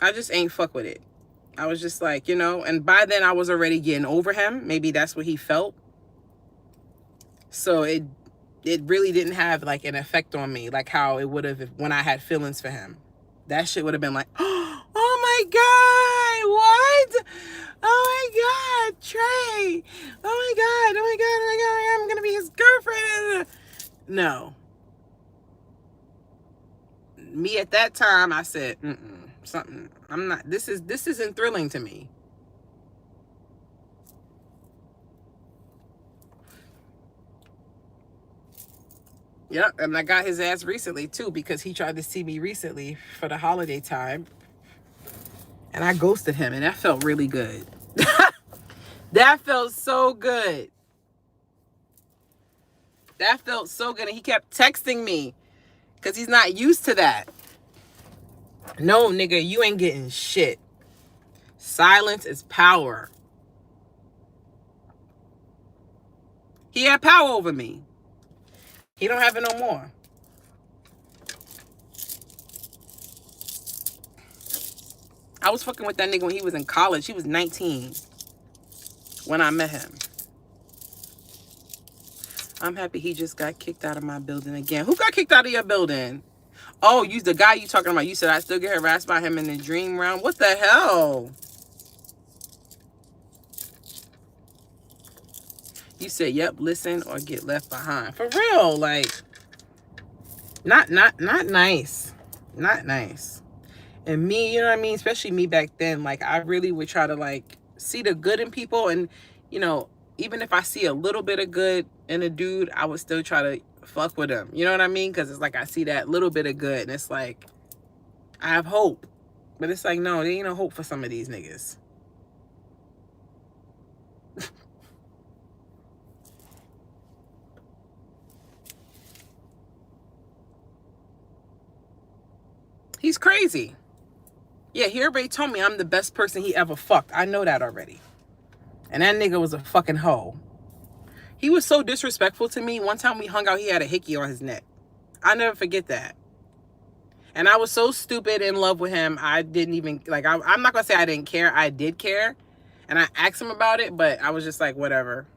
I just ain't fuck with it. I was just like, you know, and by then I was already getting over him. Maybe that's what he felt. So it really didn't have like an effect on me, like how it would have when I had feelings for him. That shit would have been like, oh my God, what? Oh my God, Trey. Oh my God, oh my God, oh my God, I'm gonna be his girlfriend. No. Me at that time, I said, something. I'm not, this isn't thrilling to me. Yep, and I got his ass recently too, because he tried to see me recently for the holiday time. And I ghosted him, and that felt really good. That felt so good. That felt so good. And he kept texting me because he's not used to that. No, nigga, you ain't getting shit. Silence is power. He had power over me. He don't have it no more. I was fucking with that nigga when he was in college. He was 19 when I met him. I'm happy he just got kicked out of my building again. Who got kicked out of your building? Oh, you the guy you talking about. You said I still get harassed by him in the dream realm. What the hell? You said, yep, listen or get left behind. For real, like, not nice. Not nice. And me, you know what I mean? Especially me back then, like, I really would try to, like, see the good in people. And, you know, even if I see a little bit of good in a dude, I would still try to fuck with him. You know what I mean? Because it's like I see that little bit of good. And it's like, I have hope. But it's like, no, there ain't no hope for some of these niggas. He's crazy. Yeah, he already told me I'm the best person he ever fucked. I know that already. And that nigga was a fucking hoe. He was so disrespectful to me. One time we hung out, he had a hickey on his neck. I never forget that. And I was so stupid in love with him. I didn't even, like, I'm not going to say I didn't care. I did care. And I asked him about it, but I was just like, whatever.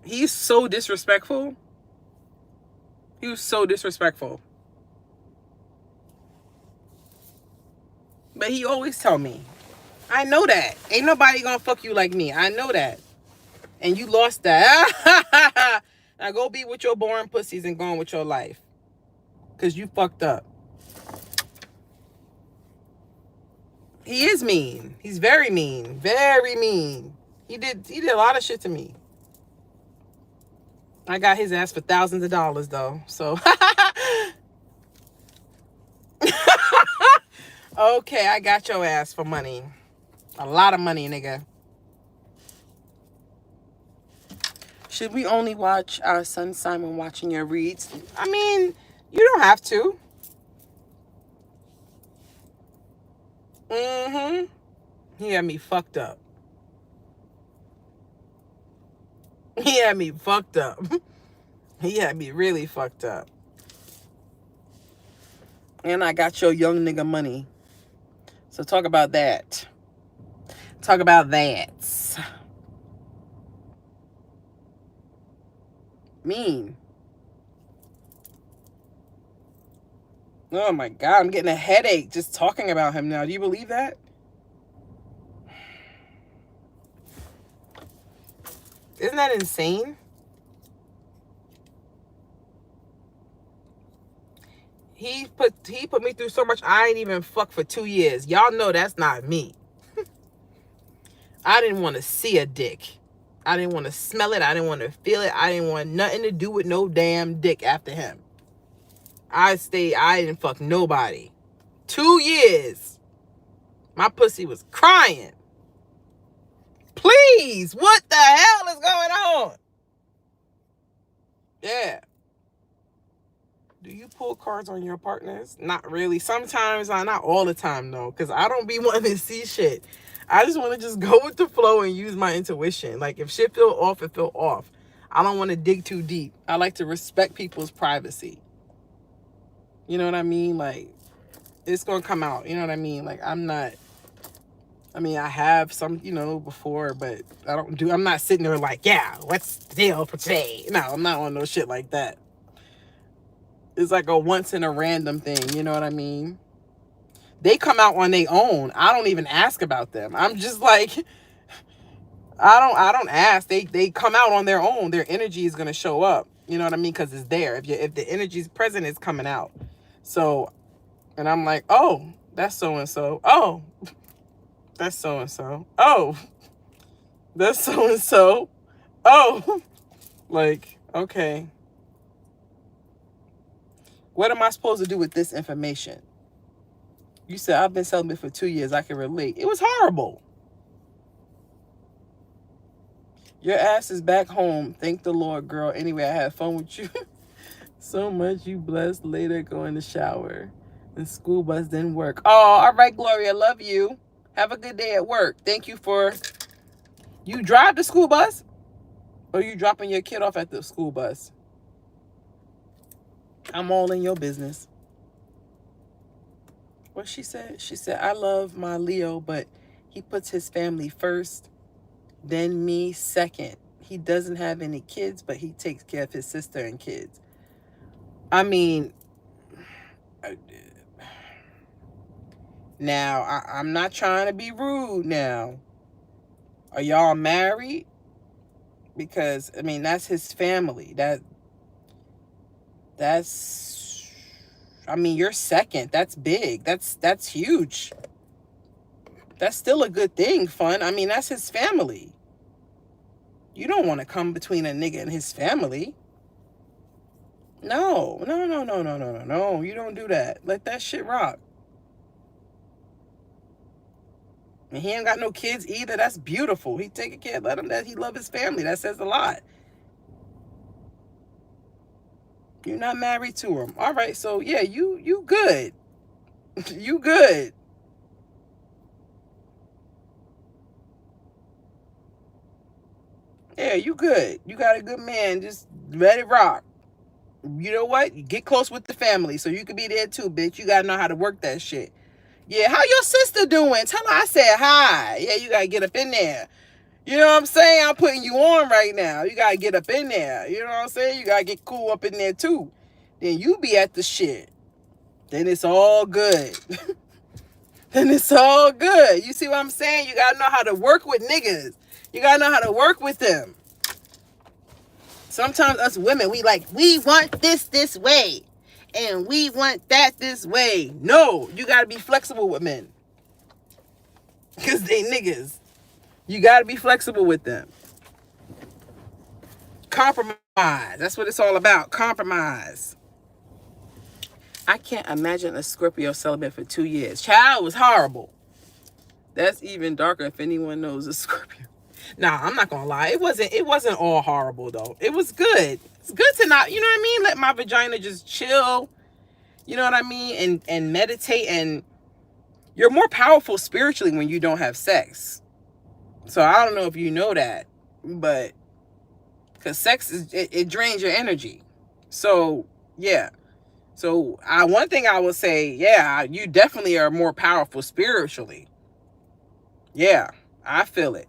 He's so disrespectful. He was so disrespectful. But he always tell me, I know that. Ain't nobody gonna fuck you like me. I know that. And you lost that. Now go be with your boring pussies and go on with your life. Because you fucked up. He is mean. He's very mean. Very mean. He did a lot of shit to me. I got his ass for thousands of dollars though. So okay, I got your ass for money. A lot of money, nigga. Should we only watch our sun sign when watching your reads? I mean, you don't have to. He had me fucked up. He had me fucked up. He had me really fucked up. And I got your young nigga money. So talk about that. Talk about that. Mean. Oh my God, I'm getting a headache just talking about him now. Do you believe that? Isn't that insane? He put me through so much. I ain't even fuck for 2 years. Y'all know that's not me. I didn't want to see a dick. I didn't want to smell it. I didn't want to feel it. I didn't want nothing to do with no damn dick after him. I didn't fuck nobody. 2 years. My pussy was crying. Please, what the hell is going on? Yeah. Do you pull cards on your partners? Not really. Sometimes, not all the time though, because I don't be wanting to see shit. I just want to just go with the flow and use my intuition. Like if shit feel off, it feel off. I don't want to dig too deep. I like to respect people's privacy. You know what I mean? Like it's gonna come out. You know what I mean? Like I have some, before, but I'm not sitting there like, yeah, what's the deal for today? No, I'm not on no shit like that. It's like a once in a random thing, you know what I mean? They come out on their own. I don't even ask about them. I'm just like, I don't ask. They come out on their own. Their energy is gonna show up. You know what I mean? Because it's there. If the energy is present, it's coming out. So, and I'm like, oh, that's so and so. Oh, that's so and so. Oh, that's so and so. Oh, like okay. What am I supposed to do with this information? You said I've been celibate for 2 years. I can relate. It was horrible. Your ass is back home. Thank the Lord, girl. Anyway, I had fun with you so much. You blessed. Later, go in the shower. The school bus didn't work. Oh, all right, Gloria. Love you. Have a good day at work. Thank you for... You drive the school bus? Or you dropping your kid off at the school bus? I'm all in your business. What she said? She said, I love my Leo, but he puts his family first, then me second. He doesn't have any kids, but he takes care of his sister and kids. I mean, now, I'm not trying to be rude now. Are y'all married? Because, I mean, that's his family. That's, I mean, you're second. That's big. That's huge. That's still a good thing, fun. I mean, that's his family. You don't want to come between a nigga and his family. No. You don't do that. Let that shit rock. And he ain't got no kids either. That's beautiful. He take care. Let him that he love his family. That says a lot. You're not married to him. All right, so yeah, you good. You good. Yeah, you good. You got a good man. Just let it rock. You know what? Get close with the family so you can be there too, bitch. You gotta know how to work that shit. Yeah, how your sister doing? Tell her I said hi. Yeah, you gotta get up in there. You know what I'm saying? I'm putting you on right now. You gotta get up in there. You know what I'm saying? You gotta get cool up in there too. Then you be at the shit. Then it's all good. Then it's all good. You see what I'm saying? You gotta know how to work with niggas. You gotta know how to work with them. Sometimes us women, we want this way. And we want that this way. No, you gotta be flexible with men. Because they niggas. You gotta be flexible with them. Compromise. That's what it's all about. Compromise. I can't imagine a Scorpio celibate for 2 years. Child, was horrible. That's even darker if anyone knows a Scorpio. Nah, I'm not gonna lie. It wasn't all horrible though. It was good. It's good to not, you know what I mean? Let my vagina just chill. You know what I mean? And meditate, and you're more powerful spiritually when you don't have sex. So I don't know if you know that, but because sex it drains your energy. So yeah. So one thing I would say, yeah, you definitely are more powerful spiritually. Yeah, I feel it.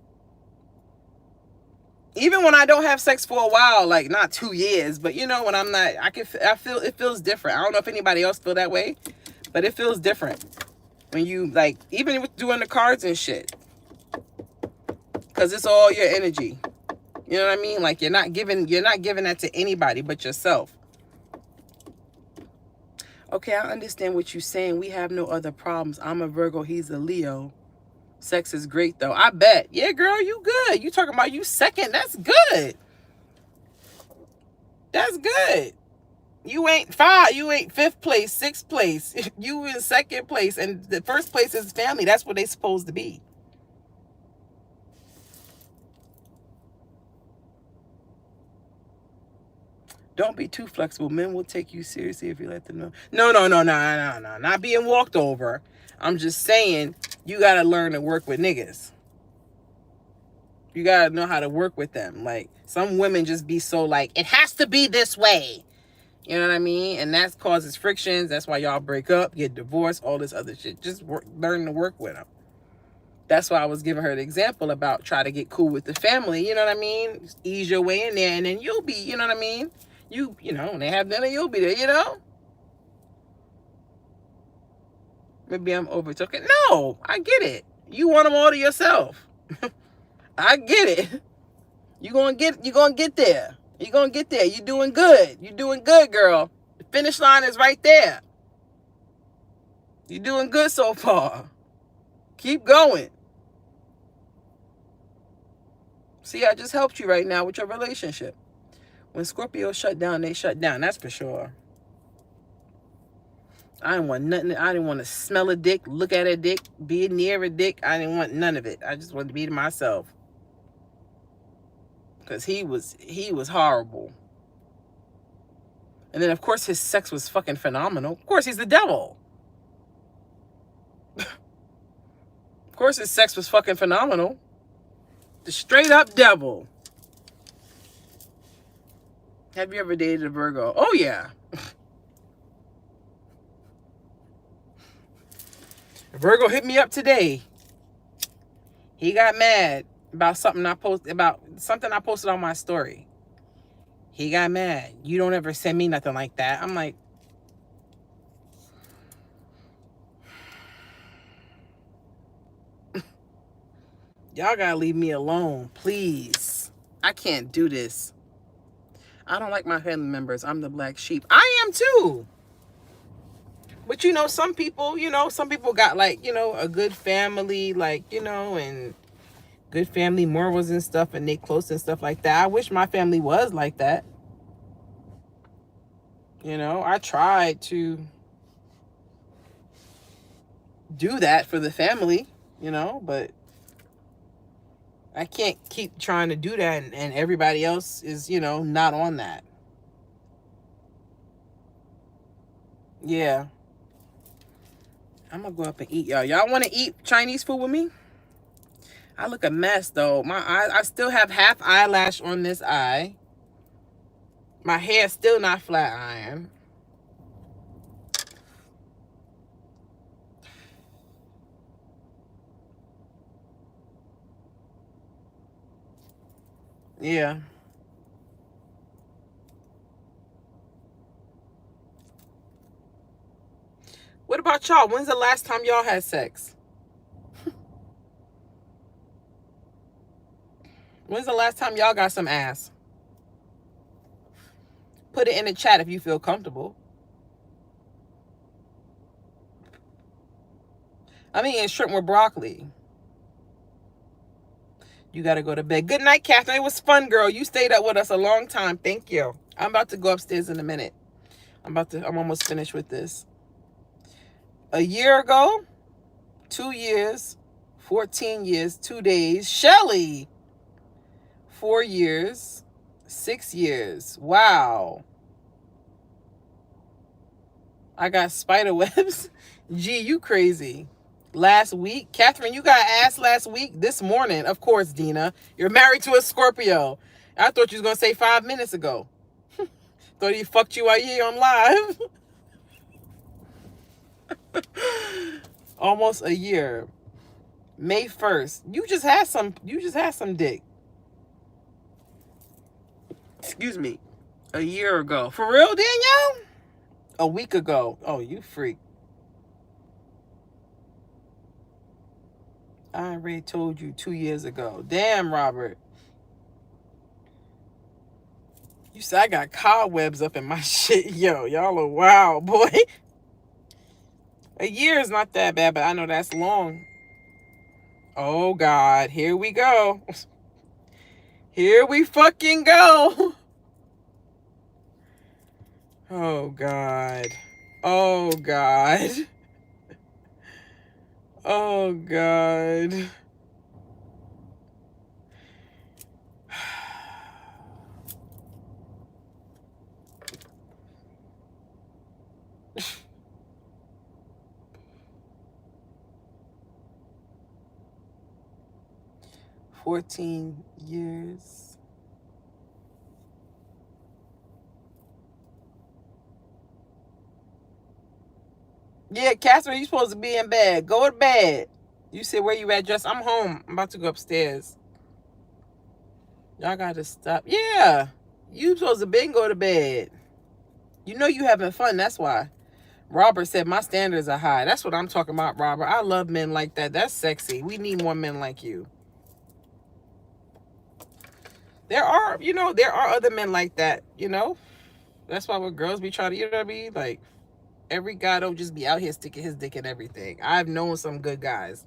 Even when I don't have sex for a while, like not 2 years, but you know, when I'm not, I feel it feels different. I don't know if anybody else feel that way, but it feels different when you like, even with doing the cards and shit, because it's all your energy. You know what I mean? Like you're not giving that to anybody but yourself. Okay, I understand what you're saying. We have no other problems. I'm a Virgo. He's a Leo. Sex is great though. I bet. Yeah, girl, you good. You talking about you second. That's good. That's good. You ain't you ain't fifth place, sixth place. You in second place. And the first place is family. That's what they supposed to be. Don't be too flexible. Men will take you seriously if you let them know. No. Not being walked over. I'm just saying you got to learn to work with niggas. You got to know how to work with them. Like some women just be so like, it has to be this way. You know what I mean? And that causes frictions. That's why y'all break up, get divorced, all this other shit. Just learn to work with them. That's why I was giving her the example about try to get cool with the family. You know what I mean? Just ease your way in there and then you'll be, you know what I mean? You know, when they have dinner, you'll be there, you know? Maybe I'm over talking. No, I get it. You want them all to yourself. I get it. You're gonna get there. You're gonna get there. You're doing good. You're doing good, girl. The finish line is right there. You're doing good so far. Keep going. See, I just helped you right now with your relationship. When Scorpios shut down, they shut down. That's for sure. I didn't want nothing. I didn't want to smell a dick, look at a dick, be near a dick. I didn't want none of it. I just wanted to be to myself. Because he was horrible. And then, of course, his sex was fucking phenomenal. Of course, he's the devil. Of course, his sex was fucking phenomenal. The straight up devil. Have you ever dated a Virgo? Oh, yeah. A Virgo hit me up today. He got mad about something I posted on my story. He got mad. You don't ever send me nothing like that. I'm like, y'all gotta leave me alone, please. I can't do this. I don't like my family members. I'm the black sheep. I am too. But some people, got like, a good family, like, and good family morals and stuff, and they close and stuff like that. I wish my family was like that. I tried to do that for the family, but I can't keep trying to do that and everybody else is, not on that. Yeah. I'm gonna go up and eat, y'all. Y'all want to eat Chinese food with me? I look a mess, though. My eyes, I still have half eyelash on this eye. My hair still not flat iron. Yeah. What about y'all? When's the last time y'all had sex? When's the last time y'all got some ass? Put it in the chat if you feel comfortable. I'm eating shrimp with broccoli. You got to go to bed. Good night, Catherine. It was fun, girl. You stayed up with us a long time. Thank you. I'm about to go upstairs in a minute. I'm almost finished with this. A year ago, 2 years, 14 years, 2 days. Shelly, 4 years, 6 years. Wow. I got spider webs. Gee, you crazy. Last week. Catherine, you got ass last week? This morning. Of course, Dina. You're married to a Scorpio. I thought you was going to say 5 minutes ago. Thought he fucked you out here on live. Almost a year. May 1st. You just had some dick. Excuse me. A year ago. For real, Danielle? A week ago. Oh, you freak. I already told you 2 years ago. Damn, Robert. You said I got cobwebs up in my shit. Yo, y'all are wild, boy. A year is not that bad, but I know that's long. Oh, God. Here we go. Here we fucking go. Oh, God. Oh, God. Oh, God. $14 years. Yeah, Catherine, you supposed to be in bed. Go to bed. You said where you at, Jess? I'm home. I'm about to go upstairs. Y'all gotta stop. Yeah. You supposed to be and go to bed. You know you having fun, that's why. Robert said my standards are high. That's what I'm talking about, Robert. I love men like that. That's sexy. We need more men like you. There are other men like that, That's why when girls be trying to, like, every guy don't just be out here sticking his dick in everything. I've known some good guys.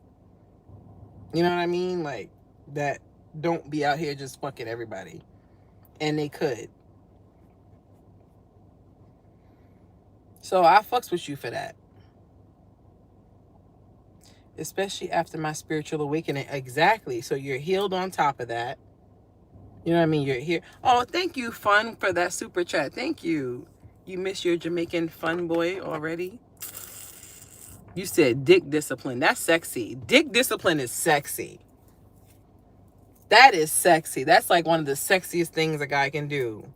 You know what I mean? Like, that don't be out here just fucking everybody. And they could. So I fucks with you for that. Especially after my spiritual awakening. Exactly. So you're healed on top of that. You know what I mean? You're here. Oh, thank you, Fun, for that super chat. Thank you. You miss your Jamaican fun boy already? You said dick discipline. That's sexy. Dick discipline is sexy. That is sexy. That's like one of the sexiest things a guy can do.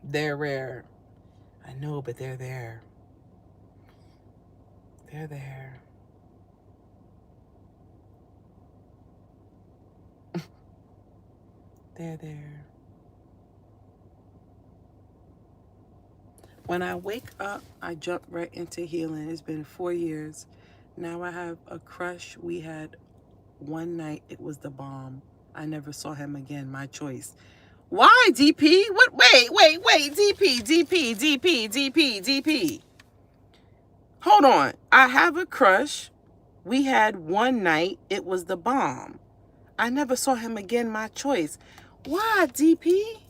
They're rare. I know, but they're there. They're there. They're there. When I wake up, I jump right into healing. It's been 4 years. Now I have a crush. We had one night. It was the bomb. I never saw him again. My choice. Why, DP? What? Wait. DP. Hold on. I have a crush. We had one night. It was the bomb. I never saw him again. My choice. Why, DP?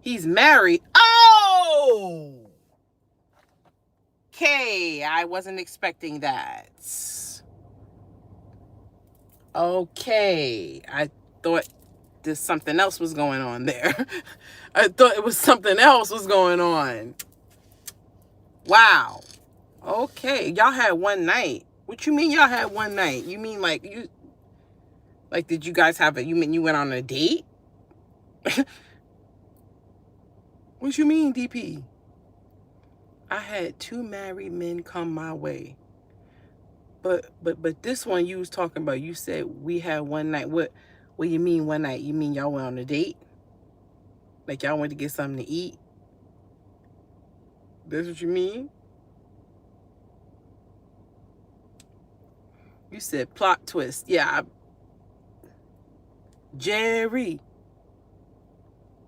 He's married. Oh! Okay, I wasn't expecting that. Okay, I thought there's something else was going on there. I thought it was something else was going on. Wow. Okay, y'all had one night. What you mean y'all had one night? You mean like did you guys have you mean you went on a date? What you mean, DP? I had 2 married men come my way. But this one you was talking about, you said we had one night. What you mean one night? You mean y'all went on a date? Like y'all went to get something to eat? That's what you mean? You said plot twist. Yeah. Jerry.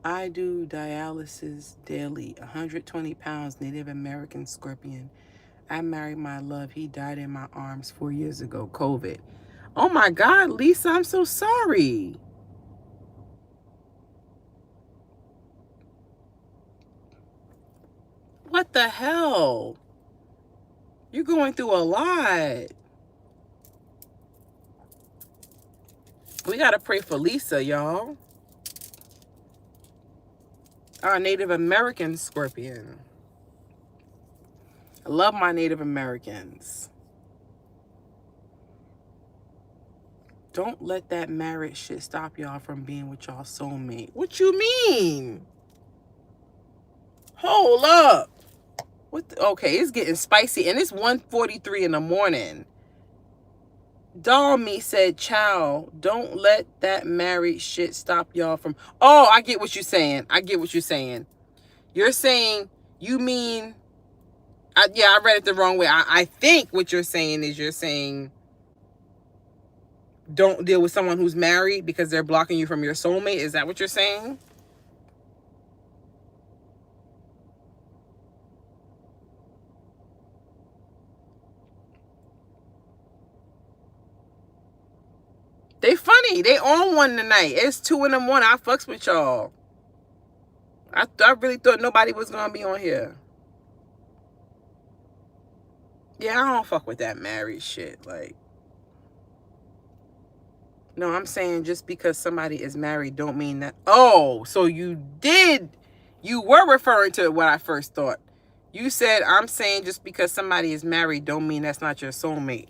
I do dialysis daily. 120 pounds, Native American scorpion. I married my love. He died in my arms 4 years ago. COVID. Oh my God, Lisa, I'm so sorry. What the hell? You're going through a lot. We got to pray for Lisa, y'all. Our Native American scorpion. I love my Native Americans. Don't let that marriage shit stop y'all from being with y'all soulmate. What you mean? Hold up. Okay, it's getting spicy. And it's 1:43 in the morning. Doll Me said, "Chow, don't let that married shit stop y'all from..." Oh, I get what you're saying. You're saying, you mean... yeah, I read it the wrong way. I think what you're saying is don't deal with someone who's married because they're blocking you from your soulmate. Is that what you're saying? They funny. They on one tonight. It's 2 in the morning. I fucks with y'all. I really thought nobody was going to be on here. Yeah, I don't fuck with that married shit. Like, no, I'm saying just because somebody is married don't mean that... Oh, so you were referring to what I first thought. You said, I'm saying just because somebody is married don't mean that's not your soulmate.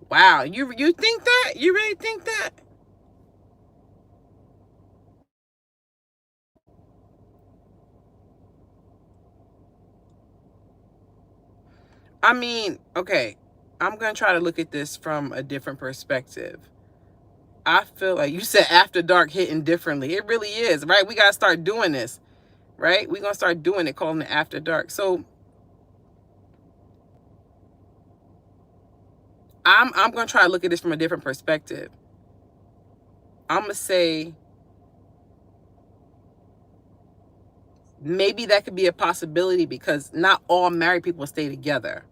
Wow, you think that? You really think that? I mean, okay, I'm going to try to look at this from a different perspective. I feel like you said after dark hitting differently. It really is, right? We got to start doing this, right? We're going to start doing it, calling it after dark. So I'm going to try to look at this from a different perspective. I'm going to say maybe that could be a possibility because not all married people stay together.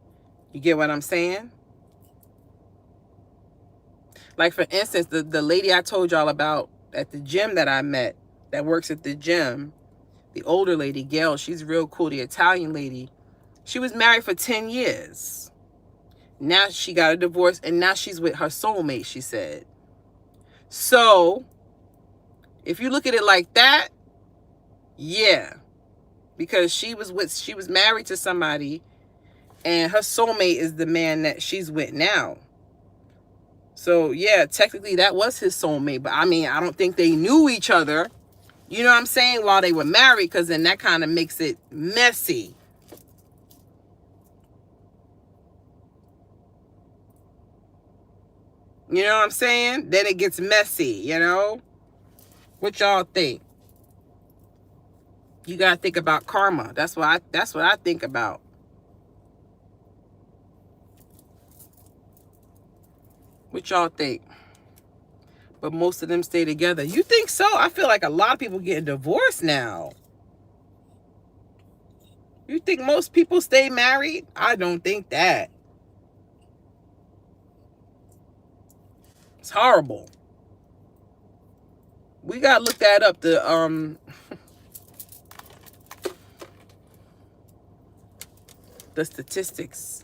You get what I'm saying? Like, for instance, the lady I told y'all about at the gym that I met that works at the gym, the older lady, Gail, she's real cool, the Italian lady. She was married for 10 years. Now she got a divorce, and now she's with her soulmate, she said. So, if you look at it like that, yeah. Because she was married to somebody, and her soulmate is the man that she's with now. So, yeah, technically that was his soulmate. But, I mean, I don't think they knew each other, you know what I'm saying, while they were married, because then that kind of makes it messy. You know what I'm saying? Then it gets messy, you know? What y'all think? You got to think about karma. That's what I think about. What y'all think? But most of them stay together. You think so? I feel like a lot of people getting divorced now. You think most people stay married? I don't think that. It's horrible. We got to look that up. The statistics.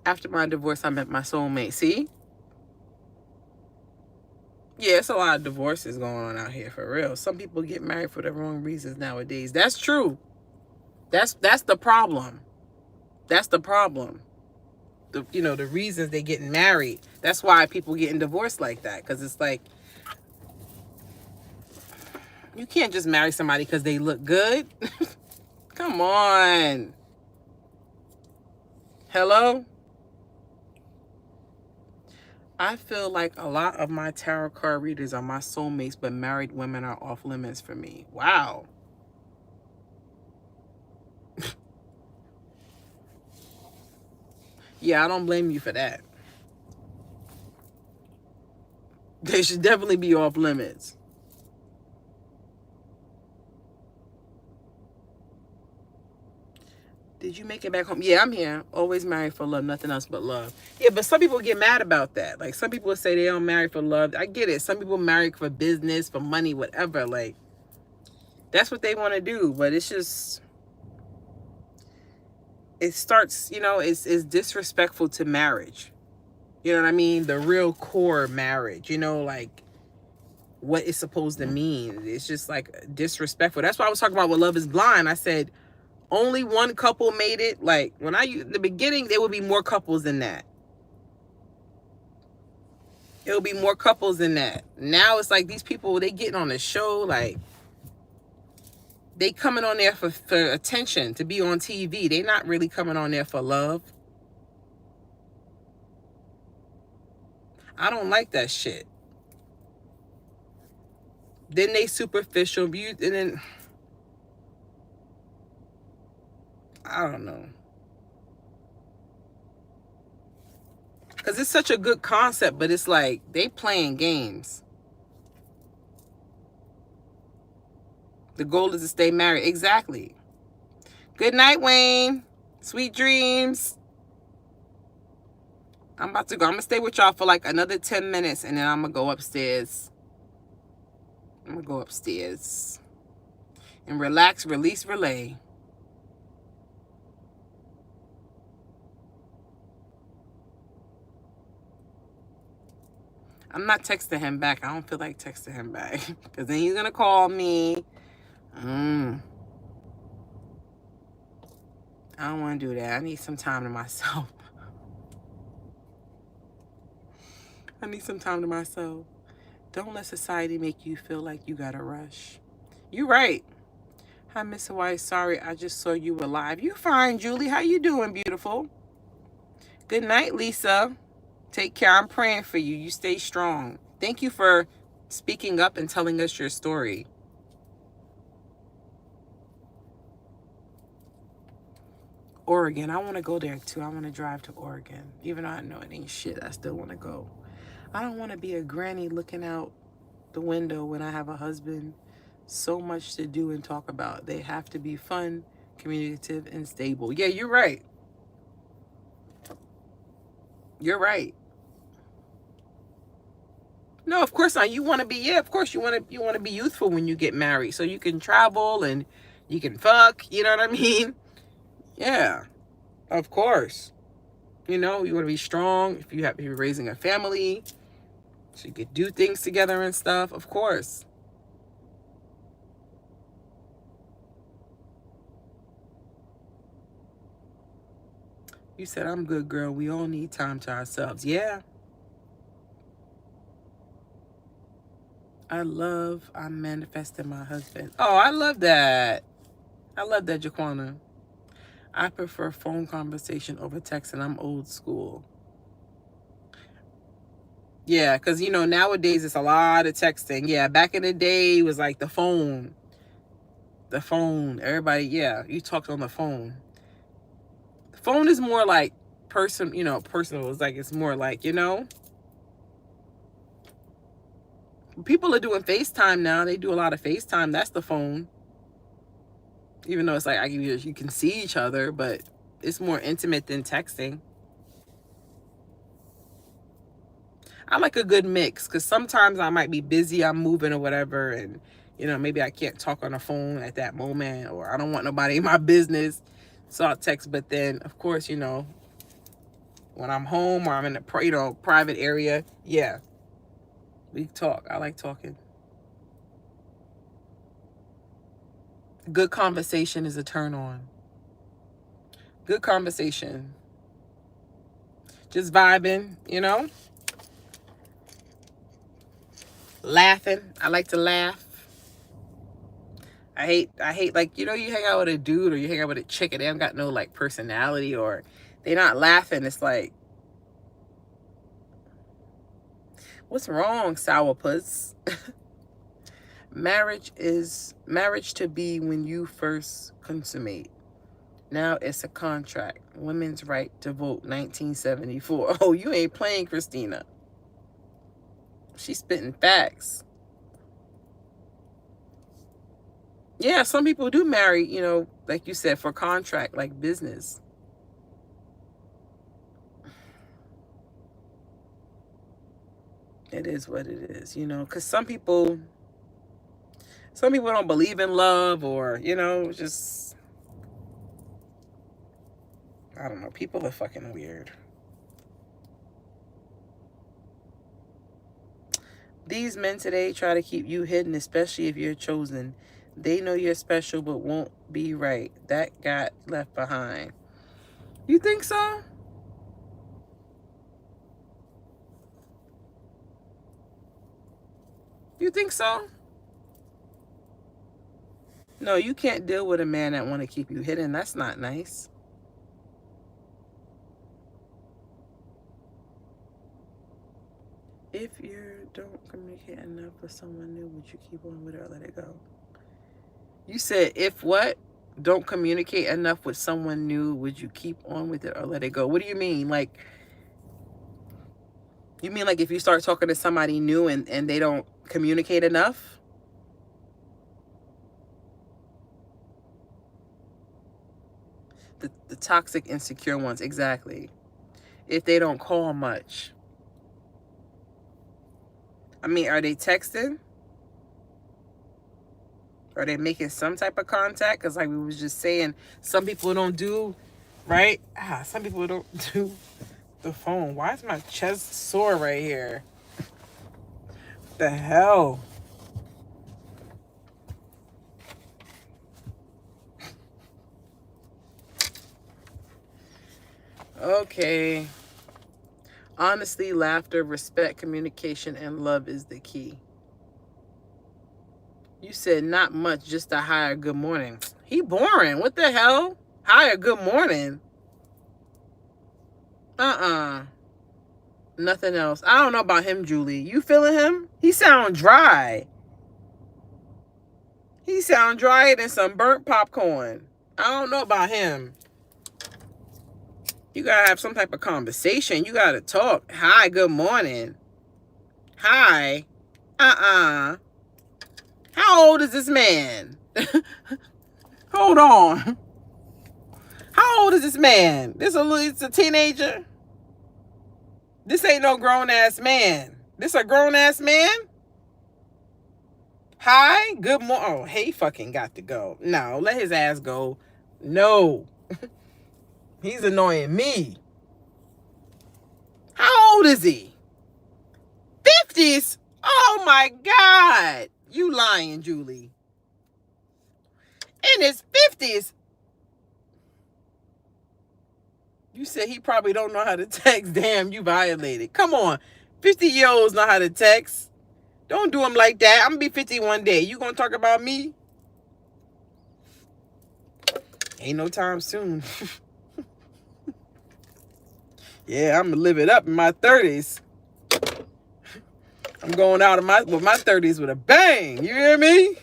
After my divorce, I met my soulmate. See? Yeah, it's a lot of divorces going on out here, for real. Some people get married for the wrong reasons nowadays. That's true. That's the problem. That's the problem. The reasons they getting married. That's why people getting divorced like that. Because it's like, you can't just marry somebody because they look good. Come on. Hello? I feel like a lot of my tarot card readers are my soulmates, but married women are off limits for me. Wow. Yeah, I don't blame you for that. They should definitely be off limits. Did you make it back home? Yeah, I'm here. Always married for love, nothing else but love. Yeah, but some people get mad about that. Like, some people say they don't marry for love. I get it. Some people marry for business, for money, whatever. Like, that's what they want to do. But it's just, it starts, it's disrespectful to marriage. You know what I mean? The real core marriage, like what it's supposed to mean. It's just like disrespectful. That's why I was talking about with Love is Blind. I said only one couple made it. Like, when the beginning, there would be more couples than that. It'll be more couples than that. Now it's like these people, they getting on the show, like they coming on there for attention, to be on TV. They not really coming on there for love. I don't like that shit. Then they superficial, and then I don't know. Because it's such a good concept, but it's like they playing games. The goal is to stay married. Exactly. Good night, Wayne. Sweet dreams. I'm about to go. I'm going to stay with y'all for like another 10 minutes, and then I'm going to go upstairs. I'm going to go upstairs and relax, release, relay. I'm not texting him back. I don't feel like texting him back because then he's going to call me. I don't want to do that. I need some time to myself. I need some time to myself. Don't let society make you feel like you got to rush. You're right. Hi, Miss Hawaii. Sorry, I just saw you were live. You fine, Julie. How you doing, beautiful? Good night, Lisa. Take care. I'm praying for you. You stay strong. Thank you for speaking up and telling us your story. Oregon. I want to go there too. I want to drive to Oregon. Even though I know it ain't shit, I still want to go. I don't want to be a granny looking out the window when I have a husband. So much to do and talk about. They have to be fun, communicative, and stable. Yeah, you're right. You're right. No, of course not. You want to be, yeah, of course you want to be youthful when you get married, so you can travel and you can fuck. You know what I mean? Yeah, of course. You know, you want to be strong if you have to be raising a family, so you could do things together and stuff. Of course. You said I'm good, girl. We all need time to ourselves. Yeah. I'm manifesting my husband. Oh, I love that. I love that, Jaquana. I prefer phone conversation over text, and I'm old school. Yeah, because, you know, nowadays it's a lot of texting. Yeah, back in the day, it was like the phone. The phone. Everybody, yeah, you talked on the phone. The phone is more like personal. It's like, it's more like, people are doing FaceTime now. They do a lot of FaceTime. That's the phone. Even though it's like, you can see each other, but it's more intimate than texting. I like a good mix, because sometimes I might be busy, I'm moving or whatever, and maybe I can't talk on the phone at that moment, or I don't want nobody in my business, so I'll text. But then, of course, when I'm home or I'm in a private area, yeah, we talk. I like talking. Good conversation is a turn on. Good conversation. Just vibing, laughing. I like to laugh. I hate like, you hang out with a dude or you hang out with a chick and they haven't got no like personality, or they're not laughing. It's like, what's wrong, sourpuss? Marriage to be when you first consummate. Now it's a contract. Women's right to vote, 1974. Oh, you ain't playing, Christina. She's spitting facts. Yeah, some people do marry, like you said, for contract, like business. It is what it is, because some people don't believe in love, or, just, I don't know. People are fucking weird. These men today try to keep you hidden, especially if you're chosen. They know you're special, but won't be right. That got left behind. You think so? You think so? No, you can't deal with a man that want to keep you hidden. That's not nice. If you don't communicate enough with someone new, would you keep on with it or let it go? You said, if what? Don't communicate enough with someone new, would you keep on with it or let it go? What do you mean? Like, you mean like if you start talking to somebody new and they don't communicate enough? The toxic, insecure ones, exactly. If they don't call much. I mean, are they texting? Are they making some type of contact? Because like we was just saying, some people don't do, right? Some people don't do the phone. Why is my chest sore right here? What the hell? Okay. Honestly, laughter, respect, communication, and love is the key. You said not much, just a hi or good morning. He boring. What the hell? Hi or good morning? Nothing else. I don't know about him, Julie. You feeling him? He sound dry. He sound drier than some burnt popcorn. I don't know about him. You gotta have some type of conversation. You gotta talk. Hi, good morning. Hi. How old is this man? Hold on. How old is this man? It's a teenager? This ain't no grown-ass man. This a grown-ass man? Hi, good morning. Oh, he fucking got to go. No, let his ass go. No. He's annoying me. How old is he? 50s? Oh my God. You lying, Julie. In his 50s. You said he probably don't know how to text. Damn, you violated. Come on. 50-year-olds know how to text. Don't do him like that. I'm going to be 50 one day. You going to talk about me? Ain't no time soon. Yeah, I'm going to live it up in my 30s. I'm going out of my 30s with a bang. You hear me?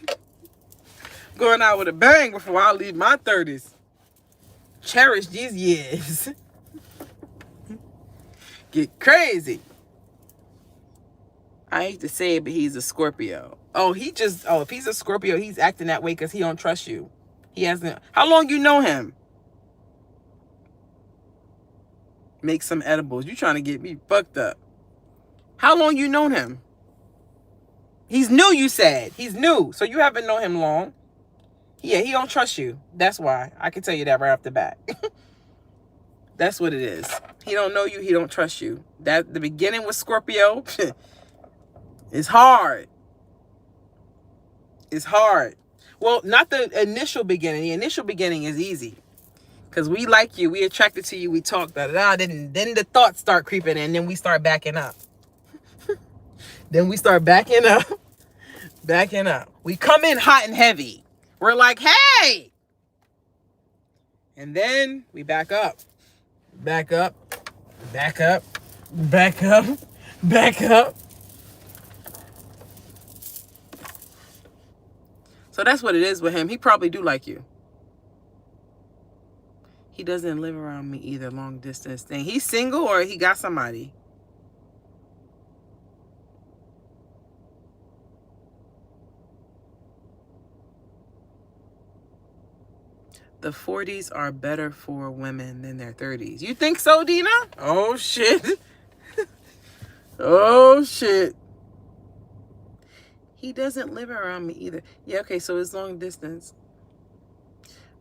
Going out with a bang before I leave my 30s. Cherish these years. Get crazy. I hate to say it, but he's a Scorpio. If he's a Scorpio, he's acting that way because he don't trust you. He hasn't. How long you know him? Make some edibles. You trying to get me fucked up. How long you known him? He's new, you said. He's new. So you haven't known him long. Yeah, he don't trust you. That's why. I can tell you that right off the bat. That's what it is. He don't know you. He don't trust you. That the beginning with Scorpio is hard. It's hard. Well, not the initial beginning. The initial beginning is easy. Because we like you. We attracted to you. We talk. Da-da-da. Then the thoughts start creeping in. Then we start backing up. Backing up. We come in hot and heavy. We're like, hey. And then we back up. Back up. Back up. Back up. Back up. So that's what it is with him. He probably do like you. He doesn't live around me either, long distance thing. He's single or he got somebody? The 40s are better for women than their 30s. You think so, Dina? Oh, shit. Oh, shit. He doesn't live around me either. Yeah, okay, so it's long distance.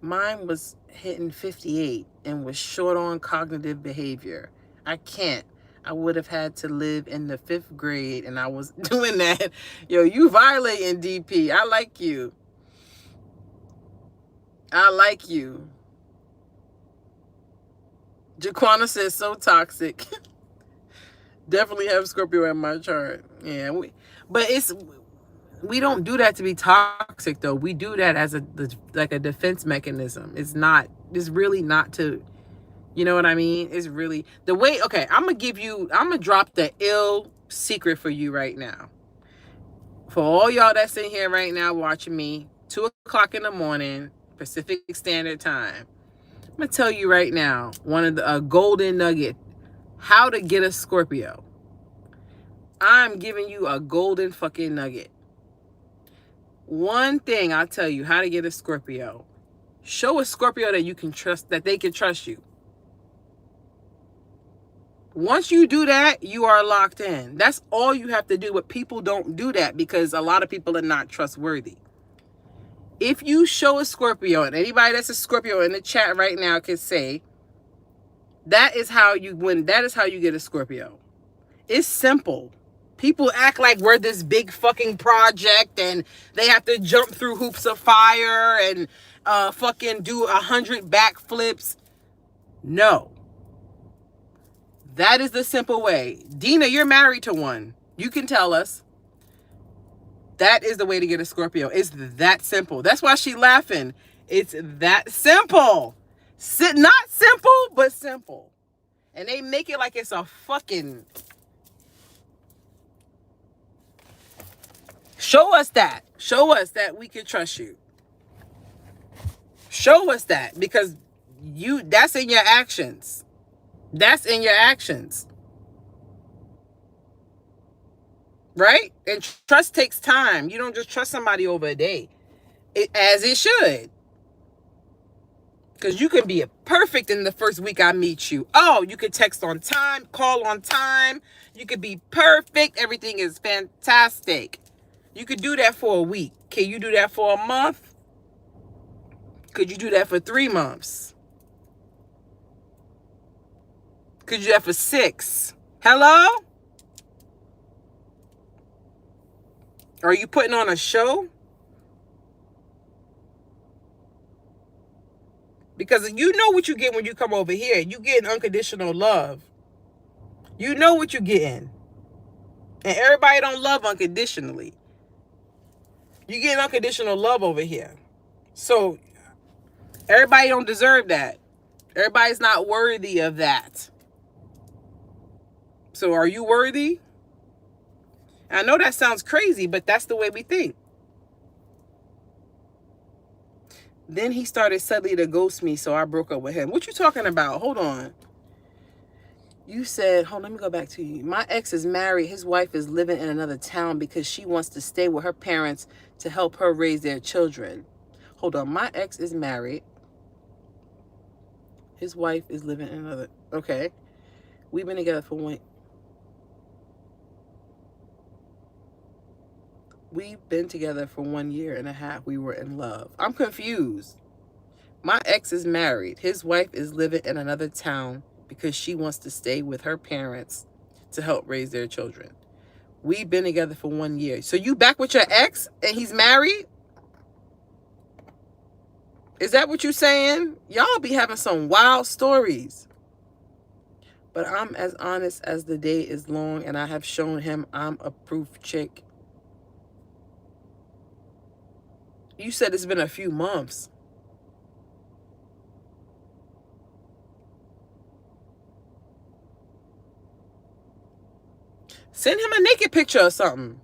Mine was hitting 58 and was short on cognitive behavior. I can't. I would have had to live in the 5th grade and I was doing that. Yo, you violating DP. I like you. I like you. Jaquana says so toxic. Definitely have Scorpio in my chart. Yeah, we don't do that to be toxic though. We do that as a defense mechanism. It's really not to, you know what I mean? It's really the way. Okay, I'm gonna drop the ill secret for you right now. For all y'all that's in here right now watching me, 2:00 in the morning, Pacific Standard Time. I'm gonna tell you right now, one of the golden nugget, how to get a Scorpio. I'm giving you a golden fucking nugget. One thing I'll tell you how to get a Scorpio. Show a Scorpio that you can trust, that they can trust you. Once you do that, you are locked in. That's all you have to do. But people don't do that because a lot of people are not trustworthy. If you show a Scorpio, and anybody that's a Scorpio in the chat right now can say, that is how you win. That is how you get a Scorpio. It's simple. People act like we're this big fucking project and they have to jump through hoops of fire and fucking do 100 backflips. No. That is the simple way. Dina, you're married to one. You can tell us. That is the way to get a Scorpio. It's that simple. That's why she's laughing. It's that simple. Not simple, but simple. And they make it like it's a fucking... Show us that. Show us that we can trust you. Show us that because that's in your actions. That's in your actions. Right? And trust takes time. You don't just trust somebody over a day. As it should. Because you can be perfect in the first week I meet you. Oh, you could text on time, call on time. You could be perfect. Everything is fantastic. You could do that for a week. Can you do that for a month? Could you do that for 3 months? Could you do that for 6? Hello? Are you putting on a show? Because you know what you get when you come over here. You get unconditional love. You know what you're getting. And everybody don't love unconditionally. You get unconditional love over here. So everybody don't deserve that. Everybody's not worthy of that. So are you worthy? I know that sounds crazy, but that's the way we think. Then he started suddenly to ghost me, so I broke up with him. What you talking about? Hold on. You said, hold on, let me go back to you. My ex is married. His wife is living in another town because she wants to stay with her parents to help her raise their children. Hold on. My ex is married. His wife is living in another. Okay. We've been together for one. We've been together for 1.5 years. We were in love. I'm confused. My ex is married. His wife is living in another town because she wants to stay with her parents to help raise their children. We've been together for 1 year. So you back with your ex and he's married? Is that what you're saying? Y'all be having some wild stories. But I'm as honest as the day is long, and I have shown him I'm a proof chick. You said it's been a few months. Send him a naked picture or something.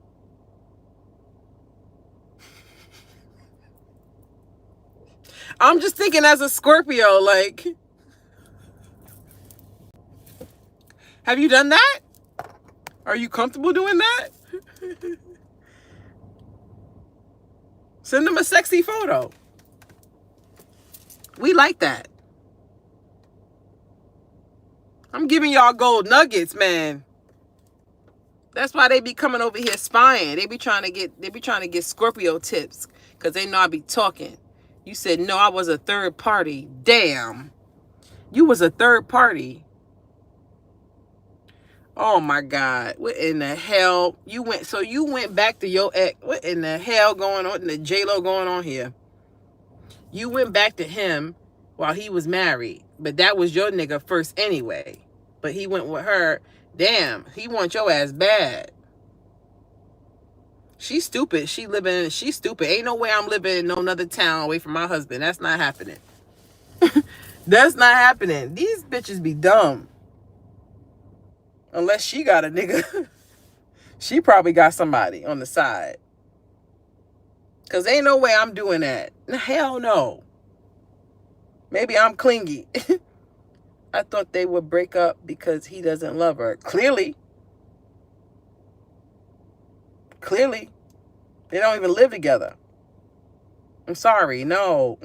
I'm just thinking as a Scorpio, like, have you done that? Are you comfortable doing that? Send him a sexy photo. We like that. I'm giving y'all gold nuggets, man. That's why they be coming over here spying. They be trying to get Scorpio tips because they know I be talking. You said, no, I was a third party. Damn. You was a third party. Oh my God. What in the hell? You went back to your ex. What in the hell going on? The J-Lo going on here? You went back to him while he was married. But that was your nigga first anyway. But he went with her. Damn, he wants your ass bad. She's stupid. She's stupid. Ain't no way I'm living in no other town away from my husband. That's not happening. That's not happening. These bitches be dumb. Unless she got a nigga. She probably got somebody on the side. Because ain't no way I'm doing that. Hell no. Maybe I'm clingy. I thought they would break up because he doesn't love her. Clearly. They don't even live together. I'm sorry. No.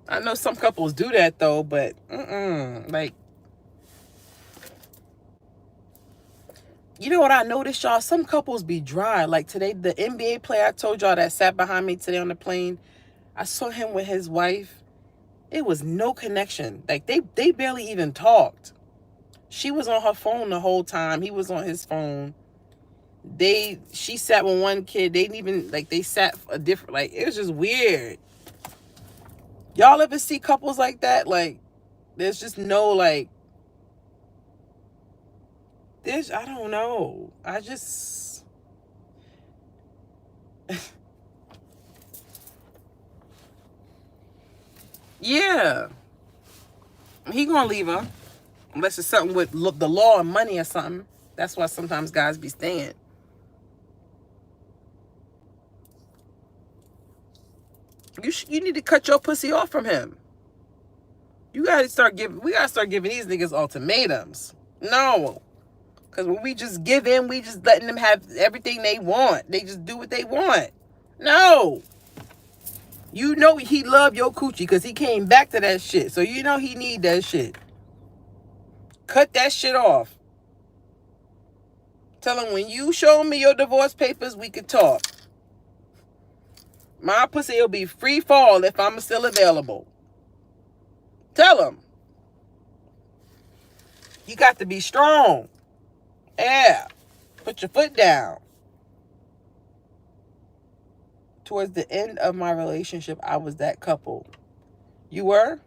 I know some couples do that, though, but like, you know what I noticed, y'all? Some couples be dry. Like today, the NBA player I told y'all that sat behind me today on the plane, I saw him with his wife. It was no connection. Like they barely even talked. She was on her phone the whole time. He was on his phone. She sat with one kid. They didn't even, like, they sat a different, like, it was just weird. Y'all ever see couples like that? Like, there's just no, like, I don't know. I just, yeah. He gonna leave her. Unless it's something with the law and money or something. That's why sometimes guys be staying. You need to cut your pussy off from him. We gotta start giving these niggas ultimatums. No. Because when we just give in, we just letting them have everything they want. They just do what they want. No. You know he loved your coochie because he came back to that shit. So you know he need that shit. Cut that shit off. Tell him when you show me your divorce papers, we could talk. My pussy will be free fall if I'm still available. Tell him. You got to be strong. Yeah. Put your foot down. Towards the end of my relationship, I was that couple. You were?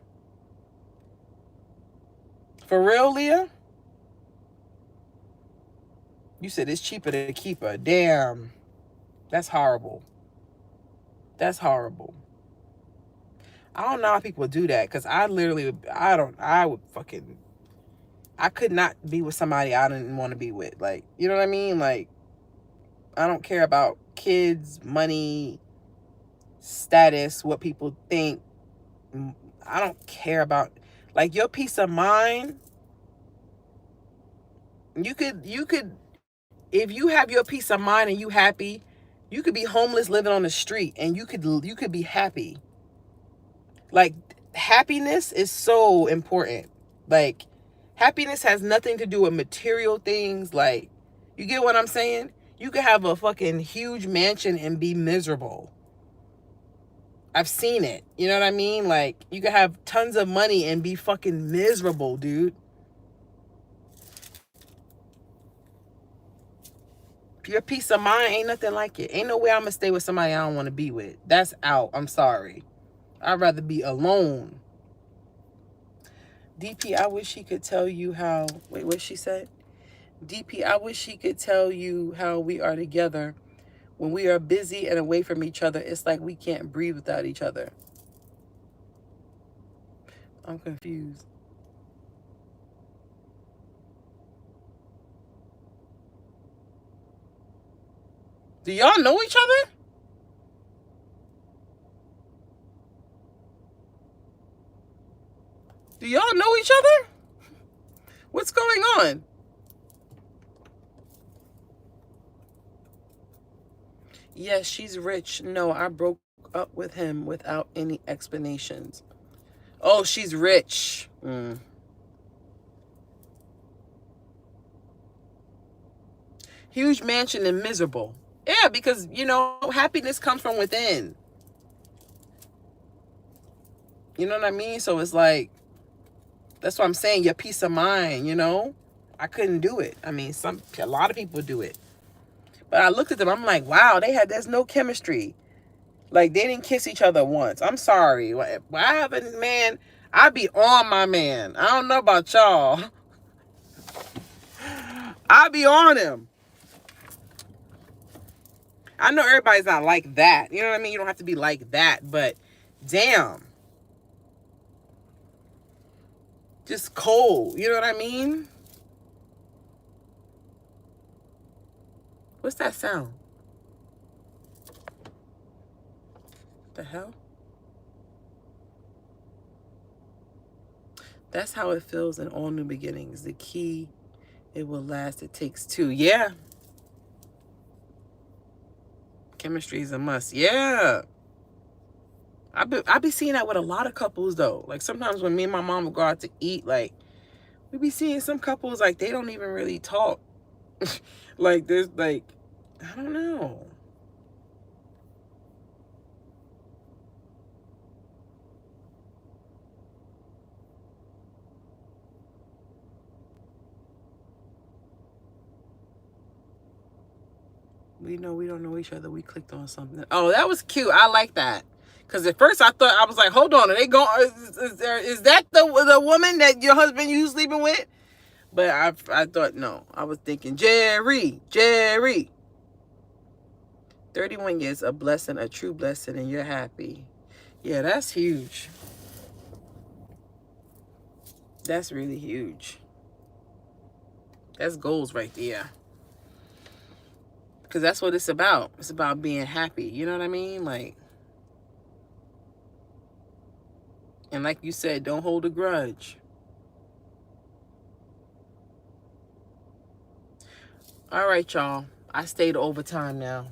For real, Leah? You said it's cheaper to keep her. Damn. That's horrible. That's horrible. I don't know how people do that because I could not be with somebody I didn't want to be with. Like, you know what I mean? Like, I don't care about kids, money, status, what people think. I don't care about, like, your peace of mind. You could, if you have your peace of mind and you happy, you could be homeless living on the street and you could be happy. Like, happiness is so important. Like, happiness has nothing to do with material things. Like, you get what I'm saying? You could have a fucking huge mansion and be miserable. I've seen it. You know what I mean? Like, you could have tons of money and be fucking miserable, dude. Your peace of mind ain't nothing like it. Ain't no way I'm gonna stay with somebody I don't want to be with. That's out. I'm sorry. I'd rather be alone. DP, I wish he could tell you how... Wait, what she said? DP, I wish he could tell you how we are together. When we are busy and away from each other, it's like we can't breathe without each other. I'm confused. Do y'all know each other? Do y'all know each other? What's going on? Yes, she's rich. No, I broke up with him without any explanations. Oh, she's rich. Huge mansion and miserable. Yeah, because, you know, happiness comes from within. You know what I mean? So it's like, that's what I'm saying, your peace of mind, you know? I couldn't do it. I mean, a lot of people do it. But I looked at them, I'm like, wow, there's no chemistry. Like, they didn't kiss each other once. I'm sorry. What happened, man? I be on my man. I don't know about y'all. I be on him. I know everybody's not like that. You know what I mean? You don't have to be like that, but damn. Just cold. You know what I mean? What's that sound? The hell? That's how it feels in all new beginnings. The key, it will last. It takes two. Yeah. Chemistry is a must. Yeah. I be seeing that with a lot of couples, though. Like, sometimes when me and my mom would go out to eat, like, we be seeing some couples, like, they don't even really talk. Like, there's, like, I don't know. We know we don't know each other. We clicked on something. Oh, that was cute. I like that. Because at first I thought, I was like, hold on. Are they going, is that the woman that your husband you sleeping with? But I thought, no. I was thinking, Jerry. 31 years, a blessing, a true blessing, and you're happy. Yeah, that's huge. That's really huge. That's goals right there. Because that's what it's about. It's about being happy. You know what I mean? Like, and like you said, don't hold a grudge. All right, y'all. I stayed overtime now.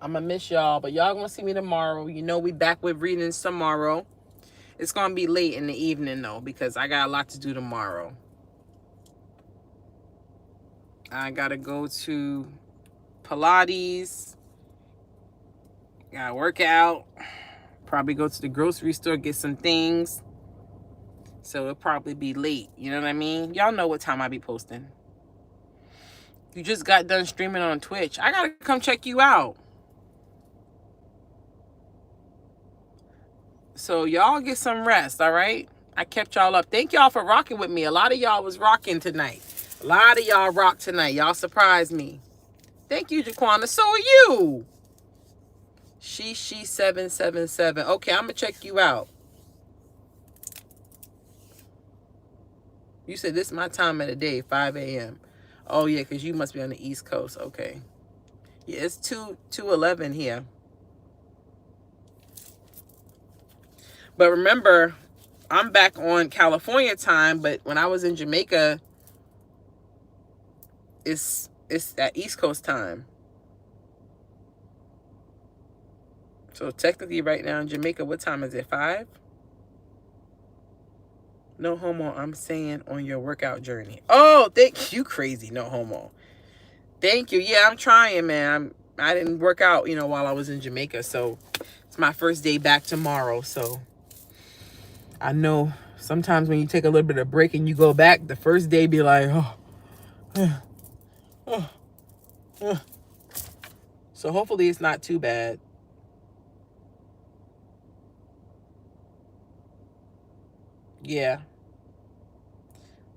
I'm going to miss y'all, but y'all going to see me tomorrow. You know we back with readings tomorrow. It's going to be late in the evening, though, because I got a lot to do tomorrow. I got to go to Pilates. Got to work out. Probably go to the grocery store, get some things. So it'll probably be late. You know what I mean? Y'all know what time I be posting. You just got done streaming on Twitch. I got to come check you out. So y'all get some rest, all right? I kept y'all up. Thank y'all for rocking with me. A lot of y'all was rocking tonight. A lot of y'all rocked tonight. Y'all surprised me. Thank you, Jaquana. So are you. She 777. Okay, I'm going to check you out. You said this is my time of the day, 5 a.m. Oh, yeah, because you must be on the East Coast. Okay. Yeah, it's 2:11 here. But remember, I'm back on California time, but when I was in Jamaica, it's at East Coast time. So technically right now in Jamaica, what time is it? 5? No homo, I'm saying on your workout journey. Oh, thank you, crazy. No homo. Thank you. Yeah, I'm trying, man. I didn't work out, while I was in Jamaica. So it's my first day back tomorrow. So I know sometimes when you take a little bit of break and you go back, the first day be like, oh. So hopefully it's not too bad. Yeah.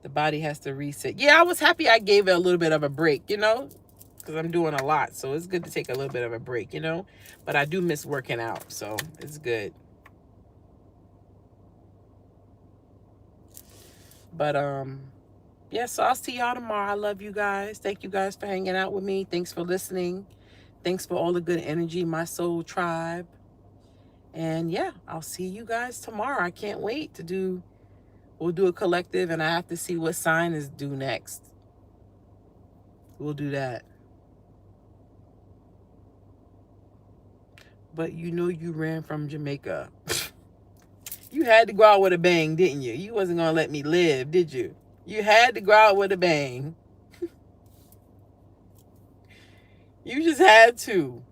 The body has to reset. Yeah, I was happy I gave it a little bit of a break, because I'm doing a lot. So it's good to take a little bit of a break, But I do miss working out, so it's good. But, yeah, so I'll see y'all tomorrow. I love you guys. Thank you guys for hanging out with me. Thanks for listening. Thanks for all the good energy, my soul tribe. And, yeah, I'll see you guys tomorrow. I can't wait to we'll do a collective, and I have to see what sign is due next. We'll do that. But you ran from Jamaica. You had to go out with a bang, didn't you? You wasn't going to let me live, did you? You had to go out with a bang. You just had to.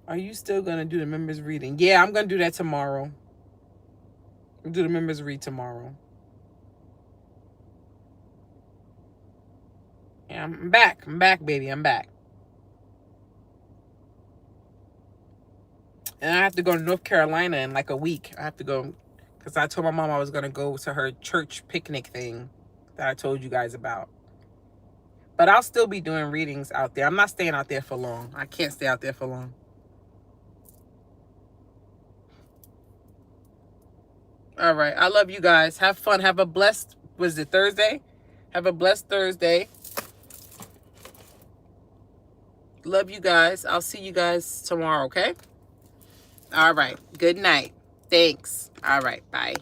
Are you still going to do the members reading? Yeah, I'm going to do that tomorrow. I'll do the members read tomorrow. Yeah, I'm back. I'm back, baby. I'm back. And I have to go to North Carolina in like a week. I have to go because I told my mom I was going to go to her church picnic thing that I told you guys about. But I'll still be doing readings out there. I'm not staying out there for long. I can't stay out there for long. All right. I love you guys. Have fun. Have a blessed, was it Thursday? Have a blessed Thursday. Love you guys. I'll see you guys tomorrow, okay? All right. Good night. Thanks. All right. Bye.